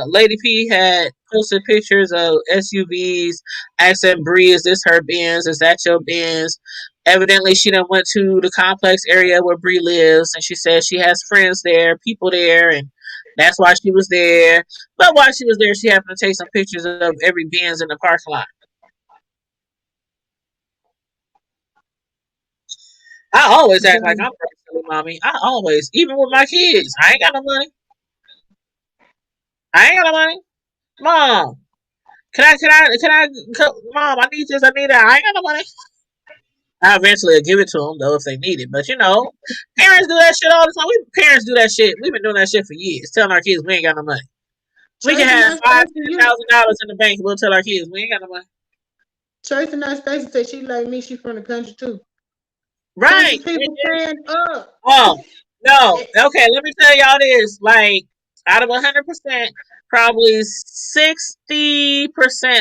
Lady P had posted pictures of SUVs, asking Bree, "Is this her Benz? Is that your Benz?" Evidently, she done went to the complex area where Bree lives, and she says she has friends there, people there, and that's why she was there. But while she was there, she happened to take some pictures of every Benz in the parking lot. I always act like I'm silly, mommy. I always, even with my kids, I ain't got no money. I ain't got no money. Mom, Mom, I need this, I need that. I ain't got no money. I eventually give it to them though if they need it. But parents do that shit all the time. Parents do that shit. We've been doing that shit for years, telling our kids we ain't got no money. We can Tracy have and five, Stacy, ten you thousand dollars in the bank. We'll tell our kids we ain't got no money. Tracy and Stacy said she like me, she from the country too. Country Right? people stand up. Oh, no. Okay, let me tell y'all this. Like, out of 100%, probably 60%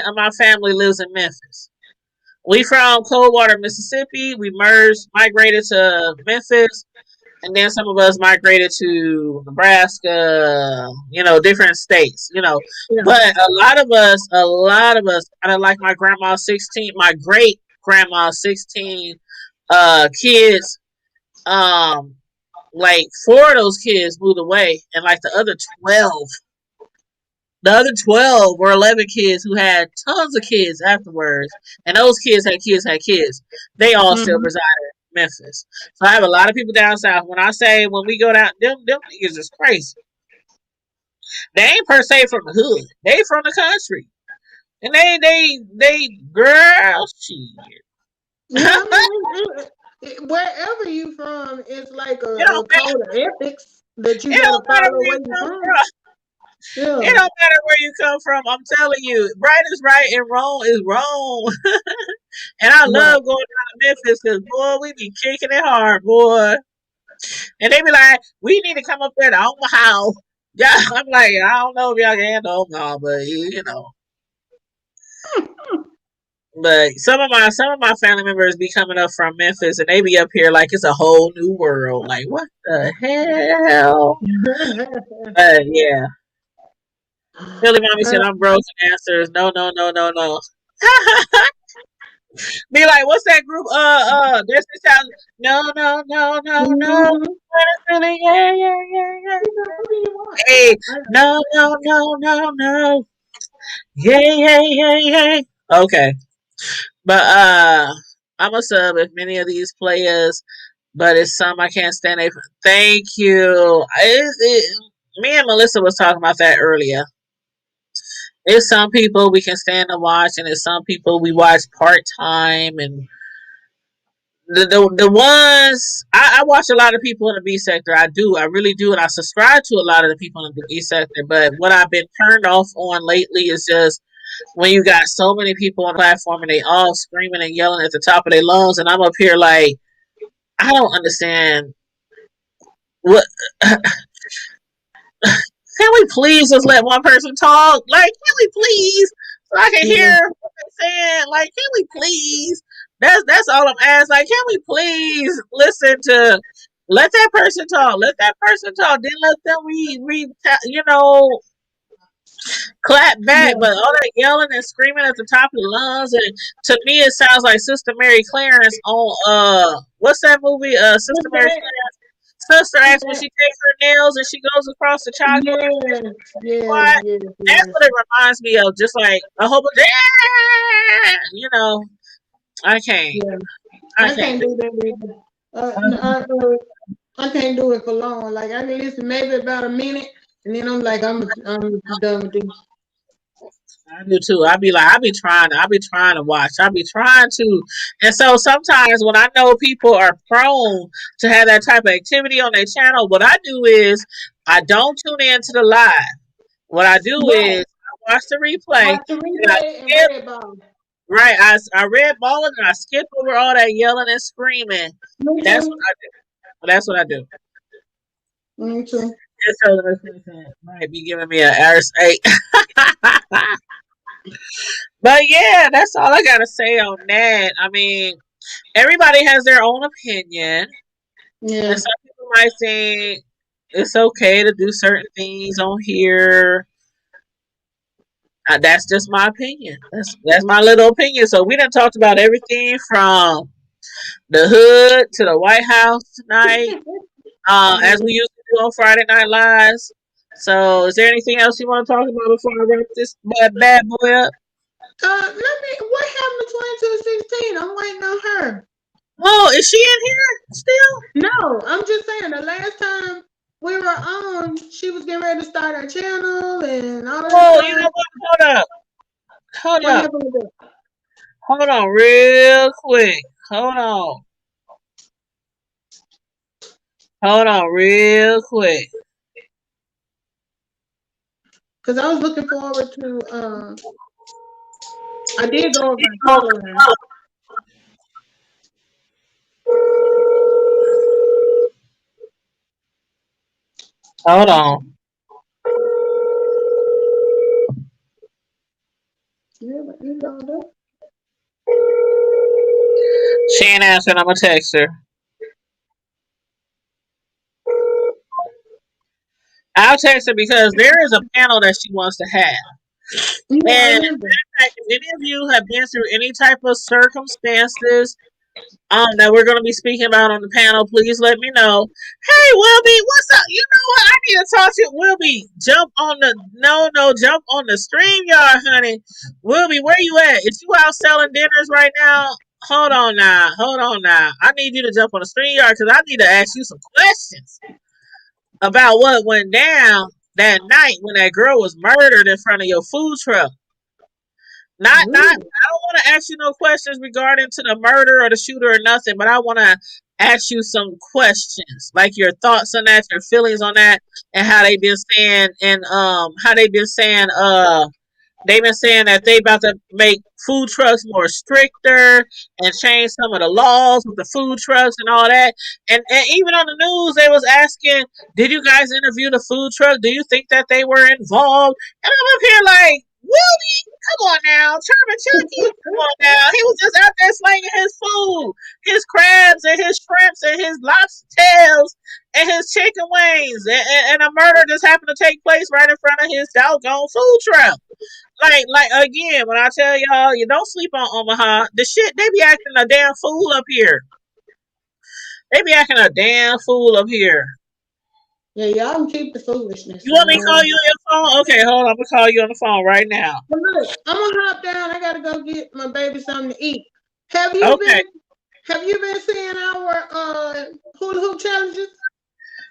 of my family lives in Memphis. We from Coldwater, Mississippi. We migrated to Memphis, and then some of us migrated to Nebraska, different states, Yeah. But a lot of us, kind of like my grandma's 16, my great grandma's 16 kids, um, like 4 of those kids moved away, and like the other 12 were 11 kids who had tons of kids afterwards, and those kids had kids had kids. They all still Mm-hmm. reside in Memphis. So I have a lot of people down south. When I say when we go down, them niggas is crazy. They ain't per se from the hood. They from the country, and they girls shit. Yeah, I mean, wherever you from, it's like It a don't matter. code of ethics that you It got to don't matter follow where where you you come from. from. It Yeah. don't matter where you come from. I'm telling you, right is right and wrong is wrong. And I Right. love going down to Memphis because boy, we be kicking it hard, boy. And they be like, we need to come up there to Omaha. Yeah, I'm like, I don't know if y'all can handle Omaha, but But some of my family members be coming up from Memphis and they be up here like it's a whole new world. Like what the hell? But yeah. Billy Mommy said I'm broke and answer is no, no, no, no, no. Be like, what's that group? This sound. No, no, no, no, no. Mhm. Really, yeah, yeah, yeah, yeah. What do you want? Hey, no, no, no, no, no. Yeah, yeah, yeah, yeah. Okay, but I'm a sub if many of these players, but it's some I can't stand. Thank you. Me and Melissa was talking about that earlier. It's some people we can stand to watch, and it's some people we watch part time, and the ones I watch a lot of people in the B sector. I do, I really do, and I subscribe to a lot of the people in the B sector. But what I've been turned off on lately is just when you got so many people on the platform and they all screaming and yelling at the top of their lungs, and I'm up here like I don't understand what. Can we please just let one person talk? Like, can we please, so I can Yeah. hear what they're saying? Like, can we please? That's all I'm asking. Like, can we please listen to Let that person talk. Let that person talk. Then let them you know, clap back. Yeah. But all that yelling and screaming at the top of the lungs, and to me, it sounds like Sister Mary Clarence on what's that movie? What's Sister Mary that? Clarence. Sister What's acts when that? she takes her nails and she goes across the chalkboard. Yes, yes, Quiet. yes, That's yes. what it reminds me of. Just like a whole bunch. You know, I can't. Yeah. I I can't can't do. do that either. Uh, I can't do it for long. Like I can listen maybe about a minute, and then I'm like, I'm done with this. I do too. I be trying to watch. I be trying to. And so sometimes when I know people are prone to have that type of activity on their channel, what I do is I don't tune in to the live. What I do Right. is I watch the replay Watch the and I replay and skip, red ball. right. I read ball and I skip over all that yelling and screaming. Me That's what too. I do. That's what I do. Me too. This person might be giving me an RS8. But yeah, that's all I gotta say on that. I mean, everybody has their own opinion, and Yeah. some people might think it's okay to do certain things on here. That's just my opinion. That's my little opinion. So we done talked about everything from the hood to the White House tonight, Yeah. as we used to do on Friday Night Lives. So, is there anything else you want to talk about before I wrap this bad boy up? Let me. What happened to 2216? I'm waiting on her. Oh, is she in here still? No, I'm just saying. The last time we were on, she was getting ready to start her channel and all that Oh, you stuff. know what? Hold up. Hold What up. happened with that? Hold on real quick. Hold on. Hold on real quick. Because I was looking forward to. I did go over and follow her. Hold on. Yeah, but you know that. She ain't answering. I'm going to text her. I'll text her because there is a panel that she wants to have. Yeah, I And remember. if any of you have been through any type of circumstances that we're going to be speaking about on the panel, please let me know. Hey, Wilby, what's up? You know what? I need to talk to you. Wilby, jump on the stream yard, honey. Wilby, where you at? Is you out selling dinners right now? Hold on now. I need you to jump on the stream yard because I need to ask you some questions about what went down that night when that girl was murdered in front of your food truck. I Ooh. don't want to ask you no questions regarding to the murder or the shooter or nothing, but I want to ask you some questions, like your thoughts on that, your feelings on that, and how they been saying and how they been saying they've been saying that they about to make food trucks more stricter and change some of the laws with the food trucks and all that. And even on the news, they was asking, "Did you guys interview the food truck? Do you think that they were involved?" And I'm up here like, Willie, come on now, Sherman Chucky, come on now. He was just out there slinging his food, his crabs and his shrimps and his lobster tails and his chicken wings, and a murder just happened to take place right in front of his doggone food truck. Like again, when I tell y'all, you don't sleep on Omaha. The shit they be acting a damn fool up here. They be acting a damn fool up here. Yeah, y'all can keep the foolishness. You want me to call you on your phone? Okay, hold on. I'm gonna call you on the phone right now. But look, I'm gonna hop down. I gotta go get my baby something to eat. Have you Okay. been Have you been seeing our hula hoop challenges?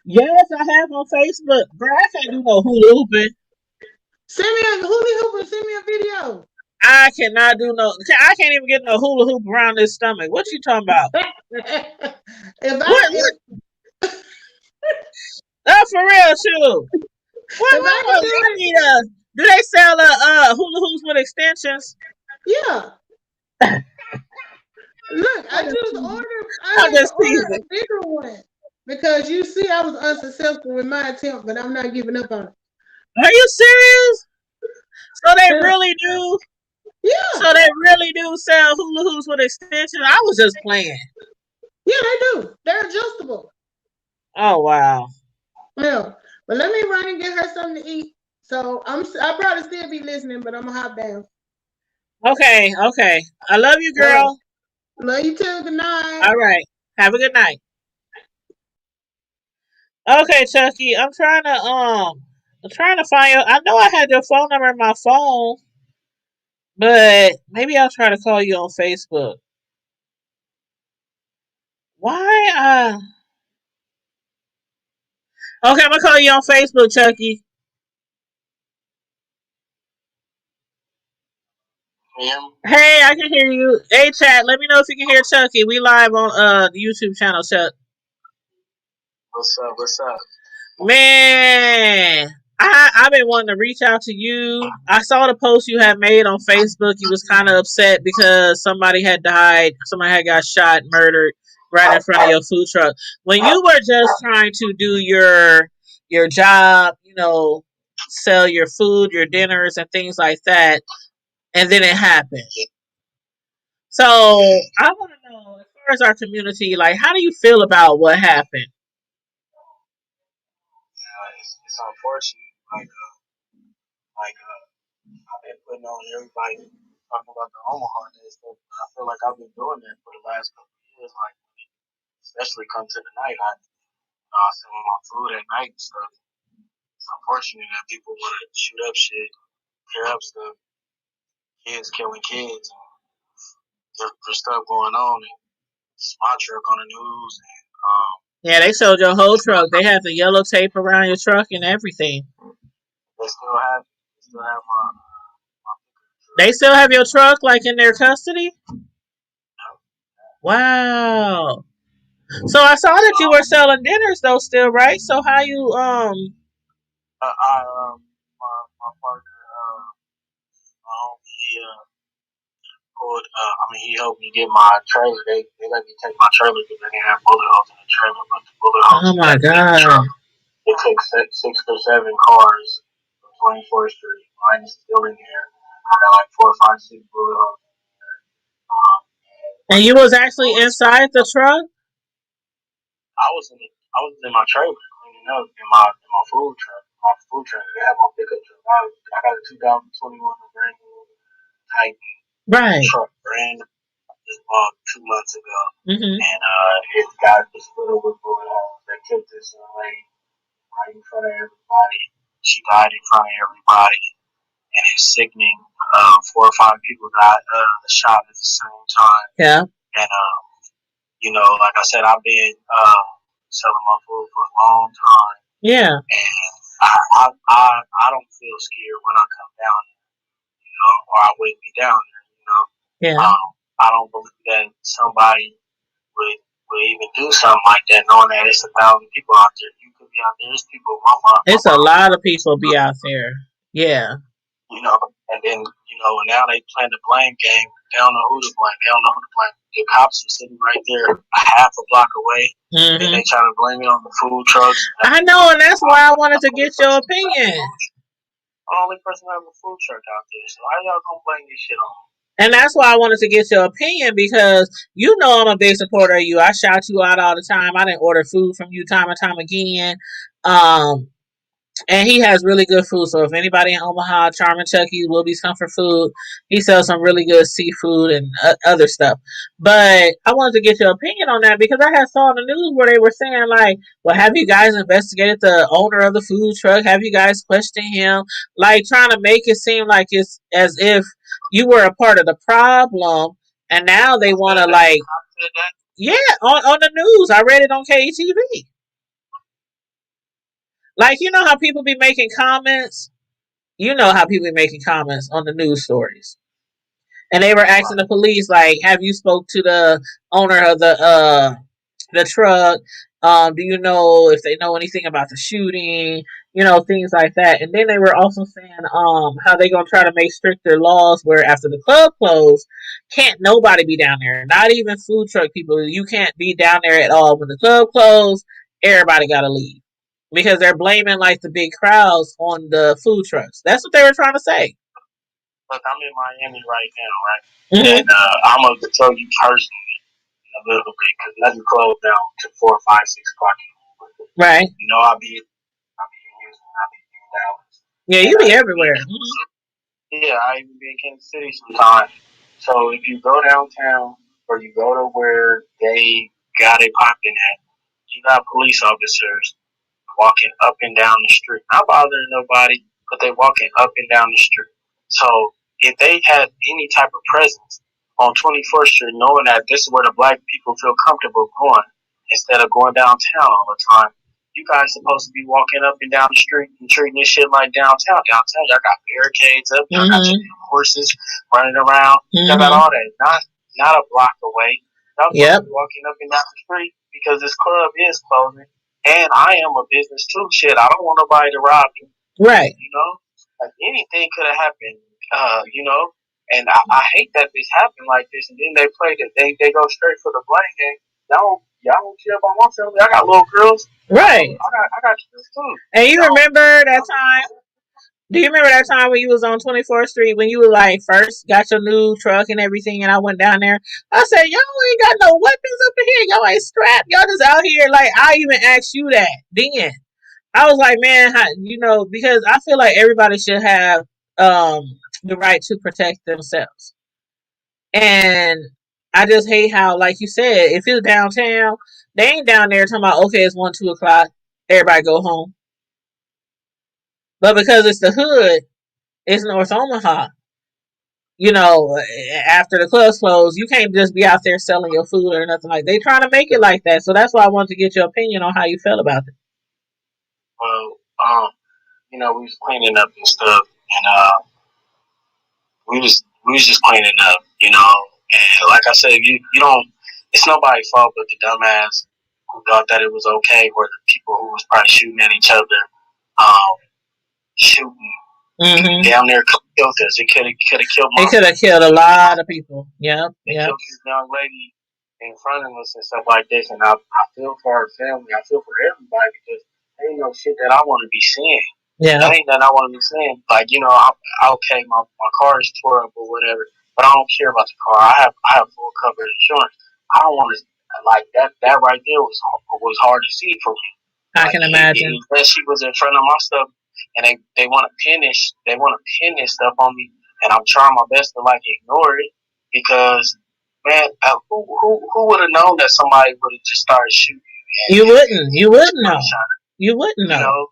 Yes, I have on Facebook, bro. I can't do no hula hooping. Send me a hula hoop and send me a video. I cannot do no. I can't even get no hula hoop around this stomach. What you talking about? if What? I if, For real, too. What? if I can do I it, need a. Do they sell hula hoops with extensions? yeah. Look, I just ordered. I I'm had to just order a teasing. bigger one because you see, I was unsuccessful with my attempt, but I'm not giving up on it. Are you serious? So they Yeah, really do. yeah, So they really do sell hula hoops with extensions. I was just playing. yeah. They do. They're adjustable. Oh wow. Yeah. But let me run and get her something to eat. So I'll probably still be listening, but I'm gonna hop down. Okay, okay. I love you, All right. girl. Love you too. Good night. All right. Have a good night. Okay, Chucky. I'm trying to find you. I know I had your phone number in my phone, but maybe I'll try to call you on Facebook. Why Okay, I'm gonna call you on Facebook, Chucky. Hey, I can hear you. Hey, chat. Let me know if you can hear Chucky. We live on the YouTube channel, Chuck. What's up? What's up? Man, I've been wanting to reach out to you. I saw the post you had made on Facebook. You was kind of upset because somebody had died. Somebody had got shot, murdered right in front of your food truck. When you were just trying to do your job, sell your food, your dinners, and things like that, and then it happened. So I want to know, as far as our community, like, how do you feel about what happened? It's unfortunate. I've been putting on everybody talking about the Omaha and stuff. I feel like I've been doing that for the last couple of years. Like, especially come to the night, I sell my food at night and stuff. It's unfortunate that people want to shoot up shit, tear up stuff, kids killing kids, and there's stuff going on. And it's my truck on the news, and Yeah, they sold your whole truck. They had the yellow tape around your truck and everything. they still have my They still have your truck like in their custody? Wow. So I saw that you were selling dinners though still, right? So how you my partner, he helped me get my trailer. They let me take my trailer because they didn't have bullet holes in the trailer, but the bullet holes Oh my in the god. truck. It took 6 or 7 cars from 24th Street. Mine is still in there. I got like 4 or 5, 6 bullet holes. Um, And you was actually inside the truck? I was in my trailer cleaning up in my food truck. My food truck. They have my pickup truck. I got a 2021 brand new Tate Right. truck, brand new, just bought 2 months ago. Mm-hmm. And it got just filled with bullet holes. They killed this lady right in front of everybody. She died in front of everybody, and it's sickening. 4 or 5 people got shot at the same time. Yeah. And like I said, I've been selling my food for a long time. Yeah. And I don't feel scared when I come down there, or I wouldn't be down there. Yeah. I don't believe that somebody would even do something like that, knowing that it's 1,000 people out there. You could be out there. There's people. It's a lot of people be out there. Yeah. And then and now they playing the blame game. They don't know who to blame. They don't know who to blame. The cops are sitting right there, a half a block away, Mm-hmm. and they trying to blame it on the food trucks. I know, and that's why I wanted to get your opinion. I'm the only person having a food truck out there, so how y'all gonna blame this shit on? And that's why I wanted to get your opinion because you know I'm a big supporter of you. I shout you out all the time. I didn't order food from you time and time again. And he has really good food. So if anybody in Omaha, Charming Chucky, Wilby's Comfort Food, he sells some really good seafood and other stuff. But I wanted to get your opinion on that because I had saw in the news where they were saying like, well, have you guys investigated the owner of the food truck? Have you guys questioned him? Like trying to make it seem like it's as if you were a part of the problem. And now they want to like, yeah, on the news. I read it on KTV. Like, you know how people be making comments? You know how people be making comments on the news stories. And they were asking the police, like, have you spoke to the owner of the truck? Do you know if they know anything about the shooting? Things like that. And then they were also saying how they gonna try to make stricter laws where after the club closed, can't nobody be down there. Not even food truck people. You can't be down there at all. When the club closed, everybody gotta leave. Because they're blaming like the big crowds on the food trucks. That's what they were trying to say. Look, I'm in Miami right now, right? Mm-hmm. And I'm going to tell you personally in a little bit because nothing closed down to 4, 5, 6 o'clock. Right. I be in Houston, I be in Dallas, Yeah, and you I be even be in everywhere. Kansas City. Yeah, I even be in Kansas City sometimes. So if you go downtown or you go to where they got it popping at, you got police officers walking up and down the street, not bothering nobody, but they walking up and down the street. So if they had any type of presence on 24th Street, knowing that this is where the black people feel comfortable going, instead of going downtown all the time, you guys supposed to be walking up and down the street and treating this shit like downtown. Downtown, y'all got barricades up, y'all got your horses running around, y'all got all that. Not a block away. Y'all supposed Yep. to be walking up and down the street because this club is closing. And I am a business too. Shit, I don't want nobody to rob me. Right. You know, like anything could have happened. You know, and I hate that this happened like this. And then they play that they go straight for the blame game. Y'all don't care about my family. I got little girls. Right. I got kids too. And you remember that time? Do you remember that time when you was on 24th Street when you were like first got your new truck and everything, and I went down there? I said, y'all ain't got no weapons up in here. Y'all ain't strapped. Y'all just out here. Like, I even asked you that then. I was like, man, because I feel like everybody should have the right to protect themselves. And I just hate how, like you said, if it's downtown, they ain't down there talking about, okay, it's 1, 2 o'clock, everybody go home. But because it's the hood, it's North Omaha. You know, after the club's closed, you can't just be out there selling your food or nothing like that. They trying to make it like that. So that's why I wanted to get your opinion on how you felt about it. Well, we was cleaning up and stuff, and we was just cleaning up, and like I said, you don't. It's nobody's fault but the dumbass who thought that it was okay, or the people who was probably shooting at each other, um, shooting down there killed us. It could have killed It my. could have killed a lot of people. Yep. It killed this young lady in front of us and stuff like this, and I feel for her family. I feel for everybody because there ain't no shit that I want to be seeing. Yeah. That ain't that I want to be saying. Like, okay, my car is tore up or whatever, but I don't care about the car. I have full coverage insurance. I don't want to like that. That right there was hard to see for me. I can imagine. That she was in front of my stuff, and they want to pin this stuff on me, and I'm trying my best to like ignore it because man, who would have known that somebody would have just started shooting? You wouldn't know. You wouldn't know.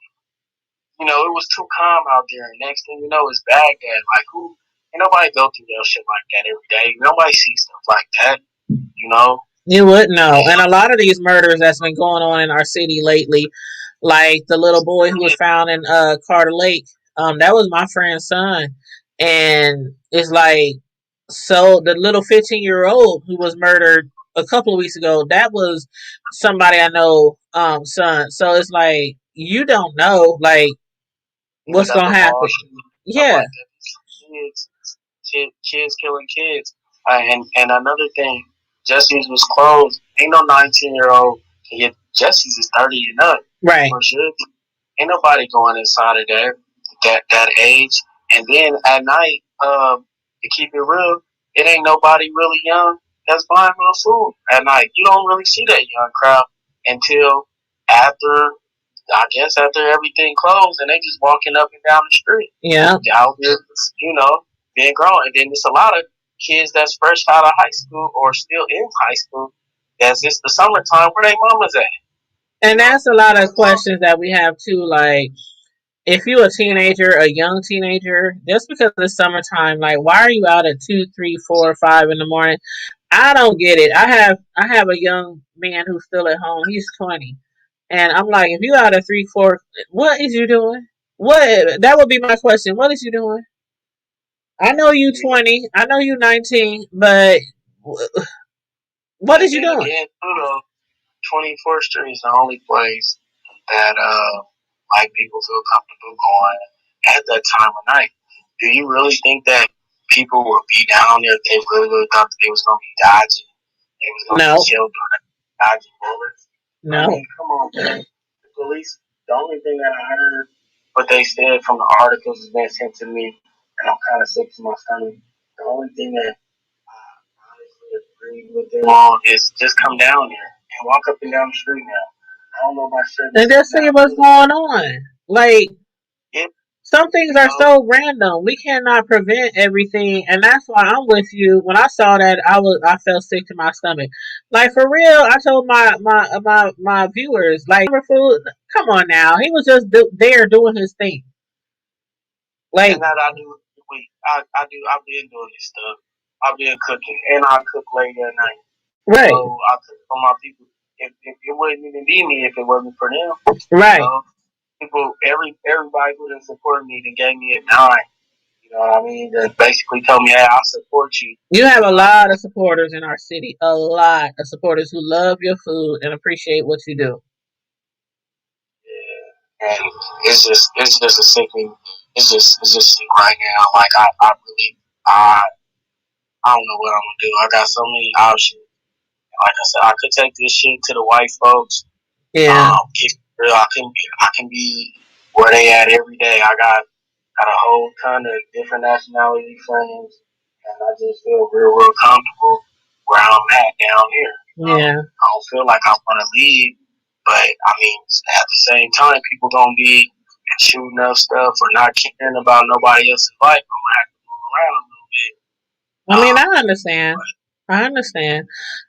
It was too calm out there. And next thing you know, it's Baghdad. Like, ain't nobody go through that shit like that every day. Nobody sees stuff like that, you know? You wouldn't know. And a lot of these murders that's been going on in our city lately, like the little boy who was found in Carter Lake, that was my friend's son. And it's like, so the little 15-year-old who was murdered a couple of weeks ago, that was somebody I know, son. So it's like, you don't know, like, what's going to happen. Yeah. Like kids killing kids. And another thing, Jesse's was closed. Ain't no 19-year-old can get Jesse's is 30 and up. Right. For sure. Ain't nobody going inside of there that age. And then at night, to keep it real, it ain't nobody really young that's buying no food at night. You don't really see that young crowd until after, I guess, after everything closed, and they just walking up and down the street. Yeah. Out here, being grown. And then there's a lot of kids that's fresh out of high school or still in high school. That's just the summertime. Where they mamas at? And that's a lot of questions that we have too. Like, if you're a teenager, a young teenager, just because it's summertime, like, why are you out at 2, 3, 4, 5 in the morning? I don't get it. I have a young man who's still at home. He's 20, and I'm like, if you out at 3, 4, what is you doing? What, that would be my question. What is you doing? I know you 20. I know you 19, but what is you doing? Again, 24th Street is the only place that white people feel comfortable going at that time of night. Do you really think that people would be down there if they really thought that they was going to be dodging? They was going to be killed dodging bullets? No. I mean, come on, man. The police, the only thing that I heard, what they said from the articles that's been sent to me, and I'm kind of sick to my stomach, the only thing that honestly agree with them on is just come down there and walk up and down the street now. I don't know about shutting And stuff just see down. what's going on. Like, Yeah, some things you are know, so random. We cannot prevent everything, and that's why I'm with you. When I saw that, I felt sick to my stomach. Like, for real, I told my viewers, like, food. Come on now, he was just there doing his thing. Like, and that I do. I do. I've been doing this stuff. I've been cooking, and I cook late at night. right, So I cook for my people. It wouldn't even be me if it wasn't for them. You right. know, people, everybody who done supported me, that gave me a dime. You know what I mean? That basically told me, "Hey, I support you." You have You a know, lot of supporters in our city. A lot of supporters who love your food and appreciate what you do. and it's just a sickening. It's just sick right now. Like I really, I don't know what I'm gonna do. I got so many options. Like I said, I could take this shit to the white folks. Yeah. Keep it real. I can be where they at every day. I got a whole ton of different nationality friends, and I just feel real comfortable where I'm at down here. Yeah. I don't feel like I want to leave, but I mean, at the same time, people gonna be shooting up stuff or not caring about nobody else's life. I'm gonna have to move around a little bit. I mean, I understand. But I understand.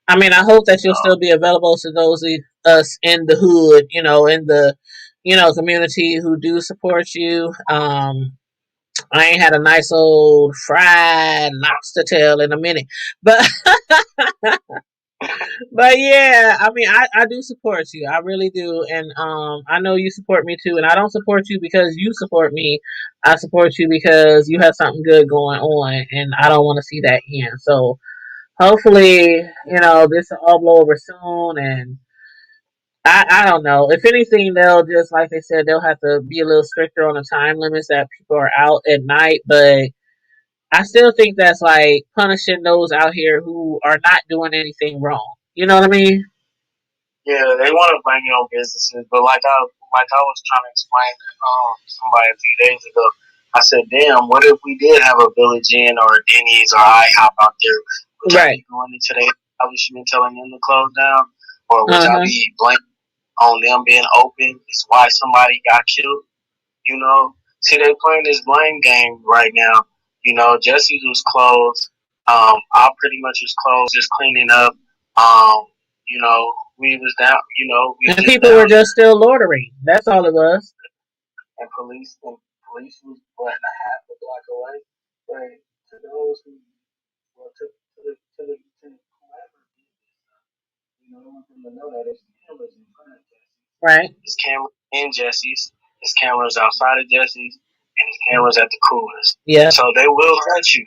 I mean, I hope that you'll uh, still be available to those of us in the hood, in the, community who do support you. I ain't had a nice old fried lobster tail in a minute, but but yeah, I mean, I do support you. I really do, and I know you support me too. And I don't support you because you support me. I support you because you have something good going on, and I don't want to see that end. So hopefully, this will all blow over soon. And I don't know. If anything, they'll just, like they said, they'll have to be a little stricter on the time limits that people are out at night. But I still think that's like punishing those out here who are not doing anything wrong. You know what I mean? yeah, they want to blame it on businesses, but like I was trying to explain to somebody a few days ago. I said, "Damn, what if we did have a Village Inn or a Denny's or IHOP out there? Would y'all Right. be going into their establishment telling them to close down, or would Uh y'all huh. be blaming on them being open? It's why somebody got killed. You know, see, they playing this blame game right now. You know, Jesse's was closed. I pretty much was closed, just cleaning up. Um, you know, we was down. You know, we was And just people down were just still loitering. That's all it was. and police was what a half a block away. But to those who well to whoever did this, you know, I want them to know that there's cameras in front of Jesse. Right. There's cameras in Jesse's, there's cameras outside of Jesse's, and there's cameras at the coolers. Yeah. So they will catch you.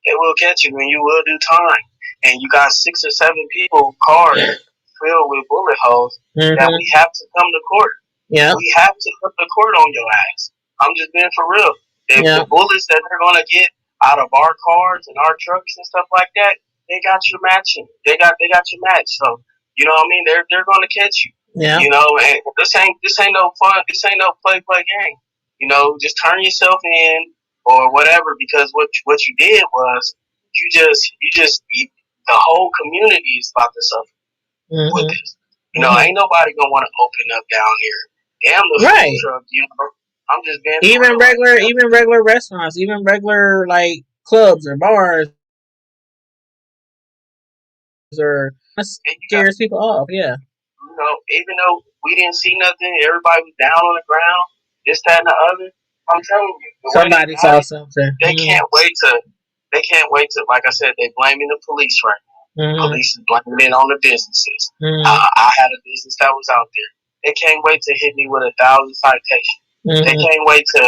They will catch you and you will do time. And you got 6 or 7 people, cars filled with bullet holes that Mm-hmm. we have to come to court. Yeah. We have to put the court on your ass. I'm just being for real. The Yeah. bullets that they're gonna get out of our cars and our trucks and stuff like that, they got your matching. They got your match. So you know what I mean? They're gonna catch you. Yeah. You know, and this ain't no fun. This ain't no play game. You know, just turn yourself in or whatever because what you did was the whole community is about to suffer with Mm-hmm. this. You know, Mm-hmm. ain't nobody gonna want to open up down here. Damn the food Right. truck, you know. I'm just being for Even real. Like, regular, even regular restaurants, even regular like clubs or bars or and you got, scares people off. Yeah. even though we didn't see nothing, everybody was down on the ground, this, that, and the other. I'm telling you, the way they Somebody got saw it, something. they Mm-hmm. can't wait to. They can't wait to. Like I said, they blaming the police right now. Mm-hmm. Police is blaming it on the businesses. Mm-hmm. I had a business that was out there. They can't wait to hit me with 1,000 citations. They Mm-hmm. can't wait to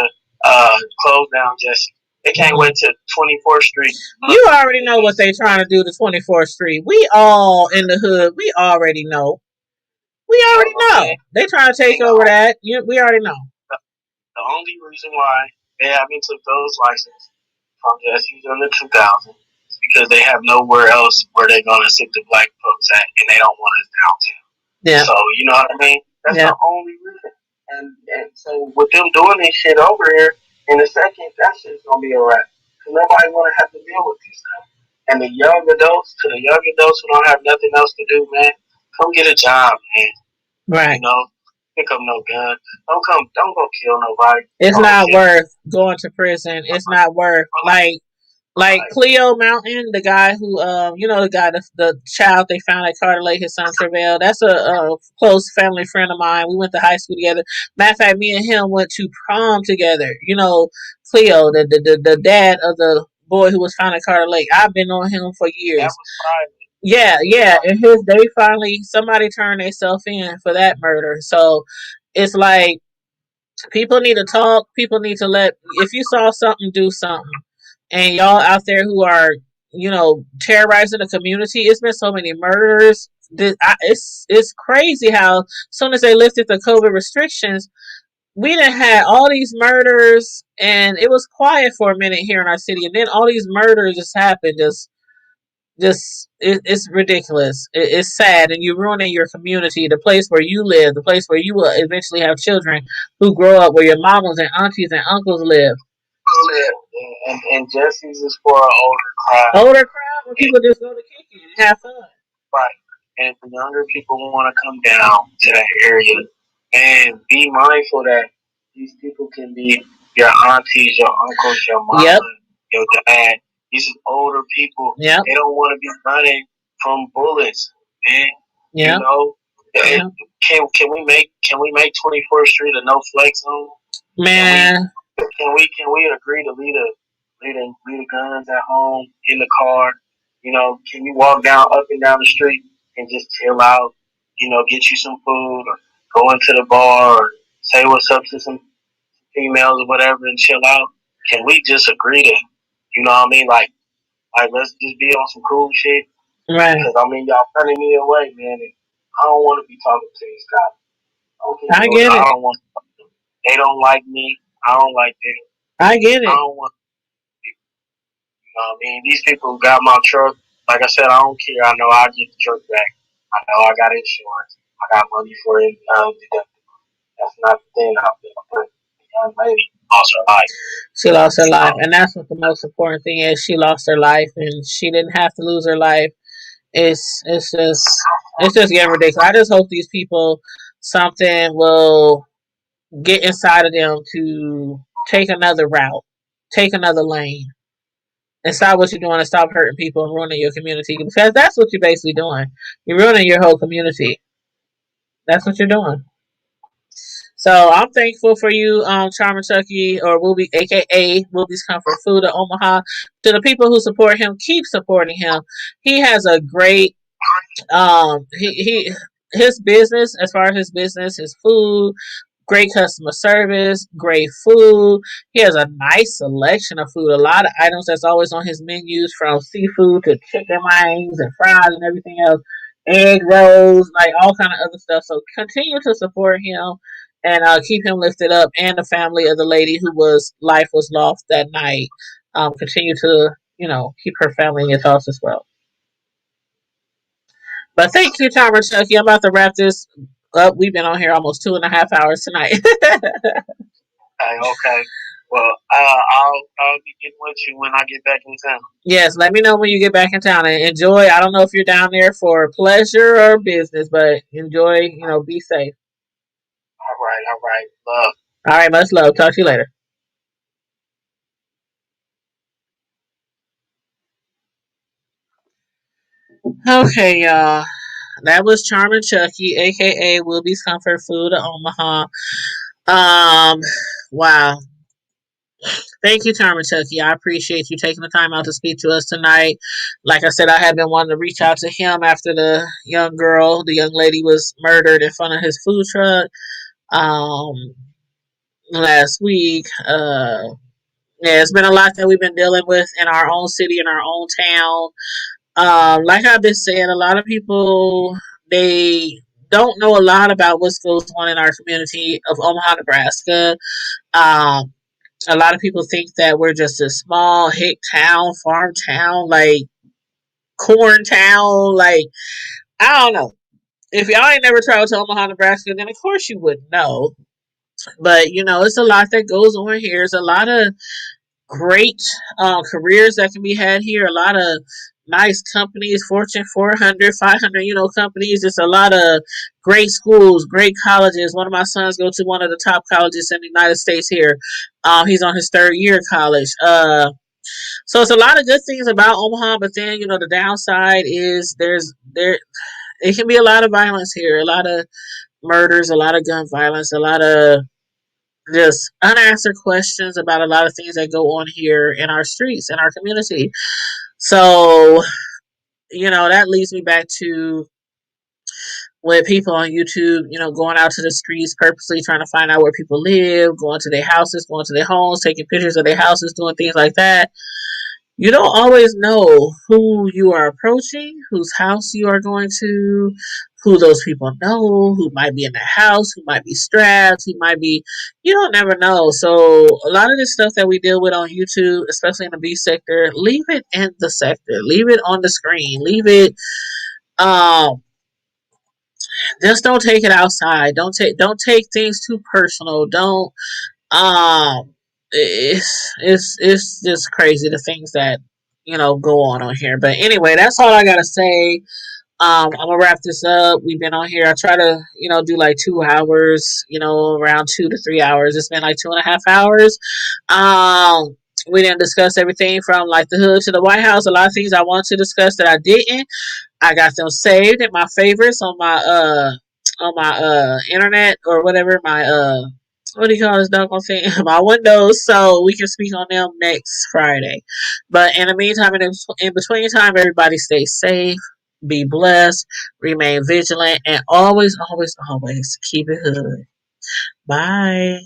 close down Jesse. They can't Mm-hmm. wait to 24th Street. You already know what they trying to do to 24th Street. We all in the hood. We already know. We You know already what I'm know. saying? They trying to take And over that. We already know. the only reason why they haven't took those licenses from Jesse's in the 2000s is because they have nowhere else where they're going to sit the black folks at, and they don't want us downtown. Yeah. So, you know what I mean? That's Yeah. the only reason. And so with them doing this shit over here, in a second, that shit's going to be a wrap. Because nobody want to have to deal with this stuff. And the young adults, who don't have nothing else to do, man, come get a job, man. You Right. know? pick up no gun. Don't go kill nobody. It's not worth going to prison. It's not worth like Cleo Mountain, the guy who the guy the child they found at Carter Lake, his son Tre'vell. That's a close family friend of mine. We went to high school together. Matter of fact, me and him went to prom together. Cleo, the dad of the boy who was found at Carter Lake. I've been on him for years. That was private. Yeah, and they finally somebody turned themselves in for that murder. So it's like people need to talk. People need to if you saw something, do something. And y'all out there who are terrorizing the community, it's been so many murders. It's crazy how soon as they lifted the COVID restrictions, we done had all these murders, and it was quiet for a minute here in our city, and then all these murders just happened. It's ridiculous. It's sad, and you're ruining your community, the place where you live, the place where you will eventually have children who grow up where your mamas and aunties and uncles live. And Jesse's is for an older crowd. Older crowd where people just go to kick it and have fun. Right. And if the younger people want to come down to that area, and be mindful that these people can be your aunties, your uncles, your mama, your dad. These are older people. Yep. They don't want to be running from bullets, man. Yep. Can we make 24th Street a no flex zone? Man. Can we agree to leave the guns at home in the car? Can you walk up and down the street and just chill out? Get you some food, or go into the bar, or say what's up to some females or whatever and chill out. Can we just agree to, you know what I mean? Like let's just be on some cool shit. Right. Because y'all turning me away, man. And I don't want to be talking to these guys. I get it. I don't want. They don't like me. I don't like them. I get it. I don't want. These people got my truck. Like I said, I don't care. I know I'll get the truck back. I know I got insurance. I got money for it. That's not the thing. The young lady lost her life. She lost her life, and that's what the most important thing is. She lost her life, and she didn't have to lose her life. It's just getting ridiculous. I just hope these people, something will get inside of them to take another route, take another lane, and stop what you're doing and stop hurting people and ruining your community, because that's what you're basically doing. You're ruining your whole community. That's what you're doing. So I'm thankful for you, Charmer Chucky, or Will Be, aka Willie's Comfort Food of Omaha. To the people who support him, keep supporting him. He has a great his business, as far as his business, his food, great customer service, great food. He has a nice selection of food. A lot of items that's always on his menus, from seafood to chicken wings and fries and everything else. Egg rolls, like all kind of other stuff. So continue to support him and keep him lifted up, and the family of the lady who was life was lost that night. Continue to keep her family in your thoughts as well. But thank you, Charmer Chucky. I'm about to wrap this up. We've been on here almost 2.5 hours tonight. Okay. Well, I'll be getting with you when I get back in town. Yes, let me know when you get back in town, and enjoy. I don't know if you're down there for pleasure or business, but enjoy. Be safe. All right. Love. All right, much love. Talk to you later. Okay, y'all. That was Charming Chucky, aka Willie's Comfort Food of Omaha. Wow. Thank you, Charming Chucky. I appreciate you taking the time out to speak to us tonight. Like I said, I had been wanting to reach out to him after the young lady was murdered in front of his food truck last week. Yeah, it's been a lot that we've been dealing with in our own city, in our own town. Like I've been saying, a lot of people, they don't know a lot about what goes on in our community of Omaha, Nebraska. A lot of people think that we're just a small hick town, farm town, like corn town. Like, I don't know. If y'all ain't never traveled to Omaha, Nebraska, then of course you would know. But it's a lot that goes on here. There's a lot of great careers that can be had here. A lot of nice companies, Fortune 400, 500, companies. Just a lot of great schools, great colleges. One of my sons go to one of the top colleges in the United States here. He's on his third year of college. So it's a lot of good things about Omaha, but then, the downside is there it can be a lot of violence here, a lot of murders, a lot of gun violence, a lot of just unanswered questions about a lot of things that go on here in our streets, in our community. So, that leads me back to with people on YouTube, going out to the streets purposely trying to find out where people live, going to their houses, going to their homes, taking pictures of their houses, doing things like that. You don't always know who you are approaching, whose house you are going to, who those people know, who might be in the house, who might be strapped, who might be, you don't never know. So a lot of this stuff that we deal with on YouTube, especially in the B sector, leave it in the sector, leave it on the screen, leave it, um, just don't take it outside. Don't take things too personal. Don't, it's just crazy the things that go on here. But anyway, that's all I gotta say. I'm gonna wrap this up. We've been on here. I try to do like 2 hours. Around 2 to 3 hours. It's been like 2.5 hours. We didn't discuss everything from like the hood to the White House. A lot of things I wanted to discuss that I didn't. I got them saved in my favorites on my internet or whatever, my what do you call this doggone thing? My windows, so we can speak on them next Friday. But in the meantime, in between time, everybody stay safe, be blessed, remain vigilant, and always, always, always keep it hood. Bye.